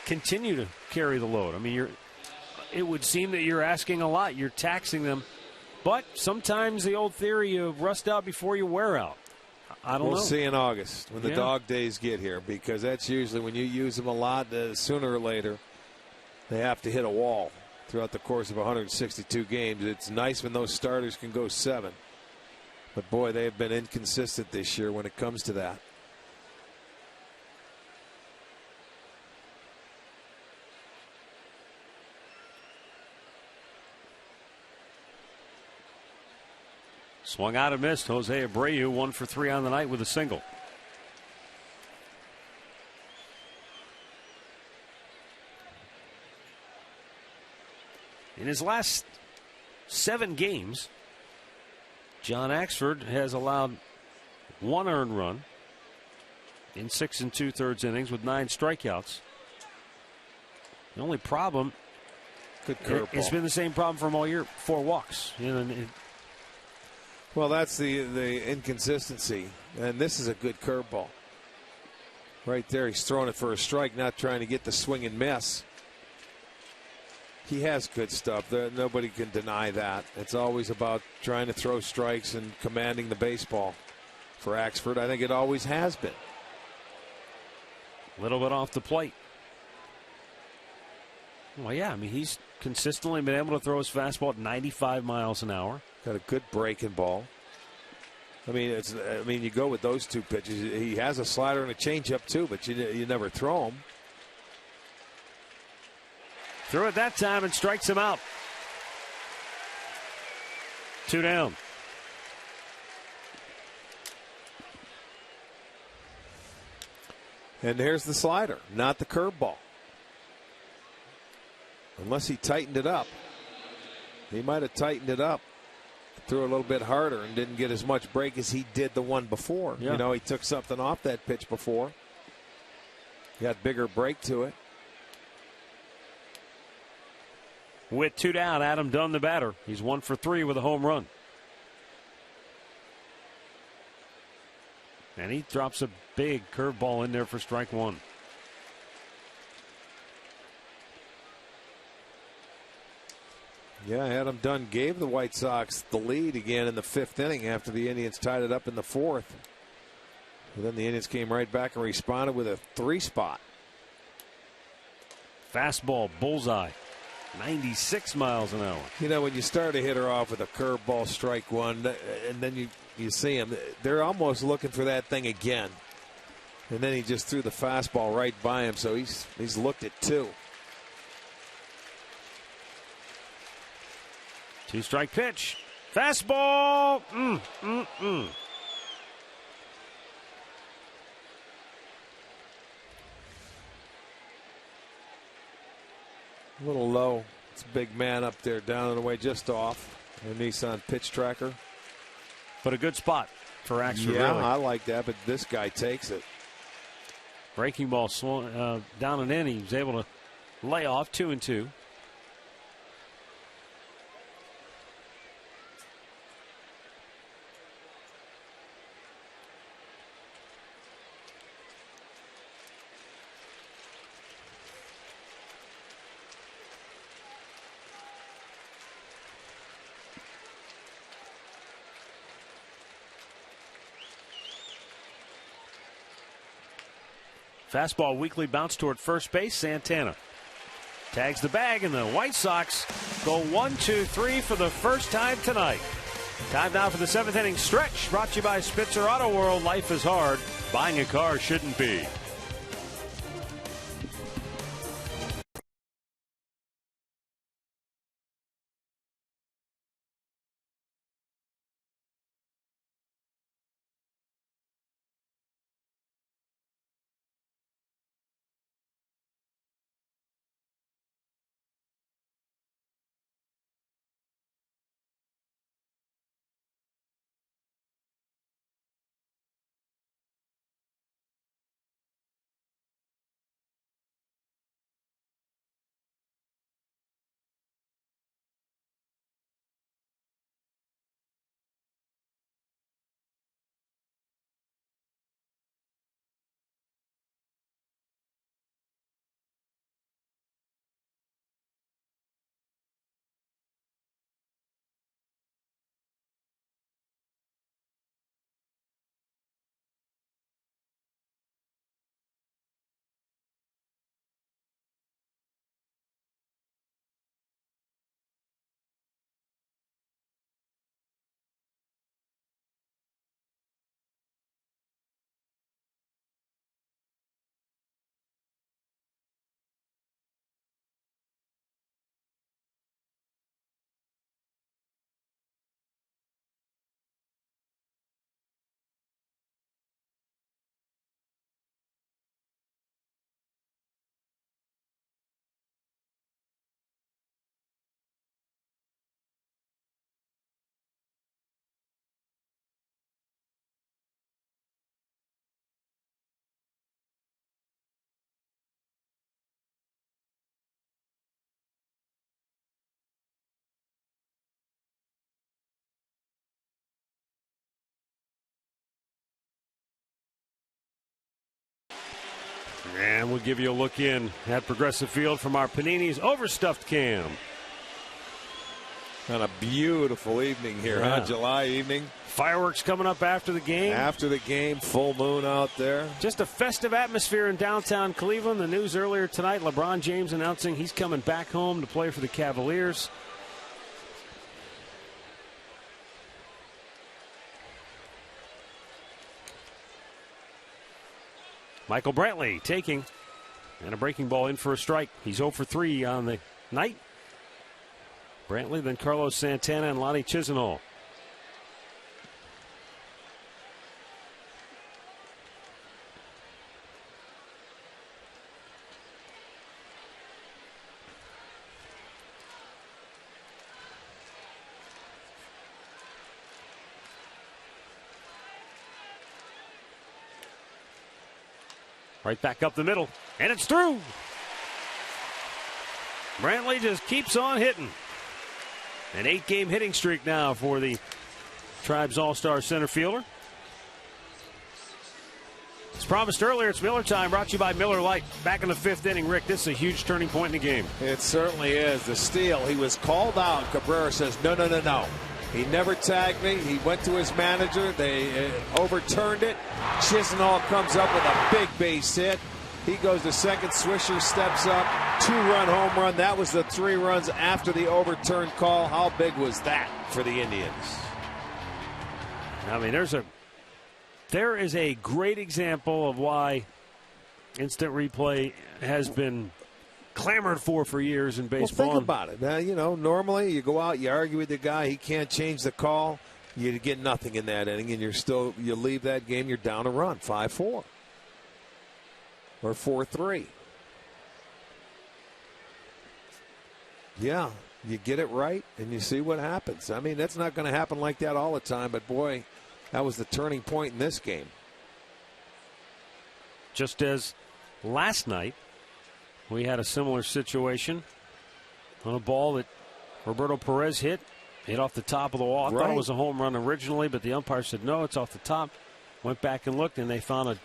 continue to carry the load? I mean, it would seem that you're asking a lot. You're taxing them. But sometimes the old theory of rust out before you wear out. I don't know. We'll see in August when the dog days get here, because that's usually when you use them a lot. Sooner or later, they have to hit a wall throughout the course of 162 games. It's nice when those starters can go 7. But, boy, they have been inconsistent this year when it comes to that. Swung out and missed. Jose Abreu 1 for 3 on the night with a single. In his last 7 games, John Axford has allowed 1 earned run in 6 2/3 innings with 9 strikeouts. The only problem, it's been the same problem for him all year: 4 walks. Well, that's the inconsistency, and this is a good curveball. Right there, he's throwing it for a strike, not trying to get the swing and miss. He has good stuff. Nobody can deny that. It's always about trying to throw strikes and commanding the baseball for Axford. I think it always has been. A little bit off the plate. Well, yeah, I mean, he's consistently been able to throw his fastball at 95 miles an hour. Got a good breaking ball. I mean, you go with those two pitches. He has a slider and a changeup too, but you never throw them. Threw it that time and strikes him out. 2 down. And here's the slider, not the curveball. Unless he tightened it up. He might have tightened it up. Threw a little bit harder and didn't get as much break as he did the one before. Yeah. You know, he took something off that pitch before. Got bigger break to it. With 2 down, Adam Dunn, the batter. He's 1 for 3 with a home run. And he drops a big curveball in there for strike 1. Yeah, Adam Dunn gave the White Sox the lead again in the 5th inning after the Indians tied it up in the 4th. And then the Indians came right back and responded with a 3-spot. Fastball, bullseye. 96 miles an hour. You know, when you start a hitter off with a curveball, strike 1, and then you see him, they're almost looking for that thing again. And then he just threw the fastball right by him, so he's looked at 2. 2-strike pitch. Fastball. A little low. It's a big man up there, down and away, just off. A Nissan pitch tracker. But a good spot for Axford. Yeah, really. I like that, but this guy takes it. Breaking ball down and in. He was able to lay off 2-2. Fastball weakly bounced toward first base. Santana tags the bag, and the White Sox go 1-2-3 for the first time tonight. Time now for the 7th inning stretch, brought to you by Spitzer Auto World. Life is hard. Buying a car shouldn't be. And we'll give you a look in at Progressive Field from our Panini's Overstuffed cam. On a beautiful evening here, Yeah. huh? July evening. Fireworks coming up after the game. After the game, full moon out there. Just a festive atmosphere in downtown Cleveland. The news earlier tonight, LeBron James announcing he's coming back home to play for the Cavaliers. Michael Brantley taking, and a breaking ball in for a strike. He's 0 for 3 on the night. Brantley, then Carlos Santana and Lonnie Chisenhall. Right back up the middle, and it's through. Brantley just keeps on hitting. An 8-game hitting streak now for the Tribe's All-Star center fielder. As promised earlier, it's Miller time, brought to you by Miller Lite. Back in the 5th inning, Rick, this is a huge turning point in the game. It certainly is. The steal, he was called out. Cabrera says, no. He never tagged me. He went to his manager. They overturned it. Chisenhall comes up with a big base hit. He goes to second. Swisher steps up. 2-run home run. That was the 3 runs after the overturned call. How big was that for the Indians? I mean, there is a great example of why instant replay has been clamored for years in baseball. Well, think about it. Now, normally you go out, you argue with the guy, he can't change the call. You get nothing in that inning, and you leave that game, you're down a run, 5-4 or 4-3. Yeah, you get it right, and you see what happens. I mean, that's not going to happen like that all the time, but boy, that was the turning point in this game. Just as last night, we had a similar situation on a ball that Roberto Perez hit off the top of the wall. I thought it was a home run originally, but the umpire said no, it's off the top. Went back and looked, and they found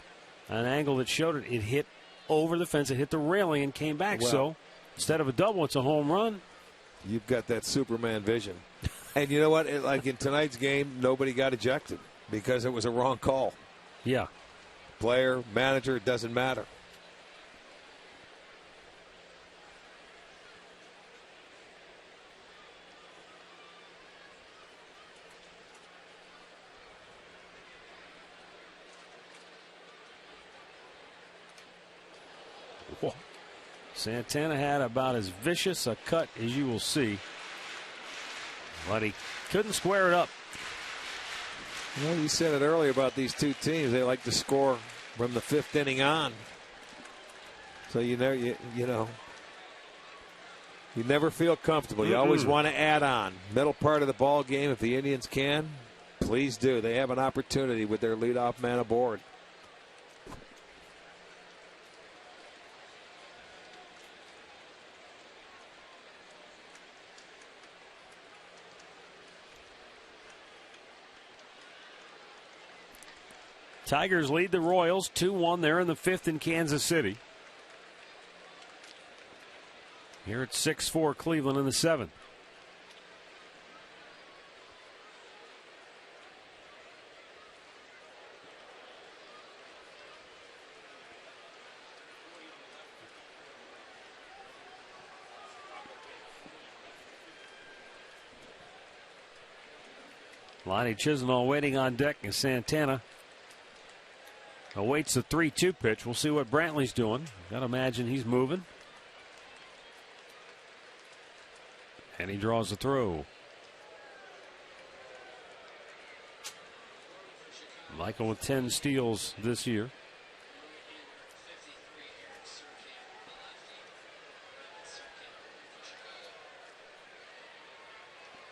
an angle that showed it. It hit over the fence. It hit the railing and came back. Well, so instead of a double, it's a home run. You've got that Superman vision. And you know what? Like in tonight's game, nobody got ejected because it was a wrong call. Yeah. Player, manager, it doesn't matter. Santana had about as vicious a cut as you will see, but he couldn't square it up. Well, you said it earlier about these two teams. They like to score from the 5th inning on. So you never feel comfortable. You always want to add on. Middle part of the ball game, if the Indians can, please do. They have an opportunity with their leadoff man aboard. Tigers lead the Royals 2-1. They're in the 5th in Kansas City. Here it's 6-4 Cleveland in the 7th. Lonnie Chisenhall waiting on deck, and Santana awaits the 3-2 pitch. We'll see what Brantley's doing. Got to imagine he's moving. And he draws a throw. Michael with 10 steals this year.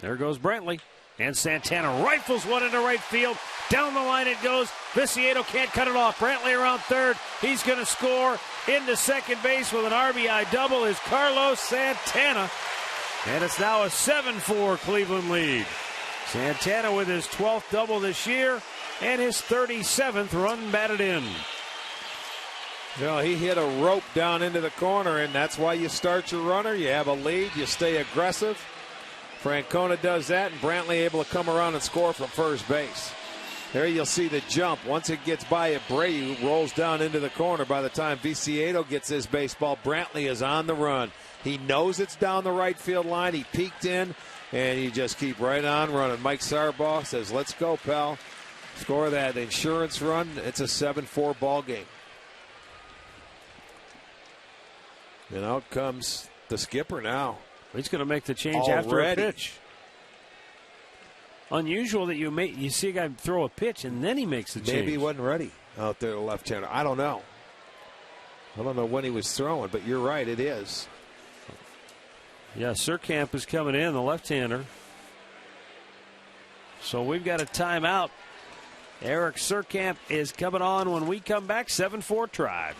There goes Brantley. And Santana rifles one into right field. Down the line it goes. Viciedo can't cut it off. Brantley around third. He's going to score. Into second base with an RBI double is Carlos Santana. And it's now a 7-4 Cleveland lead. Santana with his 12th double this year and his 37th run batted in. You know, he hit a rope down into the corner, and that's why you start your runner. You have a lead, you stay aggressive. Francona does that, and Brantley able to come around and score from first base. There you'll see the jump. Once it gets by Abreu, rolls down into the corner. By the time Viciedo gets his baseball, Brantley is on the run. He knows it's down the right field line. He peeked in, and you just keep right on running. Mike Sarbaugh says, let's go, pal. Score that insurance run. It's a 7-4 ball game. And out comes the skipper now. He's going to make the change after a pitch. Unusual that you see a guy throw a pitch and then he makes the change. Maybe he wasn't ready out there, the left-hander. I don't know. I don't know when he was throwing, but you're right, it is. Yeah, Surkamp is coming in, the left-hander. So we've got a timeout. Eric Surkamp is coming on when we come back. 7-4 Tribe.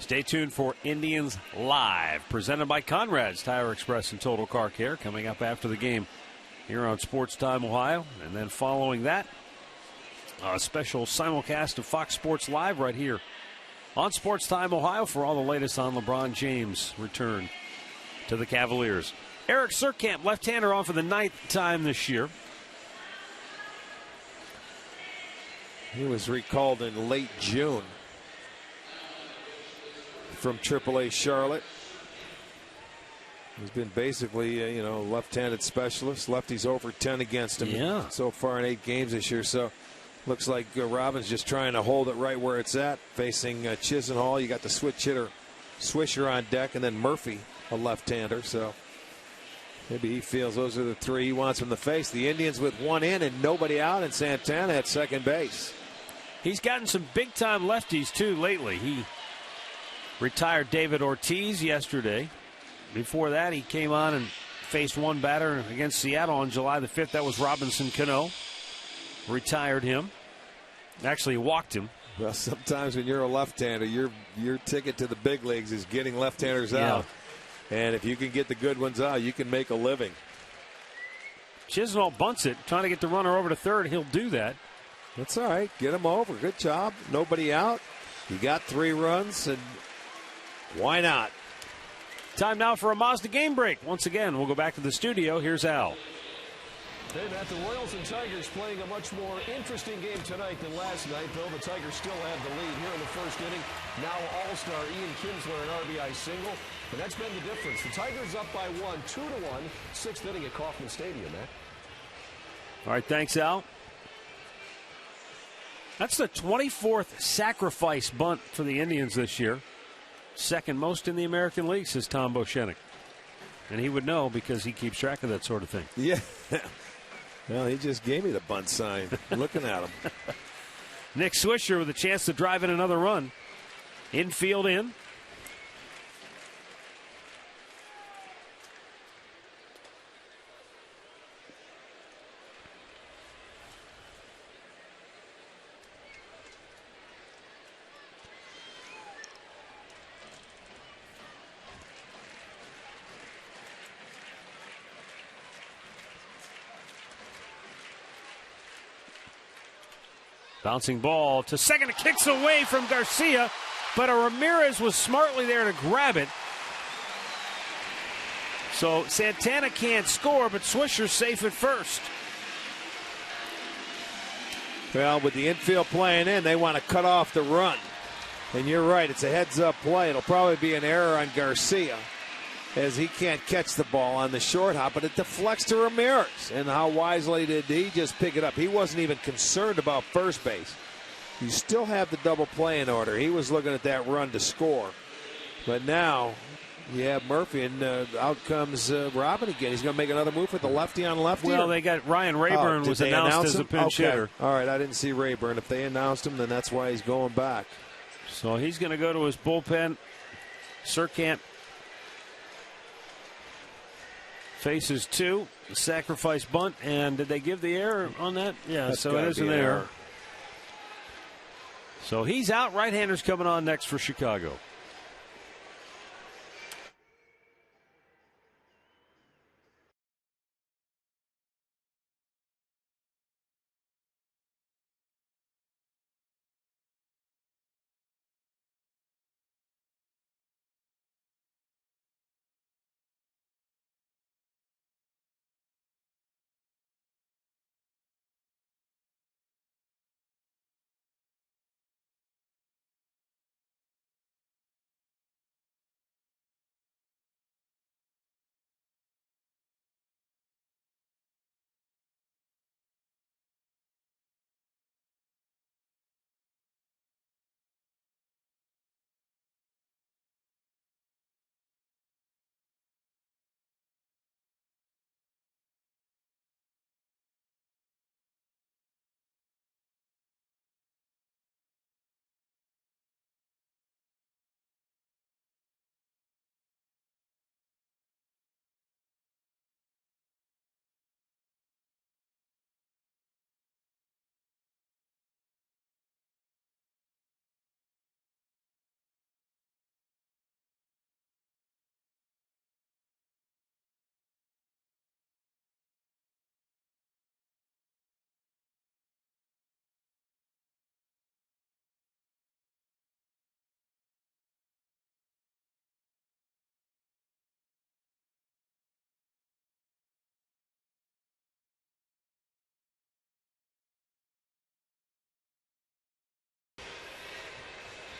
Stay tuned for Indians Live, presented by Conrad's Tire Express and Total Car Care, coming up after the game here on Sports Time Ohio. And then following that, a special simulcast of Fox Sports Live right here on Sports Time Ohio for all the latest on LeBron James' return to the Cavaliers. Eric Surkamp, left-hander, on for the 9th time this year. He was recalled in late June from AAA Charlotte. He's been basically a left-handed specialist. Lefties over 10 against him so far in 8 games this year. So looks like Robbins just trying to hold it right where it's at. Facing Chisenhall, you got the switch hitter Swisher on deck, and then Murphy, a left-hander. So maybe he feels those are the 3 he wants from the face. The Indians with 1 in and nobody out, and Santana at second base. He's gotten some big-time lefties too lately. He retired David Ortiz yesterday. Before that, he came on and faced one batter against Seattle on July the 5th. That was Robinson Cano. Retired him. Actually walked him. Well, sometimes when you're a left-hander, your ticket to the big leagues is getting left-handers out. And if you can get the good ones out, you can make a living. Chisenhall bunts it, trying to get the runner over to third. He'll do that. That's all right. Get him over. Good job. Nobody out. You got 3 runs, and why not? Time now for a Mazda game break. Once again, we'll go back to the studio. Here's Al. Hey, Matt, the Royals and Tigers playing a much more interesting game tonight than last night, though the Tigers still have the lead here in the first inning. Now All-Star Ian Kinsler, an RBI single, and that's been the difference. The Tigers up by 1, 2-1, 6th inning at Kauffman Stadium, Matt. All right, thanks, Al. That's the 24th sacrifice bunt for the Indians this year. Second most in the American League, says Tom Boschenik. And he would know because he keeps track of that sort of thing. Yeah. Well, he just gave me the bunt sign. Looking at him. Nick Swisher with a chance to drive in another run. Infield in. Bouncing ball to second. It kicks away from Garcia, but Ramirez was smartly there to grab it. So Santana can't score, but Swisher's safe at first. Well, with the infield playing in, they want to cut off the run. And you're right, it's a heads-up play. It'll probably be an error on Garcia, as he can't catch the ball on the short hop, but it deflects to Ramirez. And how wisely did he just pick it up? He wasn't even concerned about first base. You still have the double play in order. He was looking at that run to score. But now you have Murphy, and out comes Robin again. He's going to make another move with the lefty on lefty. Well, they got Ryan Rayburn was announced as a pinch hitter. All right, I didn't see Rayburn. If they announced him, then that's why he's going back. So he's going to go to his bullpen. Surkamp faces two, sacrifice bunt, and did they give the error on that? Yeah, That's so it is an error. So he's out. Right-handers coming on next for Chicago.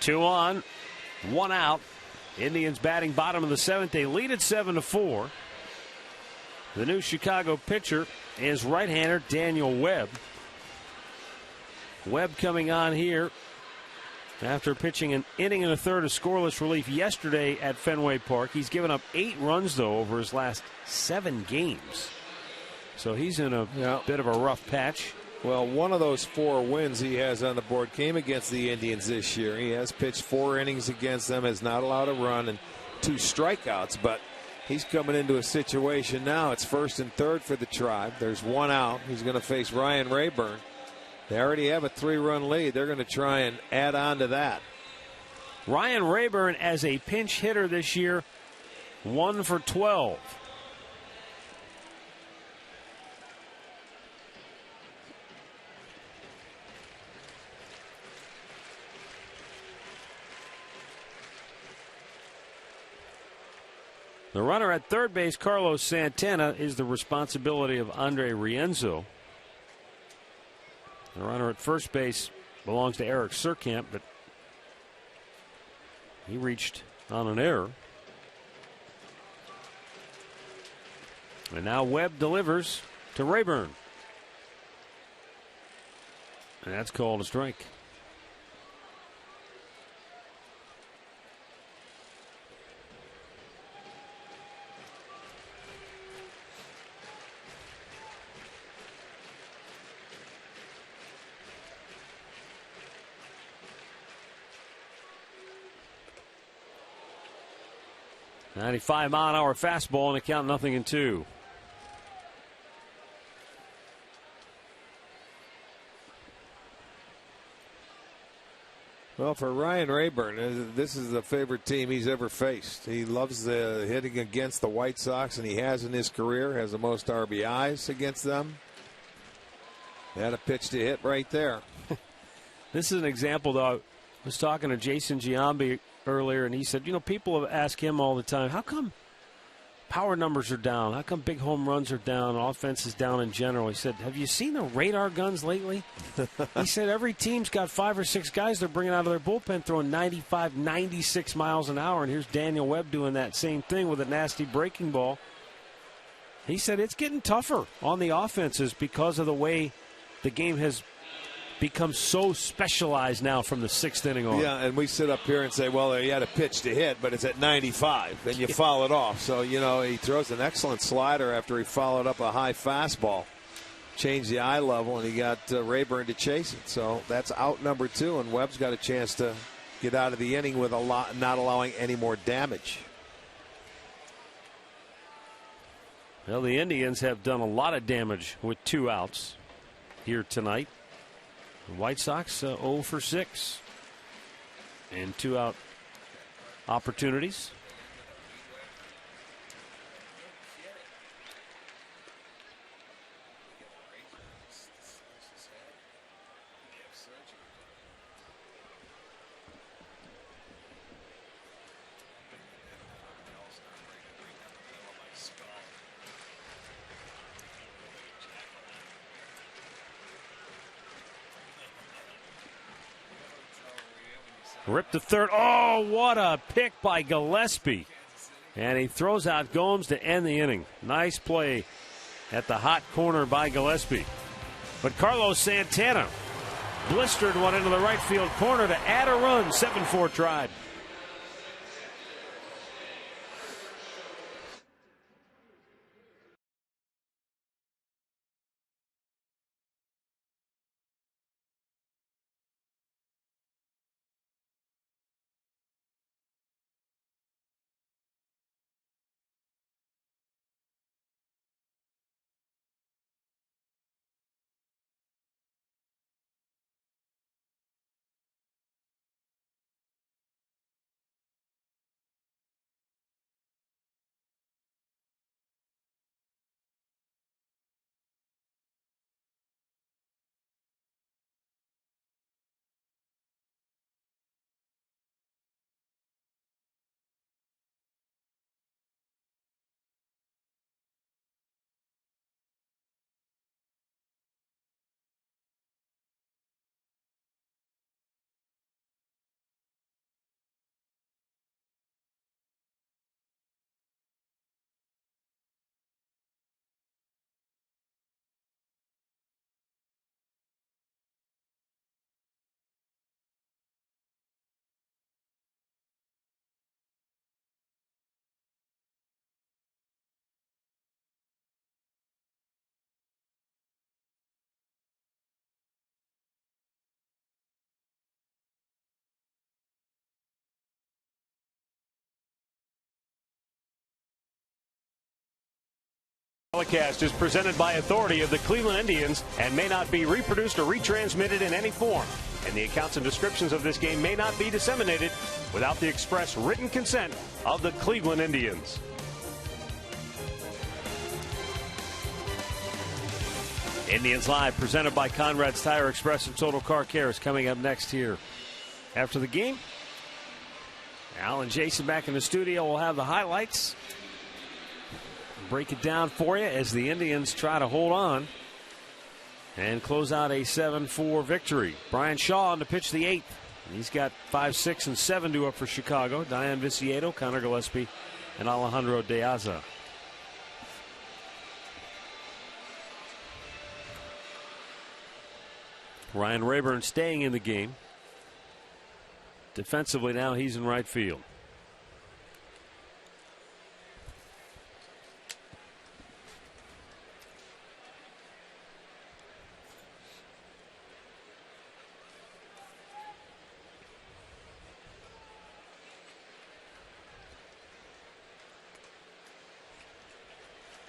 Two on, one out. Indians batting bottom of the seventh. They lead at 7-4. The new Chicago pitcher is right-hander Daniel Webb. Webb coming on here after pitching an inning and a third of scoreless relief yesterday at Fenway Park. He's given up 8 runs, though, over his last 7 games. So he's in a bit of a rough patch. Well, one of those 4 wins he has on the board came against the Indians this year. He has pitched 4 innings against them, has not allowed a run, and 2 strikeouts. But he's coming into a situation now. It's first and third for the Tribe. There's 1 out. He's going to face Ryan Rayburn. They already have a 3-run lead. They're going to try and add on to that. Ryan Rayburn as a pinch hitter this year, 1 for 12. The runner at third base, Carlos Santana, is the responsibility of Andre Rienzo. The runner at first base belongs to Eric Surkamp, but he reached on an error. And now Webb delivers to Rayburn. And that's called a strike. .95-mile-an-hour fastball and a count 0-2. Well, for Ryan Rayburn, this is the favorite team he's ever faced. He loves the hitting against the White Sox, and he has in his career, has the most RBIs against them. Had a pitch to hit right there. This is an example, though. I was talking to Jason Giambi earlier, and he said, people have asked him all the time, how come power numbers are down? How come big home runs are down? Offense is down in general. He said, have you seen the radar guns lately? He said every team's got 5 or 6 guys they're bringing out of their bullpen throwing 95, 96 miles an hour, and here's Daniel Webb doing that same thing with a nasty breaking ball. He said it's getting tougher on the offenses because of the way the game has become so specialized now from the 6th inning on. Yeah, and we sit up here and say, well, he had a pitch to hit, but it's at 95, and you foul it off. So, he throws an excellent slider after he followed up a high fastball. Changed the eye level, and he got Rayburn to chase it. So that's out number 2, and Webb's got a chance to get out of the inning with not allowing any more damage. Well, the Indians have done a lot of damage with 2 outs here tonight. The White Sox 0 for 6 and 2 out opportunities. Ripped to third. Oh, what a pick by Gillespie. And he throws out Gomes to end the inning. Nice play at the hot corner by Gillespie. But Carlos Santana blistered one into the right field corner to add a run. 7-4 Tribe. Telecast is presented by authority of the Cleveland Indians and may not be reproduced or retransmitted in any form. And the accounts and descriptions of this game may not be disseminated without the express written consent of the Cleveland Indians. Indians Live, presented by Conrad's Tire Express and Total Car Care, is coming up next here. After the game, Al and Jason back in the studio will have the highlights. Break it down for you as the Indians try to hold on and close out a 7-4 victory. Brian Shaw on to pitch the 8th. He's got 5, 6, and 7 due up for Chicago. Diane Viciedo, Connor Gillespie, and Alejandro De Aza. Ryan Rayburn staying in the game. Defensively now he's in right field.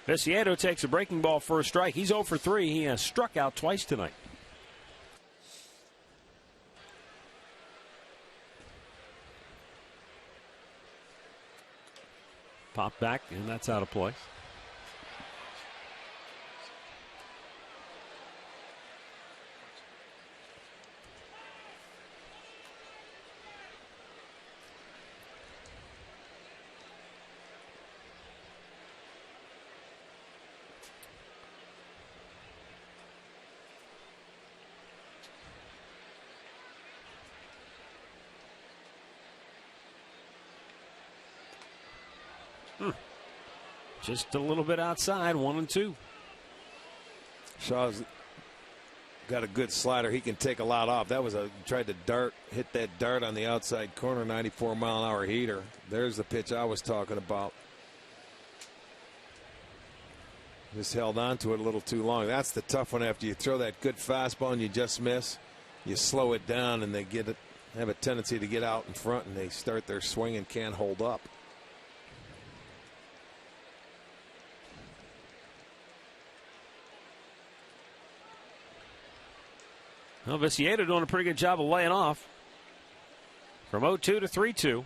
Viciedo takes a breaking ball for a strike. He's 0 for 3. He has struck out twice tonight. Pop back, and that's out of play. Just a little bit outside, 1-2. Shaw's got a good slider. He can take a lot off. That was tried to hit that dart on the outside corner, 94-mile-an-hour heater. There's the pitch I was talking about. Just held on to it a little too long. That's the tough one after you throw that good fastball and you just miss. You slow it down and they have a tendency to get out in front and they start their swing and can't hold up. Well, Viciato doing a pretty good job of laying off from 0-2 to 3-2.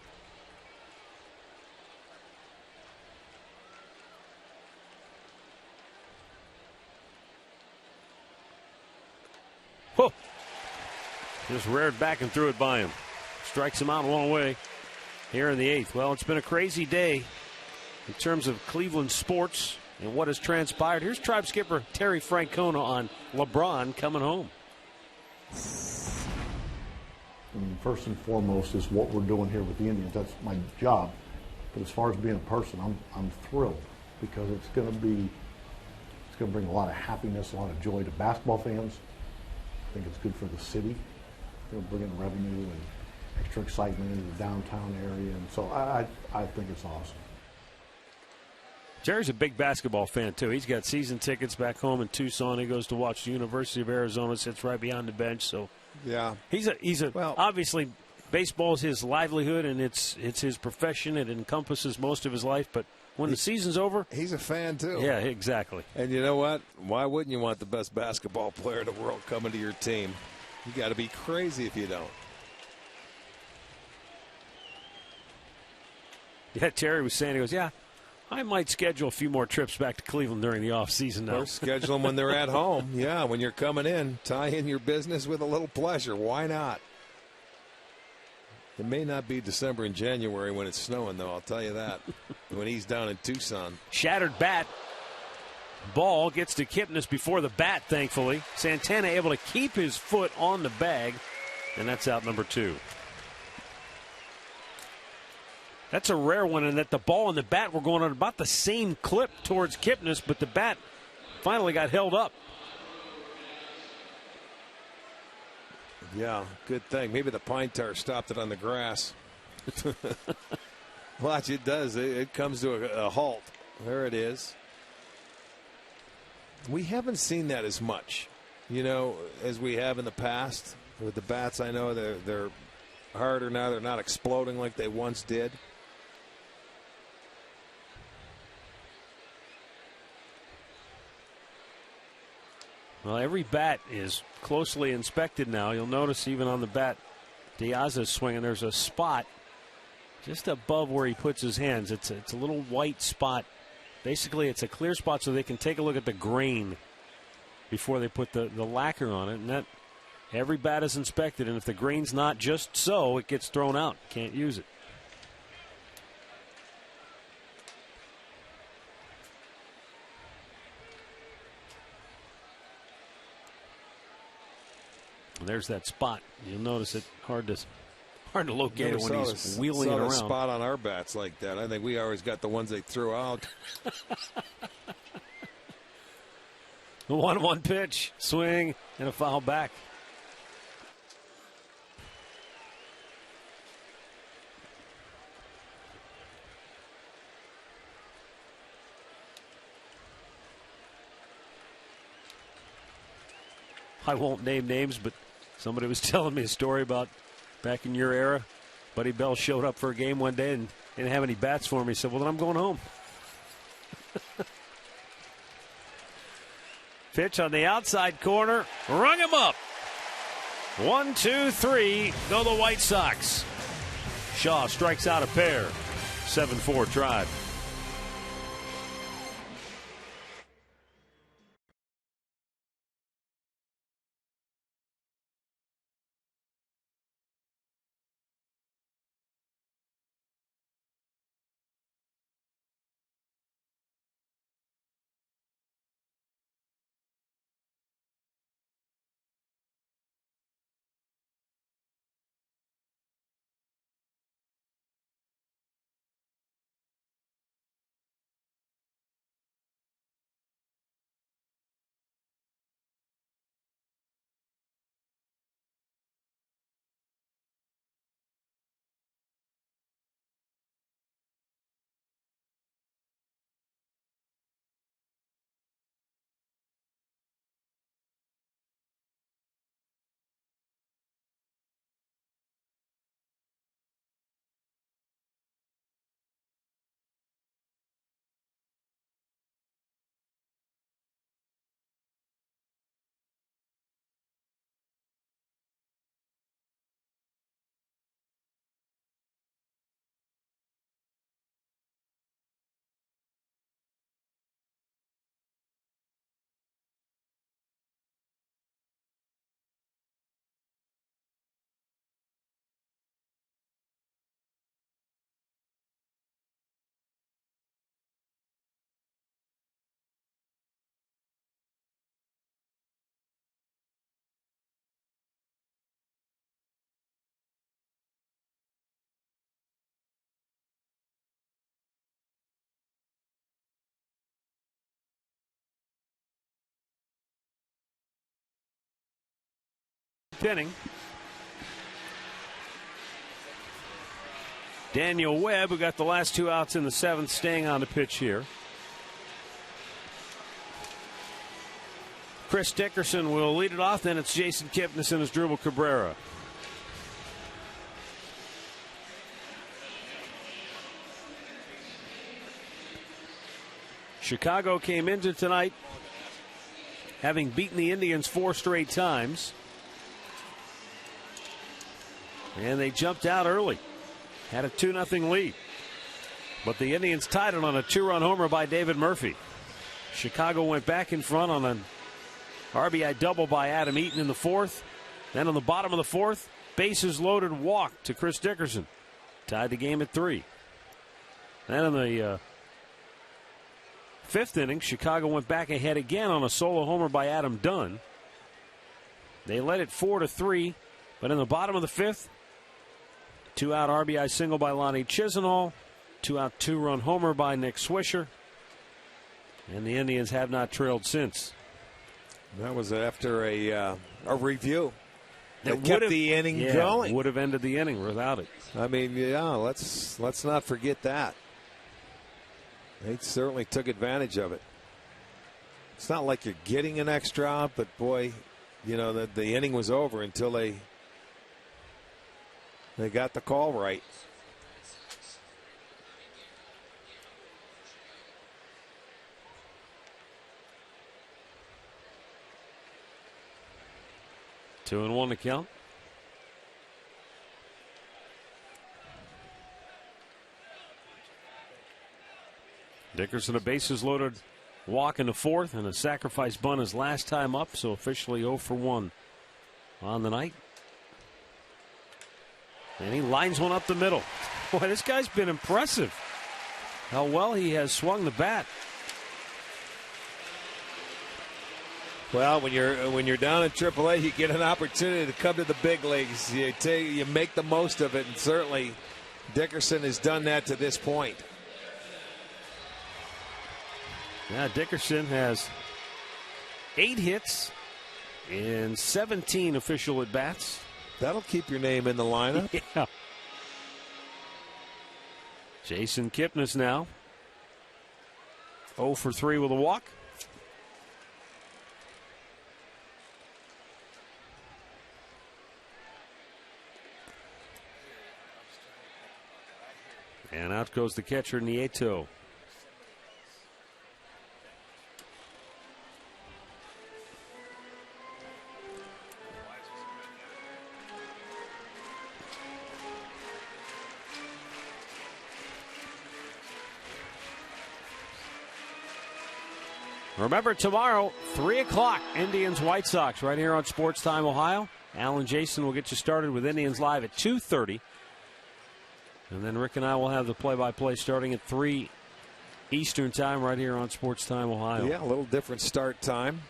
Whoa. Just reared back and threw it by him. Strikes him out one away here in the 8th. Well, it's been a crazy day in terms of Cleveland sports and what has transpired. Here's Tribe skipper Terry Francona on LeBron coming home. And first and foremost is what we're doing here with the Indians. That's my job. But as far as being a person, I'm thrilled because it's going to bring a lot of happiness, a lot of joy to basketball fans. I think it's good for the city. It'll bring in revenue and extra excitement into the downtown area, and so I think it's awesome. Jerry's a big basketball fan too. He's got season tickets back home in Tucson. He goes to watch the University of Arizona, sits right behind the bench. So yeah, he's obviously baseball is his livelihood and it's his profession. It encompasses most of his life. But when the season's over, he's a fan too. Yeah, exactly. And you know what? Why wouldn't you want the best basketball player in the world coming to your team? You got to be crazy if you don't. Yeah, Terry was saying, he goes, yeah, I might schedule a few more trips back to Cleveland during the offseason now. Or schedule them when they're at home. Yeah, when you're coming in, tie in your business with a little pleasure. Why not? It may not be December and January when it's snowing, though, I'll tell you that, when he's down in Tucson. Shattered bat. Ball gets to Kipnis before the bat, thankfully. Santana able to keep his foot on the bag, and that's out number 2. That's a rare one in that the ball and the bat were going on about the same clip towards Kipnis, but the bat finally got held up. Yeah, good thing. Maybe the pine tar stopped it on the grass. Watch, it does. It comes to a halt. There it is. We haven't seen that as much, as we have in the past. With the bats, I know they're harder now. They're not exploding like they once did. Well, every bat is closely inspected now. You'll notice even on the bat Diaz is swinging, there's a spot just above where he puts his hands. It's a little white spot. Basically, it's a clear spot so they can take a look at the grain before they put the lacquer on it. And that every bat is inspected, and if the grain's not just so, it gets thrown out. Can't use it. There's that spot. You'll notice it hard to locate it when he's wheeling it around. Saw the spot on our bats like that. I think we always got the ones they threw out. The 1-1 pitch, swing, and a foul back. I won't name names, but somebody was telling me a story about back in your era. Buddy Bell showed up for a game one day and didn't have any bats for me. He said, well, then I'm going home. Pitch on the outside corner. Rung him up. 1, 2, 3. Go the White Sox. Shaw strikes out a pair. 7-4 Tribe. 8th inning. Daniel Webb, who got the last 2 outs in the 7th, staying on the pitch here. Chris Dickerson will lead it off. Then it's Jason Kipnis and Asdrubal Cabrera. Chicago came into tonight having beaten the Indians 4 straight times. And they jumped out early. Had a 2-0 lead. But the Indians tied it on a 2-run homer by David Murphy. Chicago went back in front on an RBI double by Adam Eaton in the 4th. Then on the bottom of the 4th, bases loaded walk to Chris Dickerson. Tied the game at 3. Then in the 5th inning, Chicago went back ahead again on a solo homer by Adam Dunn. They led it 4-3, but in the bottom of the 5th, 2-out RBI single by Lonnie Chisenhall, 2-out 2-run homer by Nick Swisher, and the Indians have not trailed since. That was after a review that kept the inning going. Would have ended the inning without it. I mean, yeah, let's not forget that. They certainly took advantage of it. It's not like you're getting an extra out, but boy, you know, the inning was over until they got the call right. Two and one to count. Dickerson, a bases loaded walk in the 4th, and a sacrifice bunt his last time up, so officially 0 for 1 on the night. And he lines one up the middle. Boy, this guy's been impressive. How well he has swung the bat. Well, when you're down in AAA, you get an opportunity to come to the big leagues. You make the most of it, and certainly Dickerson has done that to this point. Yeah, Dickerson has 8 hits in 17 official at-bats. That'll keep your name in the lineup. Yeah. Jason Kipnis now 0 for 3 with a walk. And out goes the catcher, Nieto. Remember, tomorrow, 3 o'clock, Indians White Sox right here on Sports Time Ohio. Alan Jason will get you started with Indians Live at 2:30. And then Rick and I will have the play-by-play starting at 3 Eastern Time right here on Sports Time Ohio. Yeah, a little different start time.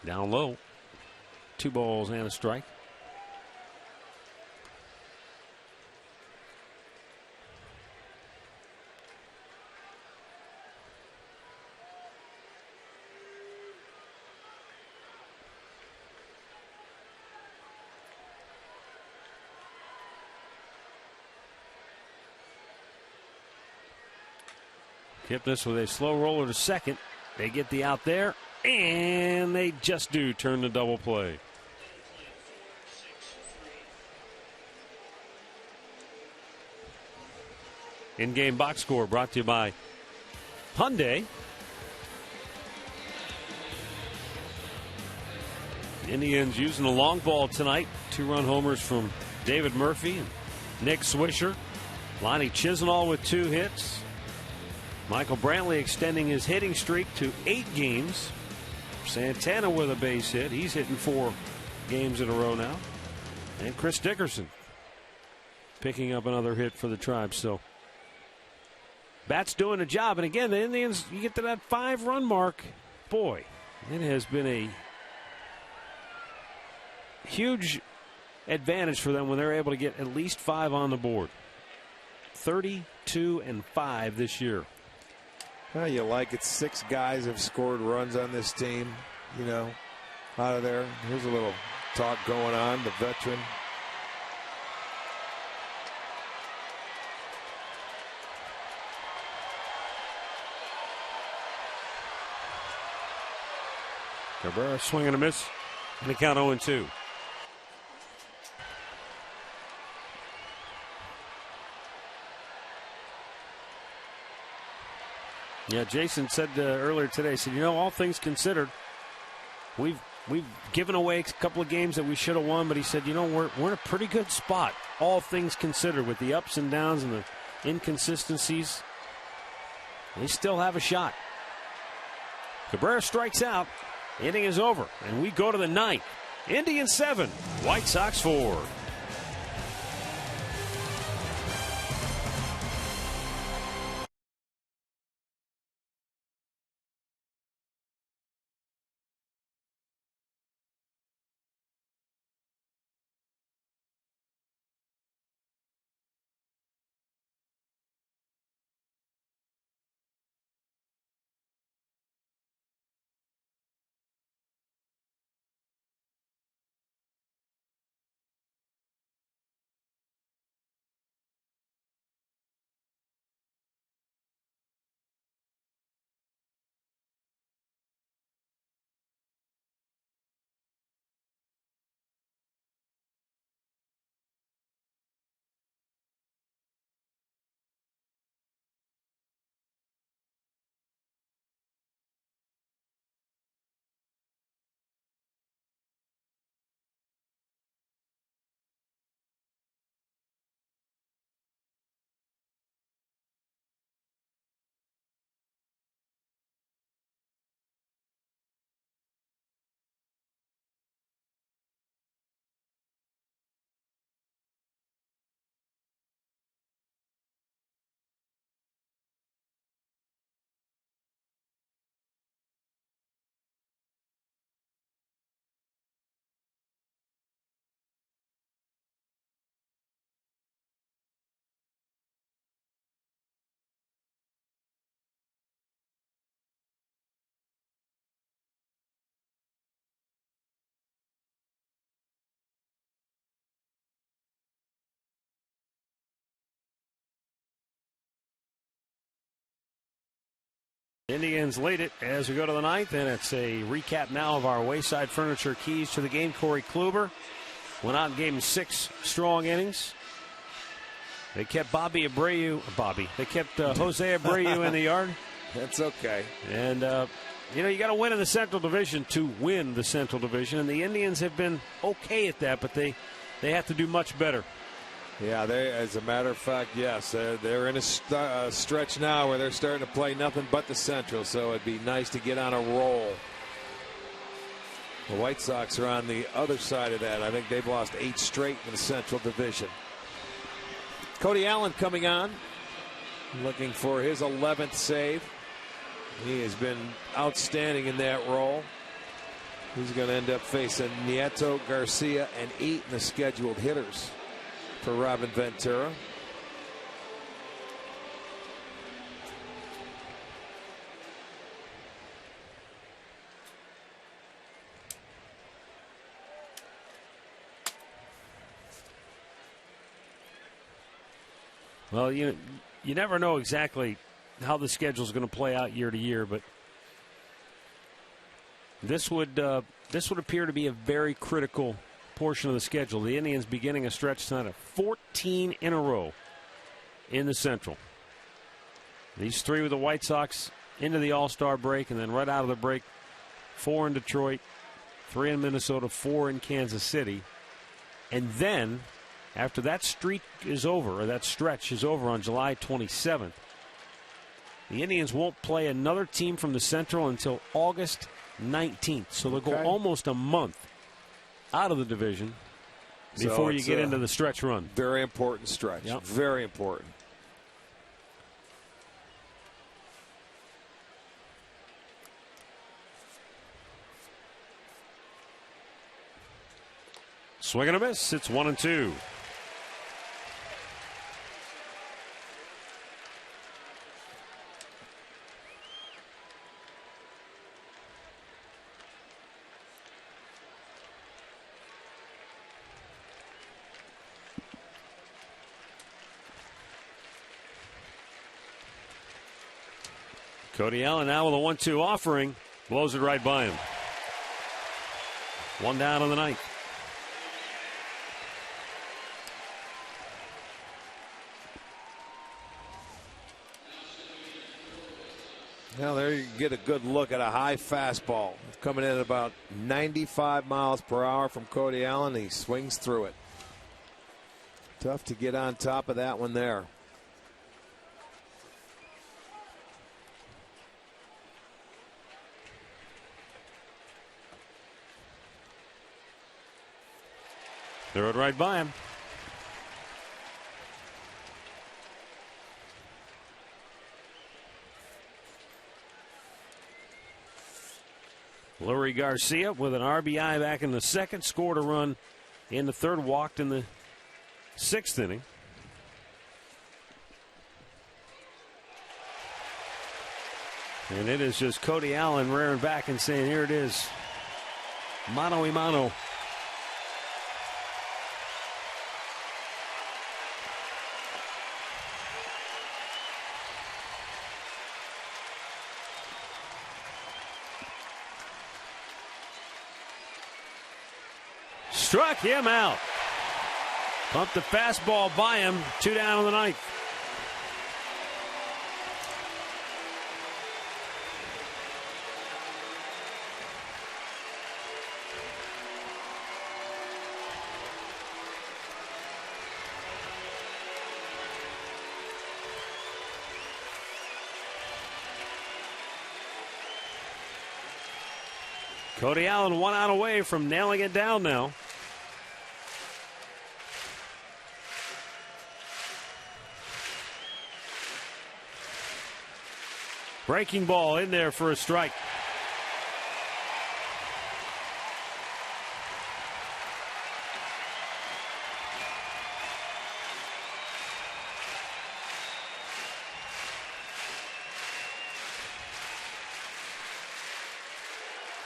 Down low. 2 balls and a strike. Kipnis with a slow roller to second. They get the out there, and they just do turn the double play. In-game box score brought to you by Hyundai. Indians using the long ball tonight. 2-run homers from David Murphy and Nick Swisher. Lonnie Chisenhall with 2 hits. Michael Brantley extending his hitting streak to 8 games. Santana with a base hit. He's hitting 4 games in a row now. And Chris Dickerson picking up another hit for the Tribe. So Bat's doing the job. And again, the Indians, you get to that 5-run mark. Boy, it has been a huge advantage for them when they're able to get at least 5 on the board. 32-5 this year. Well, you like it. 6 guys have scored runs on this team, out of there. Here's a little talk going on. The veteran. Cabrera swing and a miss, and the count 0-2. Yeah, Jason said earlier today, said, all things considered, we've given away a couple of games that we should have won, but he said, we're in a pretty good spot, all things considered, with the ups and downs and the inconsistencies. They still have a shot. Cabrera strikes out. Inning is over, and we go to the 9th. Indians 7, White Sox 4. Indians lead it as we go to the 9th, and it's a recap now of our Wayside Furniture keys to the game. Corey Kluber went out and gave him 6 strong innings. They kept Jose Abreu in the yard. That's okay. And, you got to win in the Central Division to win the Central Division, and the Indians have been okay at that, but they have to do much better. Yeah, as a matter of fact, yes. They're in a stretch now where they're starting to play nothing but the Central, so it'd be nice to get on a roll. The White Sox are on the other side of that. I think they've lost 8 straight in the Central Division. Cody Allen coming on, looking for his 11th save. He has been outstanding in that role. He's going to end up facing Nieto, Garcia, and 8 in the scheduled hitters for Robin Ventura. Well, you never know exactly how the schedule is going to play out year to year, but this would appear to be a very critical portion of the schedule. The Indians beginning a stretch tonight of 14 in a row in the Central. These 3 with the White Sox into the All-Star break, and then right out of the break, 4 in Detroit, 3 in Minnesota, 4 in Kansas City. And then, after that streak is over, or that stretch is over on July 27th, the Indians won't play another team from the Central until August 19th. So they'll go almost a month out of the division before you get into the stretch run. Very important stretch. Yep. Very important. Swing and a miss. It's 1-2. Cody Allen now with a 1-2 offering. Blows it right by him. One down in the ninth. Now there you get a good look at a high fastball. Coming in at about 95 miles per hour from Cody Allen. He swings through it. Tough to get on top of that one there. Throw it right by him. Leury Garcia with an RBI back in the second, scored a run in the third, walked in the sixth inning. And it is just Cody Allen rearing back and saying, here it is. Mano y mano. Struck him out. Pumped the fastball by him. 2 down in the ninth. Cody Allen 1 out away from nailing it down now. Breaking ball in there for a strike.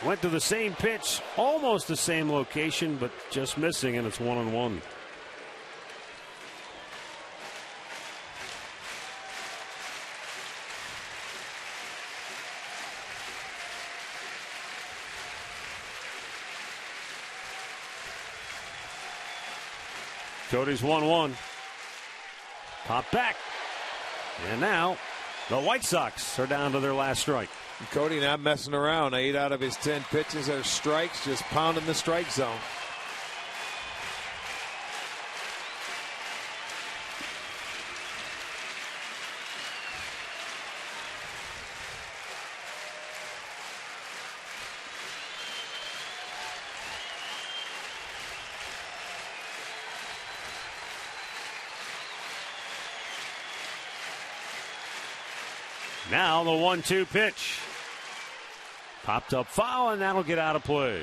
Went to the same pitch, almost the same location, but just missing, and it's 1-1. Cody's 1-1. Pop back. And now the White Sox are down to their last strike. Cody not messing around. 8 out of his 10 pitches are strikes, just pounding the strike zone. Now the 1-2 pitch. Popped up foul, and that'll get out of play.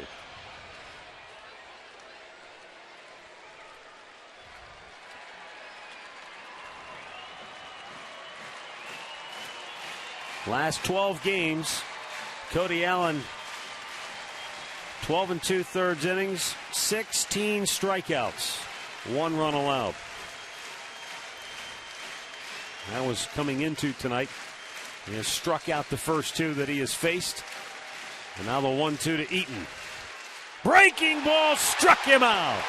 Last 12 games, Cody Allen, 12 2/3 innings, 16 strikeouts, 1 run allowed. That was coming into tonight. He has struck out the first 2 that he has faced. And now the 1-2 to Eaton. Breaking ball struck him out.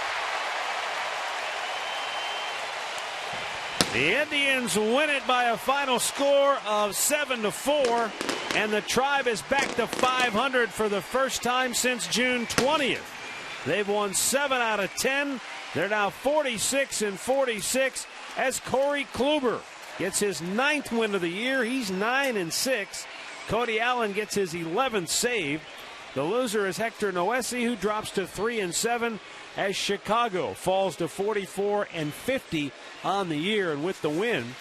The Indians win it by a final score of 7-4. And the Tribe is back to 500 for the first time since June 20th. They've won 7 out of 10. They're now 46-46 as Corey Kluber gets his 9th win of the year. He's 9-6. Cody Allen gets his 11th save. The loser is Hector Noesi, who drops to 3-7 as Chicago falls to 44-50 on the year. And with the win,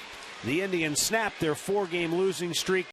the Indians snap their 4-game losing streak